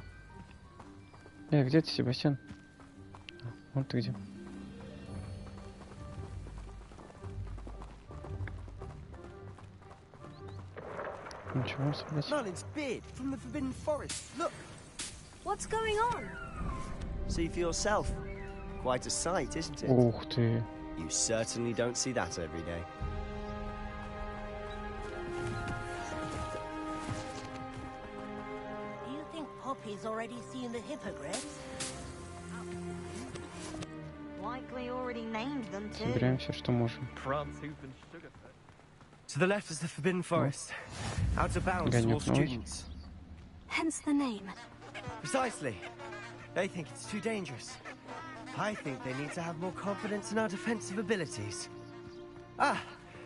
[SPEAKER 1] Где ты, Себастьян? А, вот ты где. Ничего себе.
[SPEAKER 17] Merlin's beard from the Forbidden Forest. Look.
[SPEAKER 2] What's going on?
[SPEAKER 17] See for yourself. Quite a sight, isn't it?
[SPEAKER 1] Ух ты.
[SPEAKER 17] You certainly don't see that every day.
[SPEAKER 13] Do you think Poppy's already seen the hippogriffs? Likely already named them too.
[SPEAKER 1] Собираем все, что можем.
[SPEAKER 17] To the left is the Forbidden Forest. Out of bounds to all students.
[SPEAKER 2] Hence the name.
[SPEAKER 17] Precisely. They think it's too dangerous. I think they need to have more confidence in our defensive abilities. Ah,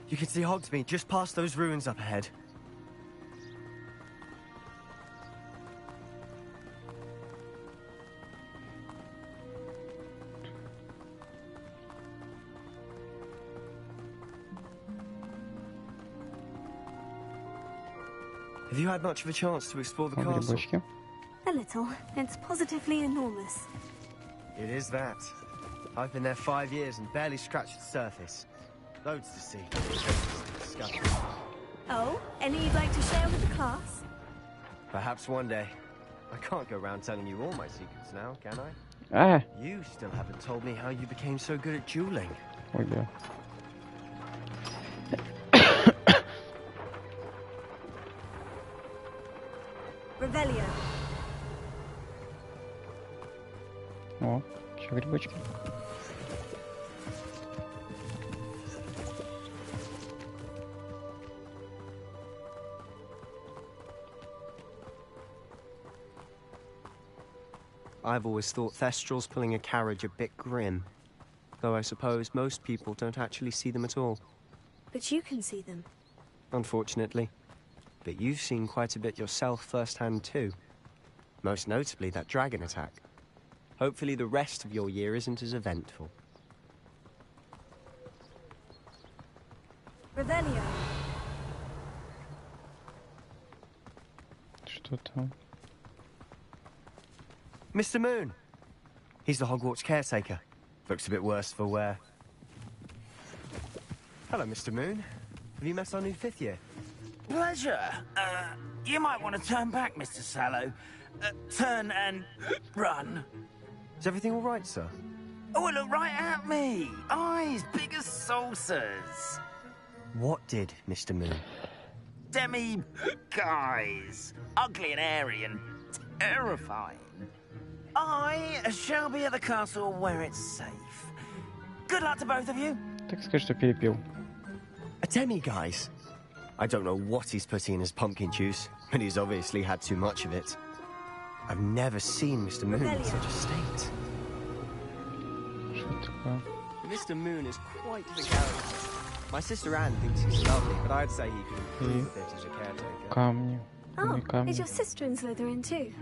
[SPEAKER 17] you can see Hogsmeade just past those ruins up ahead. Have you had much of a chance to explore the castle?
[SPEAKER 2] A little. It's positively enormous.
[SPEAKER 17] It is that. I've been there 5 years and barely scratched the surface. Loads to see. Disgusting.
[SPEAKER 2] Oh, any you'd like to share with the class?
[SPEAKER 17] Perhaps one day. I can't go around telling you all my secrets now, can I?
[SPEAKER 1] Ah.
[SPEAKER 17] You still haven't told me how you became so good at dueling.
[SPEAKER 1] Ой, да.
[SPEAKER 2] Revelio.
[SPEAKER 1] О, еще грибочки.
[SPEAKER 17] I've always thought Thestrals pulling a carriage a bit grim, though I suppose most people don't actually see them at all.
[SPEAKER 2] But you can see them.
[SPEAKER 17] Unfortunately. But you've seen quite a bit yourself firsthand too. Most notably that dragon attack. Hopefully the rest of your year isn't as eventful.
[SPEAKER 2] Revelio.
[SPEAKER 1] Что там?
[SPEAKER 17] Mr. Moon. He's the Hogwarts caretaker. Looks a bit worse for wear. Hello, Mr. Moon. Have you met our new 5th year?
[SPEAKER 10] Pleasure. You might want to turn back, Mr. Sallow. Turn and run.
[SPEAKER 17] Is everything all right, sir?
[SPEAKER 10] Oh, look right at me. Eyes big as saucers.
[SPEAKER 17] What did, Mr. Moon?
[SPEAKER 10] Demi-guys. Ugly and airy and terrifying. I shall be at the castle where it's safe. Good luck to both of you.
[SPEAKER 1] Так скажи, что перепил.
[SPEAKER 17] A demi-guise? I don't know what he's putting in his pumpkin juice, but he's obviously had too much of it. I've never seen Mr. Moon in such a state. Mr. Moon is quite the character. My sister Anne thinks he's lovely, but I'd say he could improve a bit as a caretaker.
[SPEAKER 1] Камни.
[SPEAKER 2] Oh, is your sister in Slytherin too?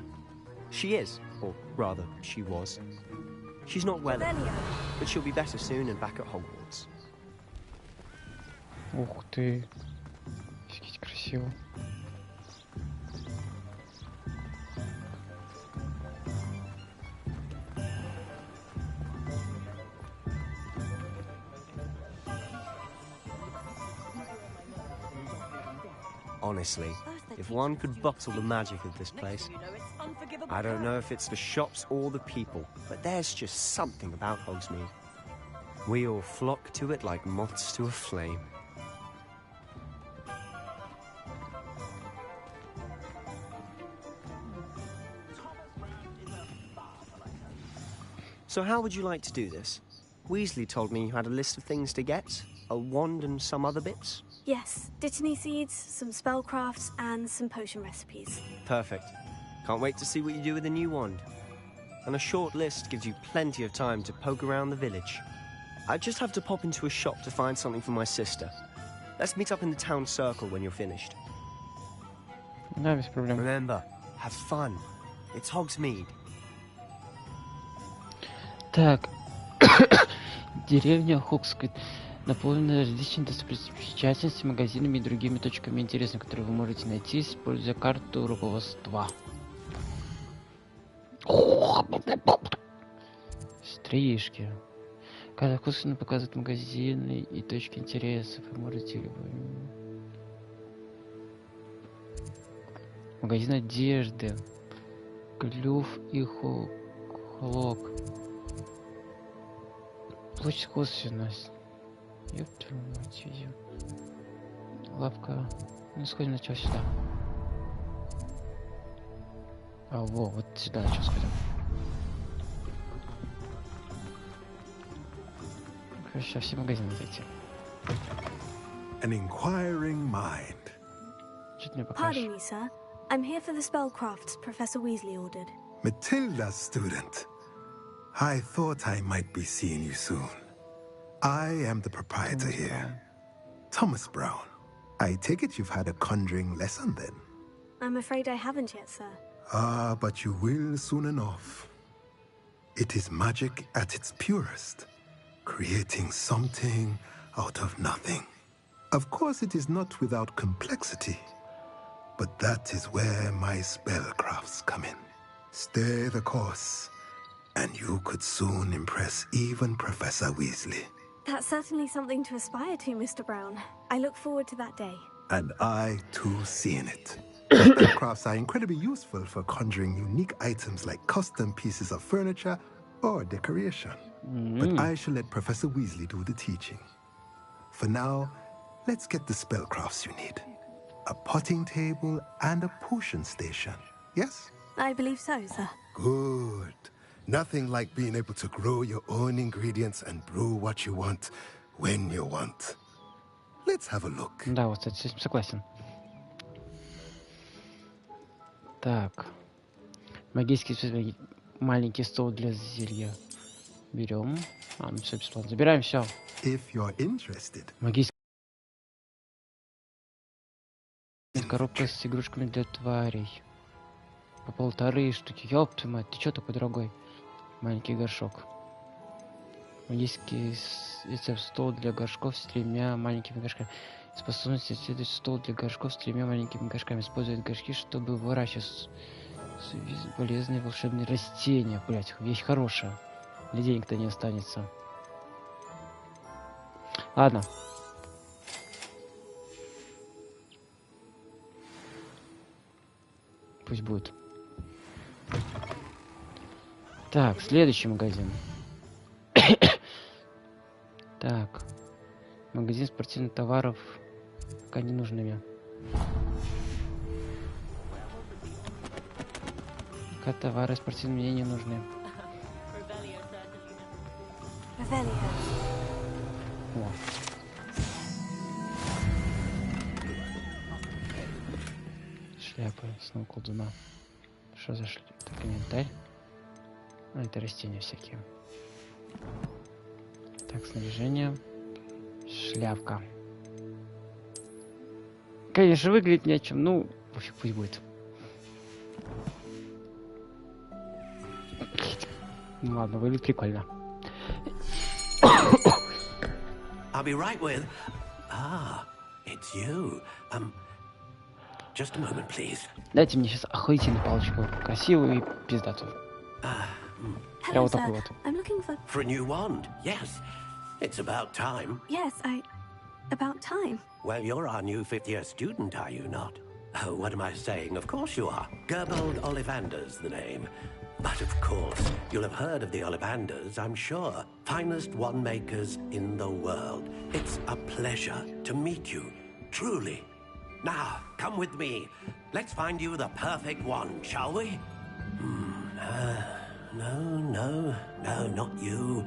[SPEAKER 17] She is, or rather, she was. She's not well, but she'll be better soon and back at Hogwarts.
[SPEAKER 1] Ух ты. Офигеть, красиво.
[SPEAKER 17] Honestly, if one could bottle the magic of this place, I don't know if it's the shops or the people, but there's just something about Hogsmeade. We all flock to it like moths to a flame. So how would you like to do this? Weasley told me you had a list of things to get, a wand and some other bits.
[SPEAKER 2] Yes, Dittany seeds, some spellcrafts, and some potion recipes.
[SPEAKER 17] Perfect. Can't wait to see what you do with the new wand. And a short list gives you plenty of time to poke around the village. I just have to pop into a shop to find something for my sister. Let's meet up in the town circle when you're finished.
[SPEAKER 1] Да, без проблем.
[SPEAKER 17] Remember, have fun. It's Hogsmeade.
[SPEAKER 1] Так. Деревня Хогсквит наполнена различными достопримечательностями, магазинами и другими точками интереса, которые вы можете найти, используя карту руководства. Стрижки. Карта вкусно показывает магазины и точки интересов. Вы можете магазин одежды. Клюв и хлок. Площадь косвенность. Ёб твою мать, идём. Лавка. Ну, сходим сначала сюда. А, во, вот сюда начал сходим. Сейчас все магазины зайти.
[SPEAKER 4] An inquiring mind.
[SPEAKER 1] Что ты мне покажешь?
[SPEAKER 2] Pardon me, sir. I'm here for the spellcrafts Professor Weasley ordered.
[SPEAKER 4] Matilda's student. I thought I might be seeing you soon. I am the proprietor here, Thomas Brown. I take it you've had a conjuring lesson then?
[SPEAKER 2] I'm afraid I haven't yet, sir.
[SPEAKER 4] Ah, but you will soon enough. It is magic at its purest, creating something out of nothing. Of course, it is not without complexity, but that is where my spellcrafts come in. Stay the course, and you could soon impress even Professor Weasley.
[SPEAKER 2] That's certainly something to aspire to, Mr. Brown. I look forward to that day.
[SPEAKER 4] And I, too, seeing it. Spellcrafts are incredibly useful for conjuring unique items like custom pieces of furniture or decoration. But I shall let Professor Weasley do the teaching. For now, let's get the spellcrafts you need. A potting table and a potion station, yes?
[SPEAKER 2] I believe so, sir.
[SPEAKER 4] Good. Nothing like being able to grow your own ingredients and brew what you want, when you want. Let's have a look.
[SPEAKER 1] Да, вот, кстати, с этим согласен. Так. Магический маленький стол для зелья. Берем. А, ну все бесплатно. Забираем все.
[SPEAKER 4] If you're interested.
[SPEAKER 1] Магическая коробка с игрушками для тварей. По 1,5 штуки. Ёб твою мать, ты чё такой дорогой? Маленький горшок. Магический стол для горшков с 3 маленькими горшками. Способность исследовать стол для горшков с 3 маленькими горшками. Использует горшки, чтобы выращивать полезные волшебные растения. Блять, вещь хорошая. Для денег-то не останется. Ладно. Пусть будет. Так, следующий магазин. Так. Магазин спортивных товаров. Пока не нужны мне. Пока товары спортивные мне не нужны. О. Шляпа снова колдуна. Что за шляпа? Так, инвентарь. А, это растения всякие. Так, снаряжение. Шляпка. Конечно, выглядит нечем, ну, пофиг, пусть будет. Ну ладно, выглядит прикольно.
[SPEAKER 6] I'll be right with. Ah, it's you. Just a moment, please.
[SPEAKER 1] Дайте мне сейчас охуительную палочку, красивую и пиздатую. Я вот такой вот.
[SPEAKER 2] I'm looking
[SPEAKER 6] for a new wand. Yes, it's about time.
[SPEAKER 2] Yes, about time.
[SPEAKER 6] Well, you're our new fifth-year student, are you not? Oh, what am I saying? Of course you are. Gerbold Ollivander's the name. But of course, you'll have heard of the Ollivanders, I'm sure. Finest wand makers in the world. It's a pleasure to meet you, truly. Now, come with me. Let's find you the perfect wand, shall we? No, not you.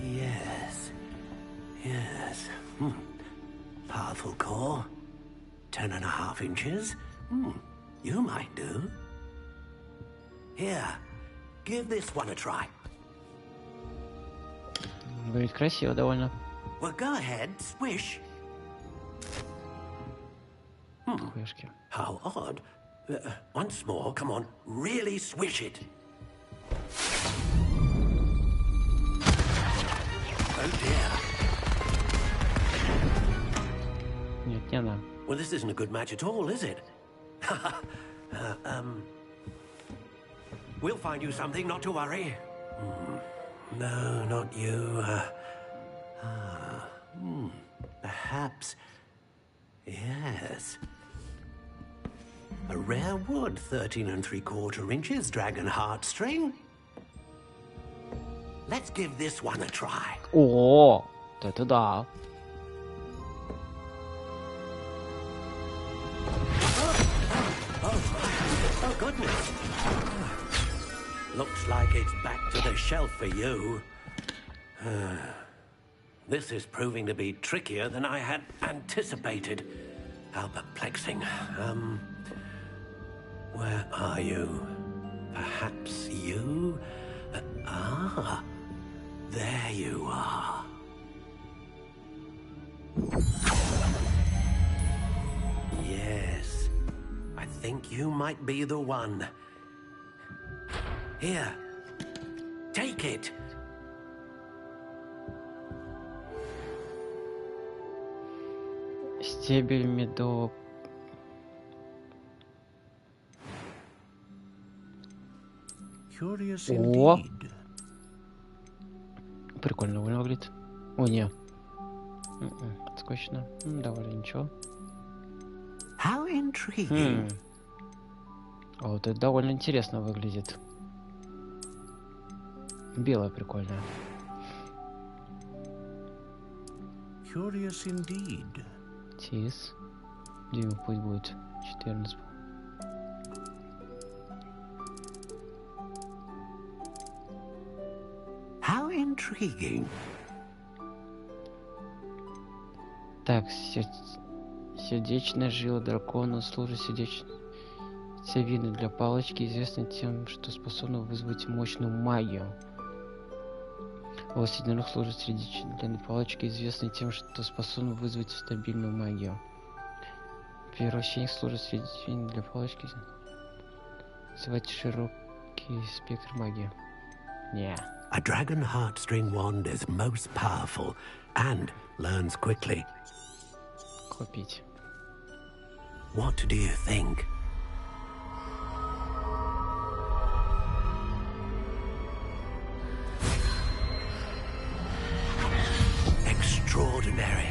[SPEAKER 6] Yes. Powerful core. 10.5 inches. You might do. Here, give this one a try.
[SPEAKER 1] Выглядит красиво довольно.
[SPEAKER 6] Well, go ahead, swish. How odd. Once more, come on, really swish it. Oh dear.
[SPEAKER 1] Нет, не она.
[SPEAKER 6] Well, this isn't a good match at all, is it? We'll find you something, not to worry. No, not you. Perhaps. Yes. A rare wood, 13 3/4 inches, dragon heartstring. Let's give this one a try.
[SPEAKER 1] О, это да.
[SPEAKER 6] Oh, goodness. Looks like it's back to the shelf for you. This is proving to be trickier than I had anticipated. How perplexing. Where are you? Perhaps you? There you are. Yes, I think you might be the one. Here, take it.
[SPEAKER 1] Стебель медового. О! Прикольно выглядит. О, не. Скучно. Довольно ничего.
[SPEAKER 6] How intriguing.
[SPEAKER 1] Вот это довольно интересно выглядит. Белая прикольная.
[SPEAKER 7] Curious indeed.
[SPEAKER 1] Тис. Дима, пусть будет 14.
[SPEAKER 6] How intriguing.
[SPEAKER 1] Так, сердечная жила дракона служит сердцевиной для палочки, известной тем, что способна вызвать мощную магию. Волос сединок служит сердечной палочки, известной тем, что способна вызвать стабильную магию. Первосвященник служит сердечной для палочки, вызывать широкий спектр магии. Yeah.
[SPEAKER 6] A dragon heartstring wand is most powerful and learns quickly.
[SPEAKER 1] Купить.
[SPEAKER 6] What do you think? Extraordinary.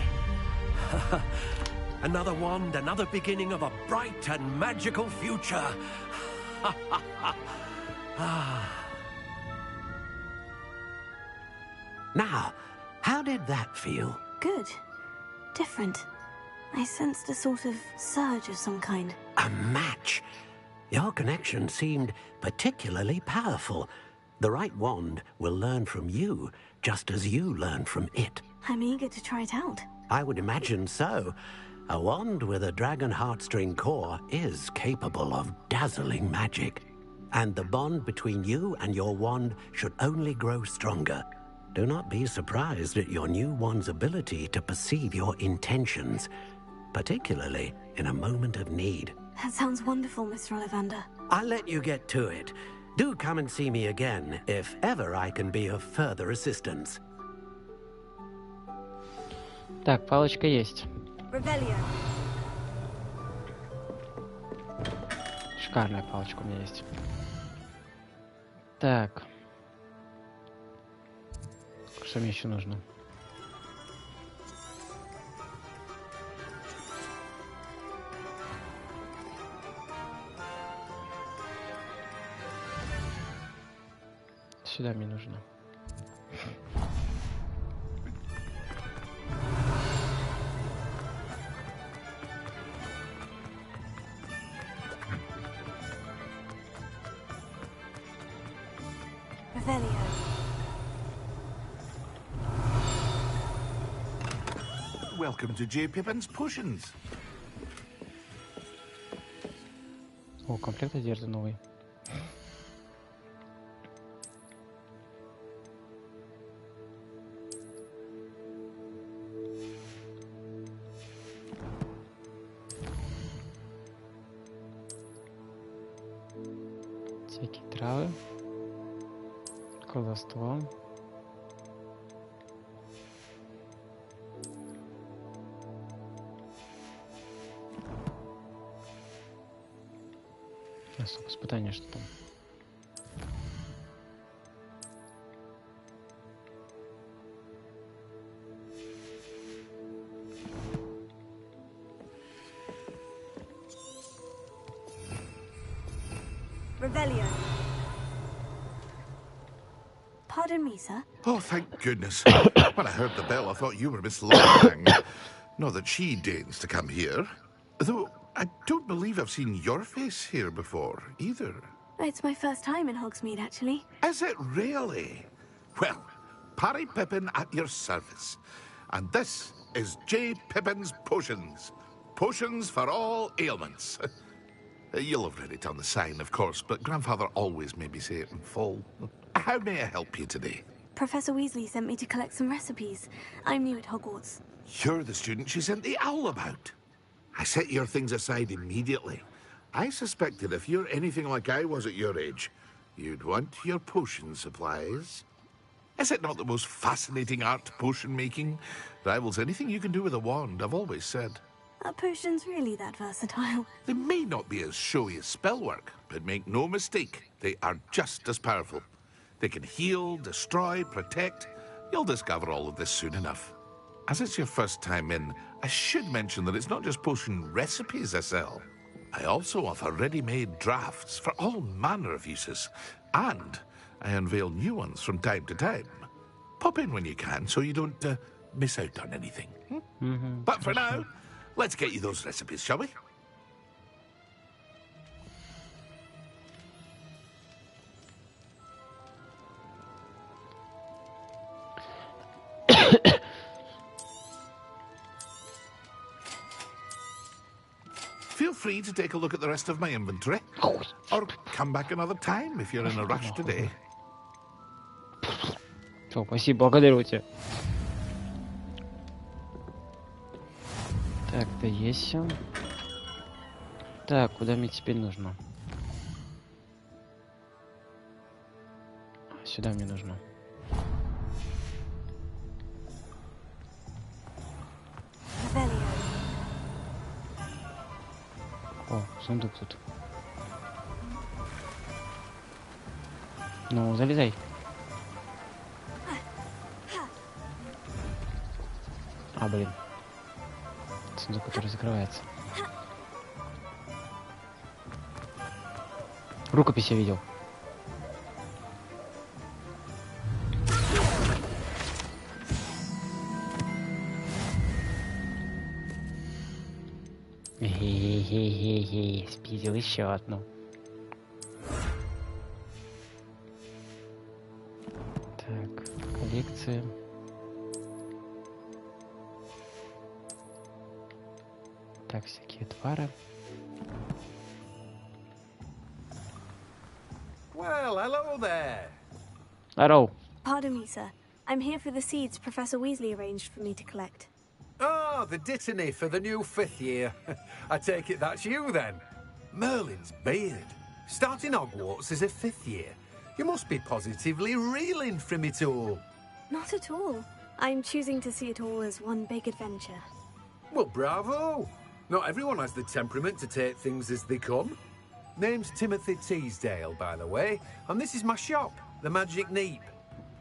[SPEAKER 6] Another wand, another beginning of a bright and magical future. Now, how did that feel?
[SPEAKER 2] Good. Different. I sensed a sort of surge of some kind.
[SPEAKER 6] A match? Your connection seemed particularly powerful. The right wand will learn from you, just as you learn from it.
[SPEAKER 2] I'm eager to try it out.
[SPEAKER 6] I would imagine so. A wand with a dragon heartstring core is capable of dazzling magic. And the bond between you and your wand should only grow stronger. do not be surprised at your new one's ability to perceive your intentions, particularly in a moment of need.
[SPEAKER 2] That sounds wonderful, Mr. Ollivander.
[SPEAKER 6] I'll let you get to it. Do come and see me again if ever I can be of further assistance.
[SPEAKER 1] Так, палочка есть.
[SPEAKER 2] Revelio.
[SPEAKER 1] Шикарная палочка у меня есть. Так. Что мне еще нужно? Сюда мне нужно.
[SPEAKER 3] Welcome to J. Pippin's Potions.
[SPEAKER 1] О, комплект одежды новый. Всякие травы. Колдовство. Испытание, что там?
[SPEAKER 2] Revelio. Pardon me, sir.
[SPEAKER 3] Oh, thank goodness. When I heard the bell, I thought you were Miss Long. Not that she deigns to come here. Though I don't believe I've seen your face here before, either.
[SPEAKER 2] It's my first time in Hogsmeade, actually.
[SPEAKER 3] Is it really? Well, Parry Pippin at your service. And this is J. Pippin's Potions. Potions for all ailments. You'll have read it on the sign, of course, but Grandfather always made me say it in full. How may I help you today?
[SPEAKER 2] Professor Weasley sent me to collect some recipes. I'm new at Hogwarts.
[SPEAKER 3] You're the student she sent the owl about. I set your things aside immediately. I suspected if you're anything like I was at your age, you'd want your potion supplies. Is it not the most fascinating art, potion making? Rivals anything you can do with a wand, I've always said.
[SPEAKER 2] Are potions really that versatile?
[SPEAKER 3] They may not be as showy as spellwork, but make no mistake, they are just as powerful. They can heal, destroy, protect. You'll discover all of this soon enough. As it's your first time in, I should mention that it's not just potion recipes I sell. I also offer ready-made drafts for all manner of uses, and I unveil new ones from time to time. Pop in when you can so you don't miss out on anything. But for now, let's get you those recipes, shall we? Feel free to take a look at the rest of my inventory. Or come back another time if you're in a rush today.
[SPEAKER 1] Все, спасибо, благодарю тебя. Так, да есть все. Так, куда мне теперь нужно? Сюда мне нужно. О, сундук тут. Ну, залезай. А, блин. Сундук, который закрывается. Рукопись я видел. Хе-хе-хе-хе, спиздил еще одну. Так, коллекция. Так, всякие твары.
[SPEAKER 5] Well, hello there.
[SPEAKER 1] Здорово.
[SPEAKER 2] Pardon me, sir. I'm here for the seeds Professor Weasley arranged for me to collect.
[SPEAKER 5] Oh, the dittany for the new 5th year. I take it that's you, then. Merlin's beard. Starting Hogwarts as a 5th year. You must be positively reeling from it all.
[SPEAKER 2] Not at all. I'm choosing to see it all as one big adventure.
[SPEAKER 5] Well, bravo. Not everyone has the temperament to take things as they come. Name's Timothy Teasdale, by the way, and this is my shop, the Magic Neep.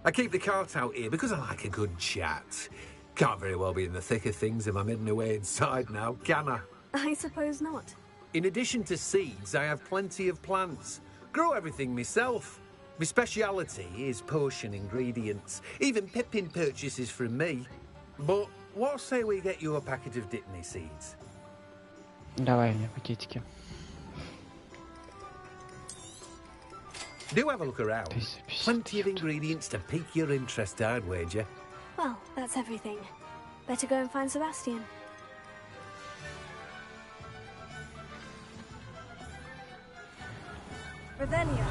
[SPEAKER 5] I keep the cart out here because I like a good chat. Can't very well be in the thick of things if I'm hidden away inside now, can I?
[SPEAKER 2] I suppose not.
[SPEAKER 5] In addition to seeds, I have plenty of plants. Grow everything myself. My speciality is potion ingredients. Even Pippin purchases from me. But what say we get you a packet of dittany seeds?
[SPEAKER 1] Давай мне пакетики.
[SPEAKER 5] Do have a look around. Plenty of ingredients to pique your interest, I'd wager.
[SPEAKER 2] Well, that's everything. Better go and find Sebastian. Revelio.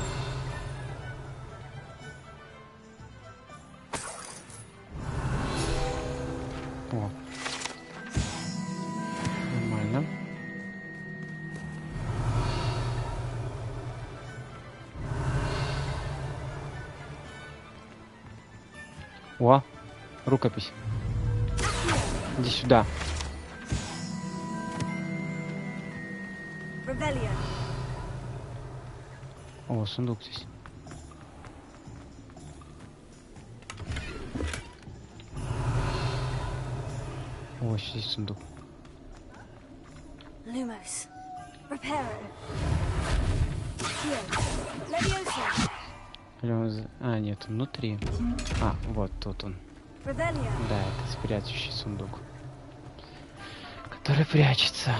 [SPEAKER 1] О. Нормально. О, рукопись. Иди сюда. О, сундук здесь. О, здесь сундук.
[SPEAKER 2] Lumos. Reparo. Leviosa.
[SPEAKER 1] А, нет, внутри. А, вот тут он.
[SPEAKER 2] Revelio.
[SPEAKER 1] Да, это спрячущий сундук, который прячется.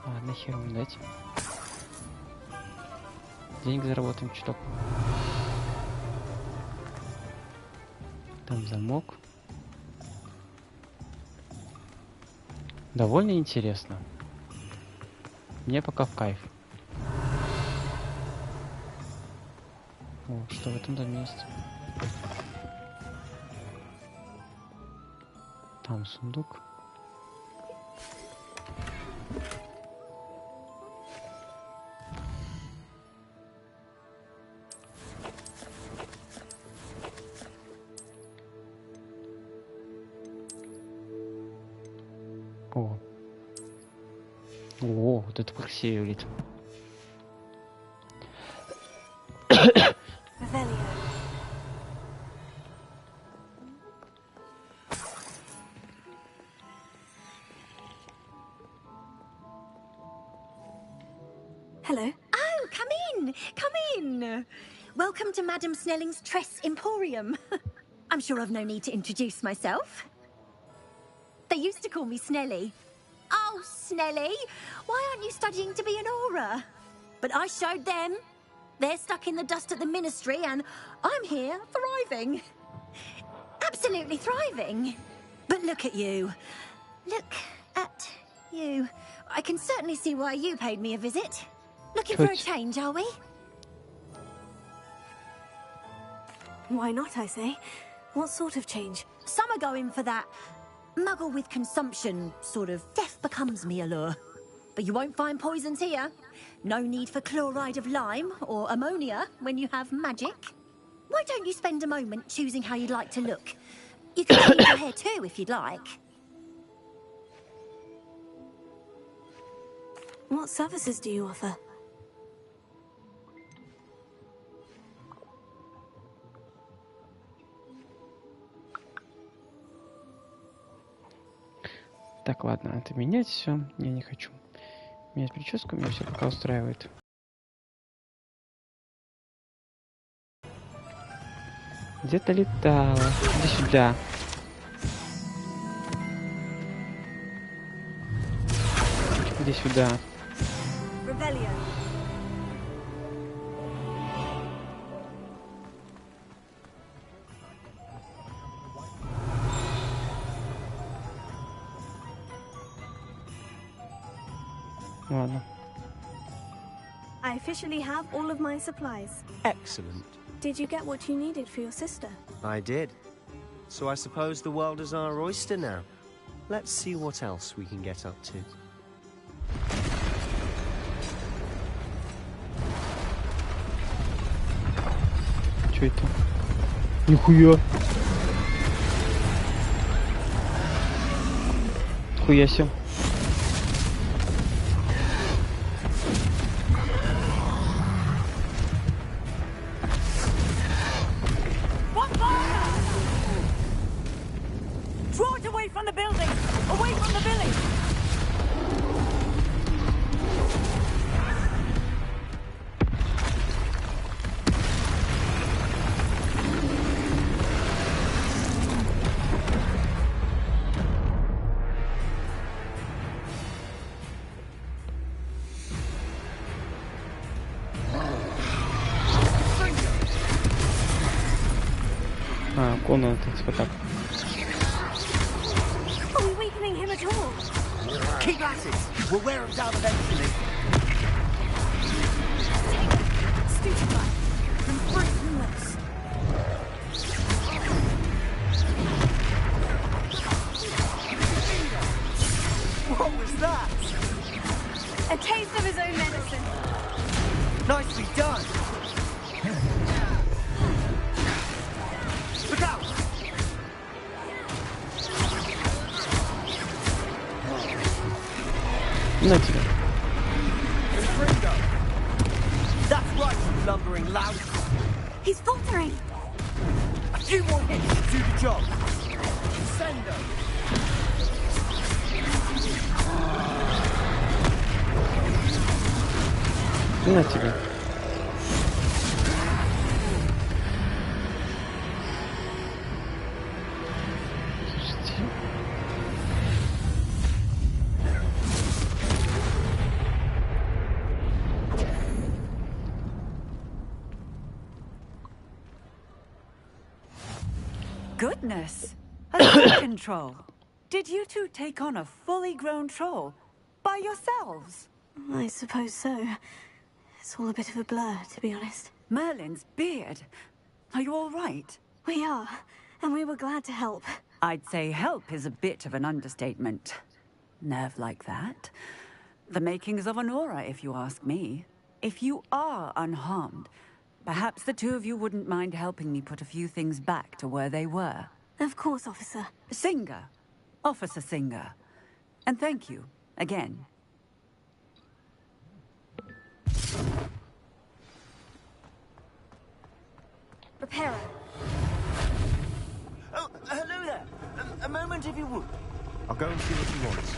[SPEAKER 1] Ладно, хер вам дать. Денег заработаем чуток. Там замок. Довольно интересно. Мне пока в кайф. О, что в этом доме есть? Там сундук. О. О, вот это красиво выглядит.
[SPEAKER 2] Hello.
[SPEAKER 22] Oh, come in. Come in. Welcome to Madame Snelling's Tress Emporium. I'm sure I've no need to introduce myself. They used to call me Snelly. Oh, Snelly, why aren't you studying to be an aura? But I showed them. They're stuck in the dust at the ministry, and I'm here thriving. Absolutely thriving. But look at you. Look at you. I can certainly see why you paid me a visit. Looking for a change, are we?
[SPEAKER 2] Why not, I say? What sort of change?
[SPEAKER 22] Some are going for that muggle with consumption, sort of death becomes me allure. But you won't find poisons here. No need for chloride of lime or ammonia when you have magic. Why don't you spend a moment choosing how you'd like to look? You can change your hair too if you'd like.
[SPEAKER 2] What services do you offer?
[SPEAKER 1] Так, ладно, это менять все. Я не хочу менять прическу, меня все пока устраивает. Где-то летала. Иди сюда. Иди сюда.
[SPEAKER 2] Ладно. I officially have all of my supplies.
[SPEAKER 17] Excellent.
[SPEAKER 2] Did you get what you needed for your sister?
[SPEAKER 17] I did. So I suppose the world is our oyster now. Let's see what else we can get up to.
[SPEAKER 1] Чё это? Нихуя! Хуя себе.
[SPEAKER 8] Draw it away from the building! Away from the village!
[SPEAKER 1] Комната, типа так.
[SPEAKER 2] Are we weakening him at all?
[SPEAKER 10] Keep at it. We'll wear him down eventually.
[SPEAKER 8] Stupefy! And break him loose!
[SPEAKER 10] What was that?
[SPEAKER 2] A taste of his own medicine.
[SPEAKER 10] Nicely done. Look out!
[SPEAKER 1] На тебя.
[SPEAKER 10] That's right, you lumbering lout.
[SPEAKER 2] He's faltering.
[SPEAKER 10] A few more hits to do the job. Sendo.
[SPEAKER 1] На тебя.
[SPEAKER 8] Goodness! A second troll. Did you two take on a fully grown troll? By yourselves?
[SPEAKER 2] I suppose so. It's all a bit of a blur, to be honest.
[SPEAKER 8] Merlin's beard. Are you all right?
[SPEAKER 2] We are, and we were glad to help.
[SPEAKER 8] I'd say help is a bit of an understatement. Nerve like that. The makings of an aura, if you ask me. If you are unharmed, perhaps the two of you wouldn't mind helping me put a few things back to where they were.
[SPEAKER 2] Of course, officer.
[SPEAKER 8] Singer. Officer Singer. And thank you, again.
[SPEAKER 2] Reparo.
[SPEAKER 10] Oh, hello there. A moment if you would.
[SPEAKER 17] I'll go and see what he wants.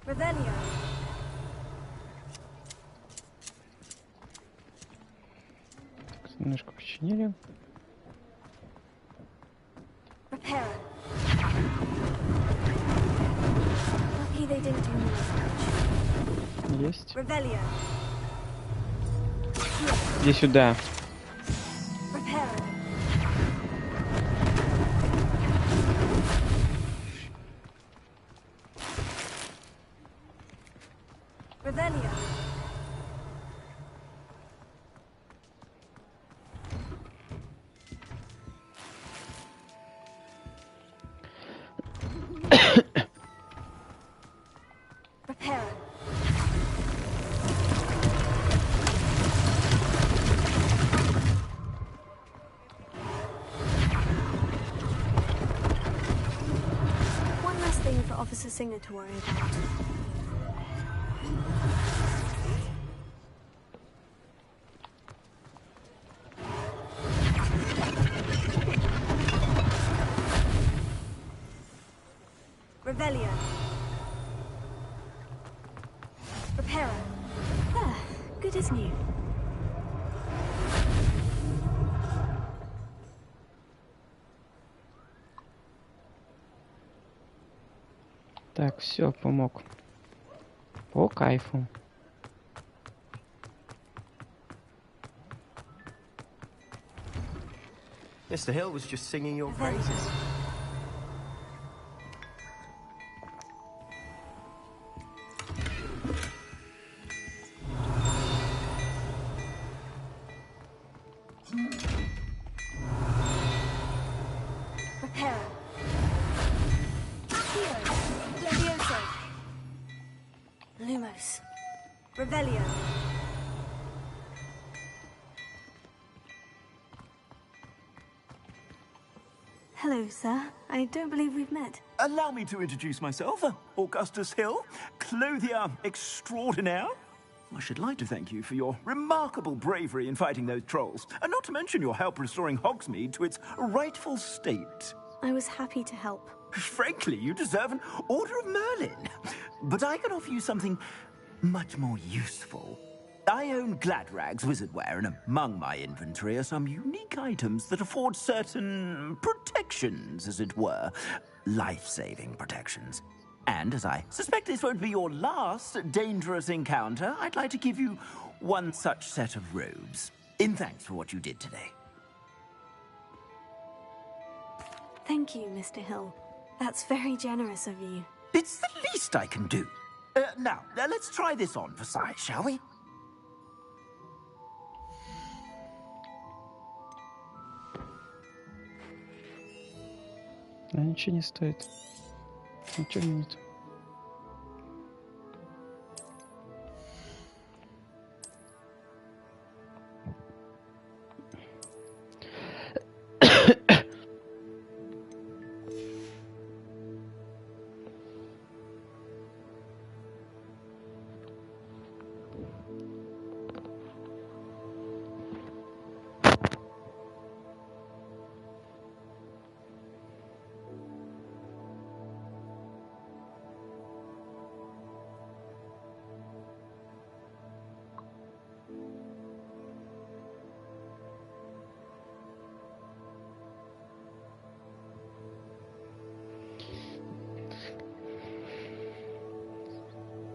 [SPEAKER 2] Revelio.
[SPEAKER 1] Немножко починили.
[SPEAKER 2] Reparo. Lucky they didn't do more.
[SPEAKER 1] Есть.
[SPEAKER 2] Revelio.
[SPEAKER 1] Иди сюда.
[SPEAKER 2] Reparo. Revelio. Reparo. One last thing for Officer Singer to worry about. Revelio. Reparo. There. Good as new.
[SPEAKER 1] Так, все, помог. По кайфу.
[SPEAKER 17] Mr. Hill was just singing your praises.
[SPEAKER 2] Reparo. Accio. Levioso. Lumos. Revelio. Hello, sir. I don't believe we've met.
[SPEAKER 14] Allow me to introduce myself. Augustus Hill, clothier extraordinaire. I should like to thank you for your remarkable bravery in fighting those trolls, and not to mention your help restoring Hogsmeade to its rightful state.
[SPEAKER 2] I was happy to help.
[SPEAKER 14] Frankly, you deserve an Order of Merlin. But I can offer you something much more useful. I own Gladrag's wizardware, and among my inventory are some unique items that afford certain protections, as it were. Life-saving protections. And as I suspect this won't be your last dangerous encounter, I'd like to give you one such set of robes, in thanks for what you did today.
[SPEAKER 2] Thank you, Mr. Hill. That's very generous of you.
[SPEAKER 14] It's the least I can do. Now, let's try this on for size, shall we?
[SPEAKER 1] А ничего не стоит. Ничего нет.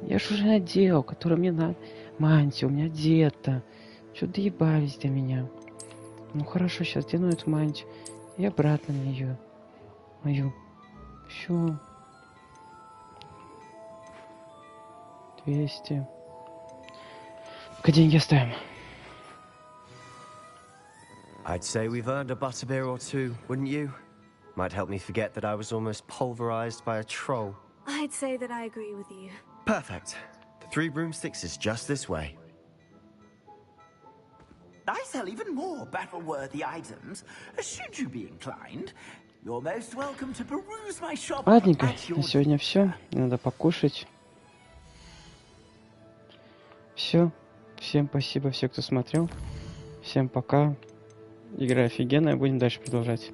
[SPEAKER 1] Я ж уже надел, который мне на мантию, у меня одета. Чё доебались до меня? Ну хорошо, сейчас дену эту мантию и обратно на нее. Мою. Всё. 200. Пока деньги оставим.
[SPEAKER 17] I'd say we've earned a butterbeer or two, wouldn't you? Might help me forget that I was almost pulverized by a troll.
[SPEAKER 2] I'd say that I agree with you.
[SPEAKER 17] Perfect. The 3 broomsticks is just this way.
[SPEAKER 14] I sell even more battle-worthy items. Should you be inclined, you're most welcome to peruse my shop.
[SPEAKER 1] Ладненько, на сегодня все. Надо покушать. Все. Всем спасибо, все, кто смотрел. Всем пока. Игра офигенная, будем дальше продолжать.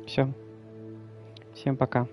[SPEAKER 1] Все. Всем пока.